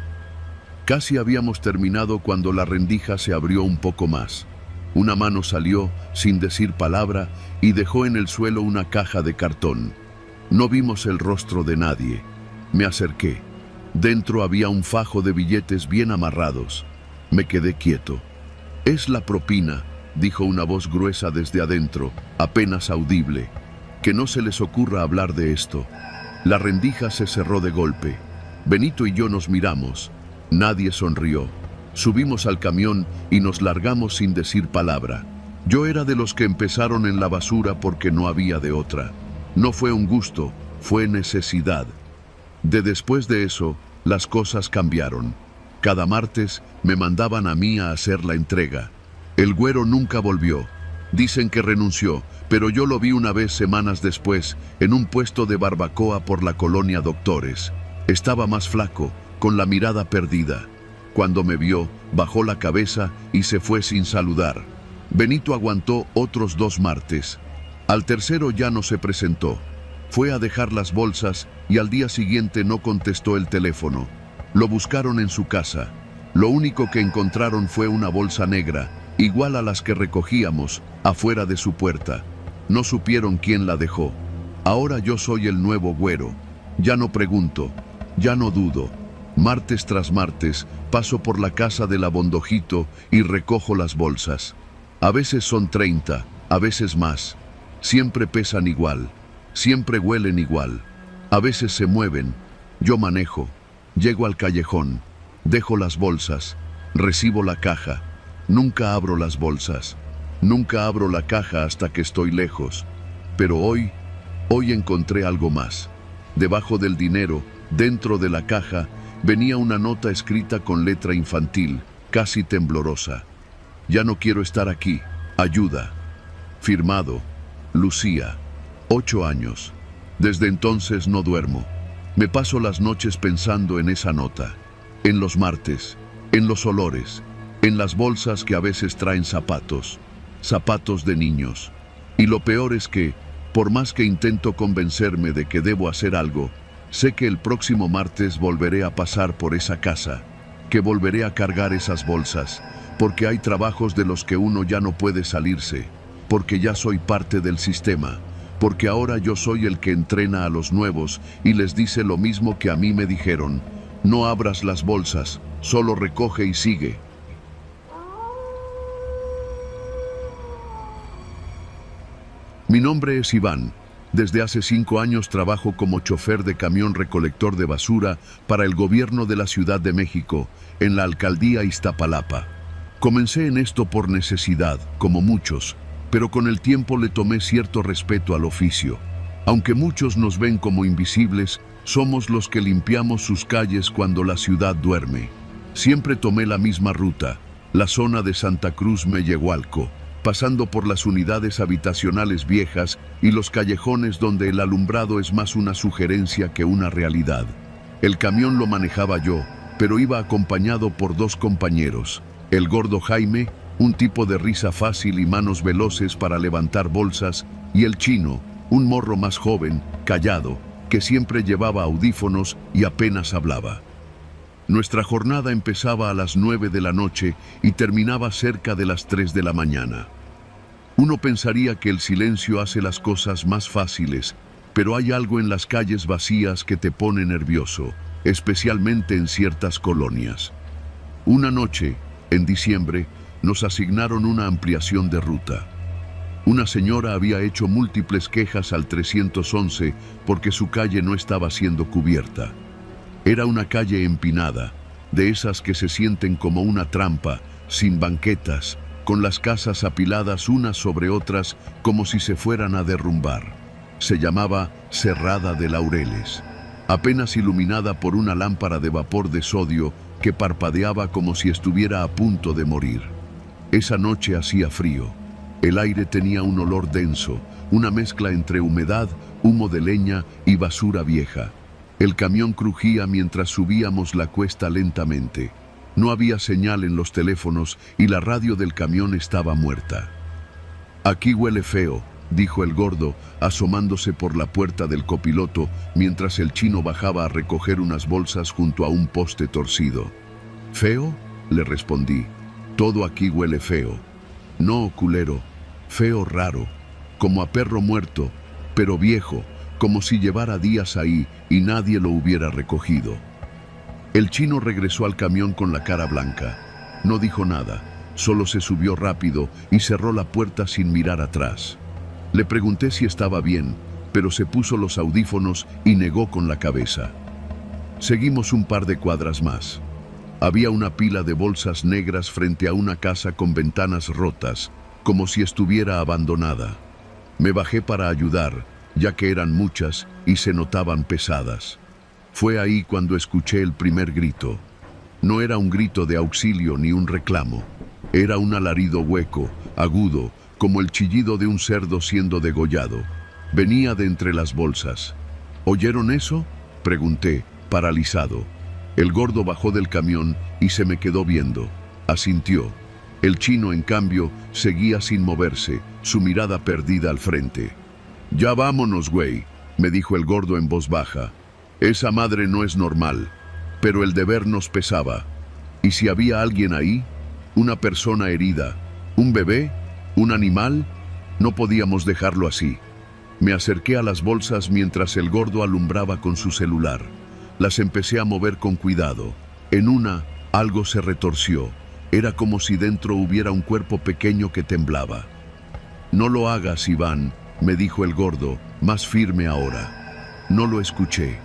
Casi habíamos terminado cuando la rendija se abrió un poco más. Una mano salió, sin decir palabra, y dejó en el suelo una caja de cartón. No vimos el rostro de nadie. Me acerqué. Dentro había un fajo de billetes bien amarrados. Me quedé quieto. Es la propina, dijo una voz gruesa desde adentro, apenas audible. Que no se les ocurra hablar de esto. La rendija se cerró de golpe. Benito y yo nos miramos. Nadie sonrió. Subimos al camión y nos largamos sin decir palabra. Yo era de los que empezaron en la basura porque no había de otra. No fue un gusto, fue necesidad. Después de eso, las cosas cambiaron. Cada martes me mandaban a mí a hacer la entrega. El güero nunca volvió. Dicen que renunció, pero yo lo vi una vez semanas después, en un puesto de barbacoa por la colonia Doctores. Estaba más flaco, con la mirada perdida. Cuando me vio, bajó la cabeza y se fue sin saludar. Benito aguantó otros 2 martes. Al tercero ya no se presentó. Fue a dejar las bolsas y al día siguiente no contestó el teléfono. Lo buscaron en su casa. Lo único que encontraron fue una bolsa negra, igual a las que recogíamos, afuera de su puerta. No supieron quién la dejó. Ahora yo soy el nuevo güero. Ya no pregunto, ya no dudo. Martes tras martes paso por la casa del Abondojito y recojo las bolsas. A veces son 30, a veces más. Siempre pesan igual, siempre huelen igual. A veces se mueven. Yo manejo. Llego al callejón, dejo las bolsas, recibo la caja. Nunca abro las bolsas, nunca abro la caja hasta que estoy lejos. Pero hoy encontré algo más. Debajo del dinero, dentro de la caja, venía una nota escrita con letra infantil, casi temblorosa. Ya no quiero estar aquí, ayuda. Firmado, Lucía, 8 años. Desde entonces no duermo. Me paso las noches pensando en esa nota, en los martes, en los olores, en las bolsas que a veces traen zapatos de niños. Y lo peor es que, por más que intento convencerme de que debo hacer algo, Sé que el próximo martes volveré a pasar por esa casa, que volveré a cargar esas bolsas, porque hay trabajos de los que uno ya no puede salirse, porque ya soy parte del sistema, porque ahora yo soy el que entrena a los nuevos y les dice lo mismo que a mí me dijeron: no abras las bolsas, solo recoge y sigue. Mi nombre es Iván. Desde hace 5 años trabajo como chofer de camión recolector de basura para el gobierno de la Ciudad de México, en la alcaldía Iztapalapa. Comencé en esto por necesidad, como muchos, pero con el tiempo le tomé cierto respeto al oficio. Aunque muchos nos ven como invisibles, somos los que limpiamos sus calles cuando la ciudad duerme. Siempre tomé la misma ruta, la zona de Santa Cruz Mellehualco, pasando por las unidades habitacionales viejas y los callejones donde el alumbrado es más una sugerencia que una realidad. El camión lo manejaba yo, pero iba acompañado por 2 compañeros: el gordo Jaime, un tipo de risa fácil y manos veloces para levantar bolsas, y el chino, un morro más joven, callado, que siempre llevaba audífonos y apenas hablaba. Nuestra jornada empezaba a las 9 de la noche y terminaba cerca de las 3 de la mañana. Uno pensaría que el silencio hace las cosas más fáciles, pero hay algo en las calles vacías que te pone nervioso, especialmente en ciertas colonias. Una noche, en diciembre, nos asignaron una ampliación de ruta. Una señora había hecho múltiples quejas al 311 porque su calle no estaba siendo cubierta. Era una calle empinada, de esas que se sienten como una trampa, sin banquetas, con las casas apiladas unas sobre otras como si se fueran a derrumbar. Se llamaba Cerrada de Laureles, apenas iluminada por una lámpara de vapor de sodio que parpadeaba como si estuviera a punto de morir. Esa noche hacía frío. El aire tenía un olor denso, una mezcla entre humedad, humo de leña y basura vieja. El camión crujía mientras subíamos la cuesta lentamente. No había señal en los teléfonos y la radio del camión estaba muerta. «Aquí huele feo», dijo el gordo, asomándose por la puerta del copiloto mientras el chino bajaba a recoger unas bolsas junto a un poste torcido. «¿Feo?», le respondí. «Todo aquí huele feo». «No, culero, feo raro, como a perro muerto, pero viejo, como si llevara días ahí y nadie lo hubiera recogido». El chino regresó al camión con la cara blanca. No dijo nada, solo se subió rápido y cerró la puerta sin mirar atrás. Le pregunté si estaba bien, pero se puso los audífonos y negó con la cabeza. Seguimos un par de cuadras más. Había una pila de bolsas negras frente a una casa con ventanas rotas, como si estuviera abandonada. Me bajé para ayudar, ya que eran muchas y se notaban pesadas. Fue ahí cuando escuché el primer grito. No era un grito de auxilio ni un reclamo. Era un alarido hueco, agudo, como el chillido de un cerdo siendo degollado. Venía de entre las bolsas. ¿Oyeron eso?, pregunté, paralizado. El gordo bajó del camión y se me quedó viendo. Asintió. El chino, en cambio, seguía sin moverse, su mirada perdida al frente. «Ya vámonos, güey», me dijo el gordo en voz baja. «Esa madre no es normal, pero el deber nos pesaba. ¿Y si había alguien ahí? ¿Una persona herida? ¿Un bebé? ¿Un animal? No podíamos dejarlo así». Me acerqué a las bolsas mientras el gordo alumbraba con su celular. Las empecé a mover con cuidado. En una, algo se retorció. Era como si dentro hubiera un cuerpo pequeño que temblaba. «No lo hagas, Iván», me dijo el gordo, más firme ahora. No lo escuché.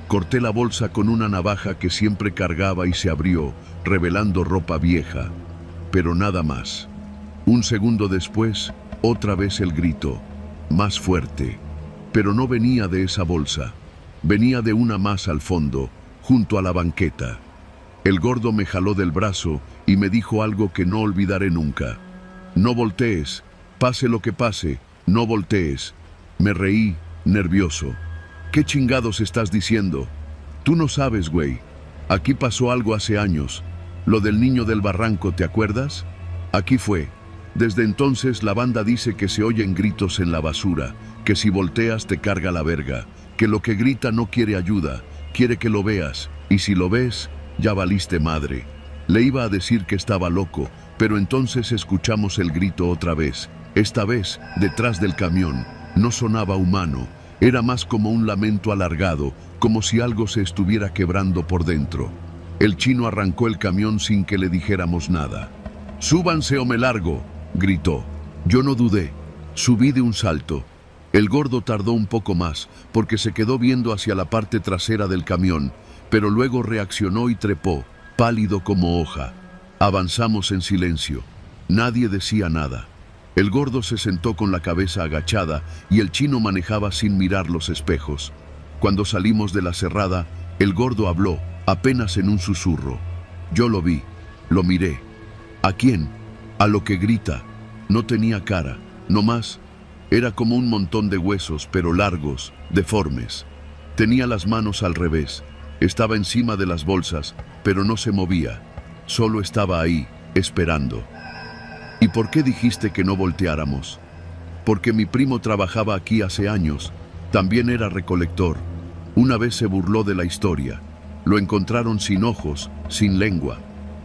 Corté la bolsa con una navaja que siempre cargaba y se abrió, revelando ropa vieja. Pero nada más. Un segundo después, otra vez el grito, más fuerte. Pero no venía de esa bolsa. Venía de una más al fondo, junto a la banqueta. El gordo me jaló del brazo y me dijo algo que no olvidaré nunca. «No voltees, pase lo que pase, no voltees». Me reí, nervioso. «¿Qué chingados estás diciendo? Tú no sabes, güey. Aquí pasó algo hace años. Lo del niño del barranco, ¿te acuerdas? Aquí fue. Desde entonces la banda dice que se oyen gritos en la basura, que si volteas te carga la verga, que lo que grita no quiere ayuda, quiere que lo veas, y si lo ves, ya valiste madre. Le iba a decir que estaba loco, pero entonces escuchamos el grito otra vez. Esta vez, detrás del camión, no sonaba humano, era más como un lamento alargado, como si algo se estuviera quebrando por dentro. El chino arrancó el camión sin que le dijéramos nada. «¡Súbanse o me largo!», gritó. Yo no dudé. Subí de un salto. El gordo tardó un poco más, porque se quedó viendo hacia la parte trasera del camión, pero luego reaccionó y trepó, pálido como hoja. Avanzamos en silencio. Nadie decía nada. El gordo se sentó con la cabeza agachada y el chino manejaba sin mirar los espejos. Cuando salimos de la cerrada, el gordo habló, apenas en un susurro. Yo lo vi, lo miré. ¿A quién? A lo que grita. No tenía cara, no más. Era como un montón de huesos, pero largos, deformes. Tenía las manos al revés. Estaba encima de las bolsas, pero no se movía. Solo estaba ahí, esperando. ¿Y por qué dijiste que no volteáramos? Porque mi primo trabajaba aquí hace años. También era recolector. Una vez se burló de la historia. Lo encontraron sin ojos, sin lengua.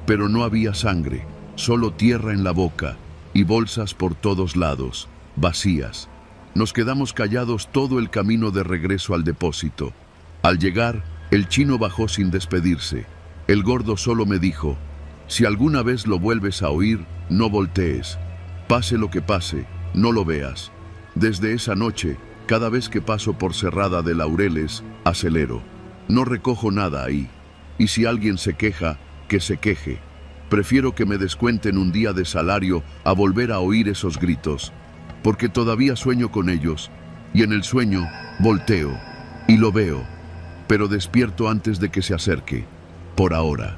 Pero no había sangre, solo tierra en la boca y bolsas por todos lados, vacías. Nos quedamos callados todo el camino de regreso al depósito. Al llegar, el chino bajó sin despedirse. El gordo solo me dijo: «Si alguna vez lo vuelves a oír, no voltees. Pase lo que pase, no lo veas». Desde esa noche, cada vez que paso por Cerrada de Laureles, acelero. No recojo nada ahí. Y si alguien se queja, que se queje. Prefiero que me descuenten un día de salario a volver a oír esos gritos, porque todavía sueño con ellos, y en el sueño volteo y lo veo, pero despierto antes de que se acerque, por ahora.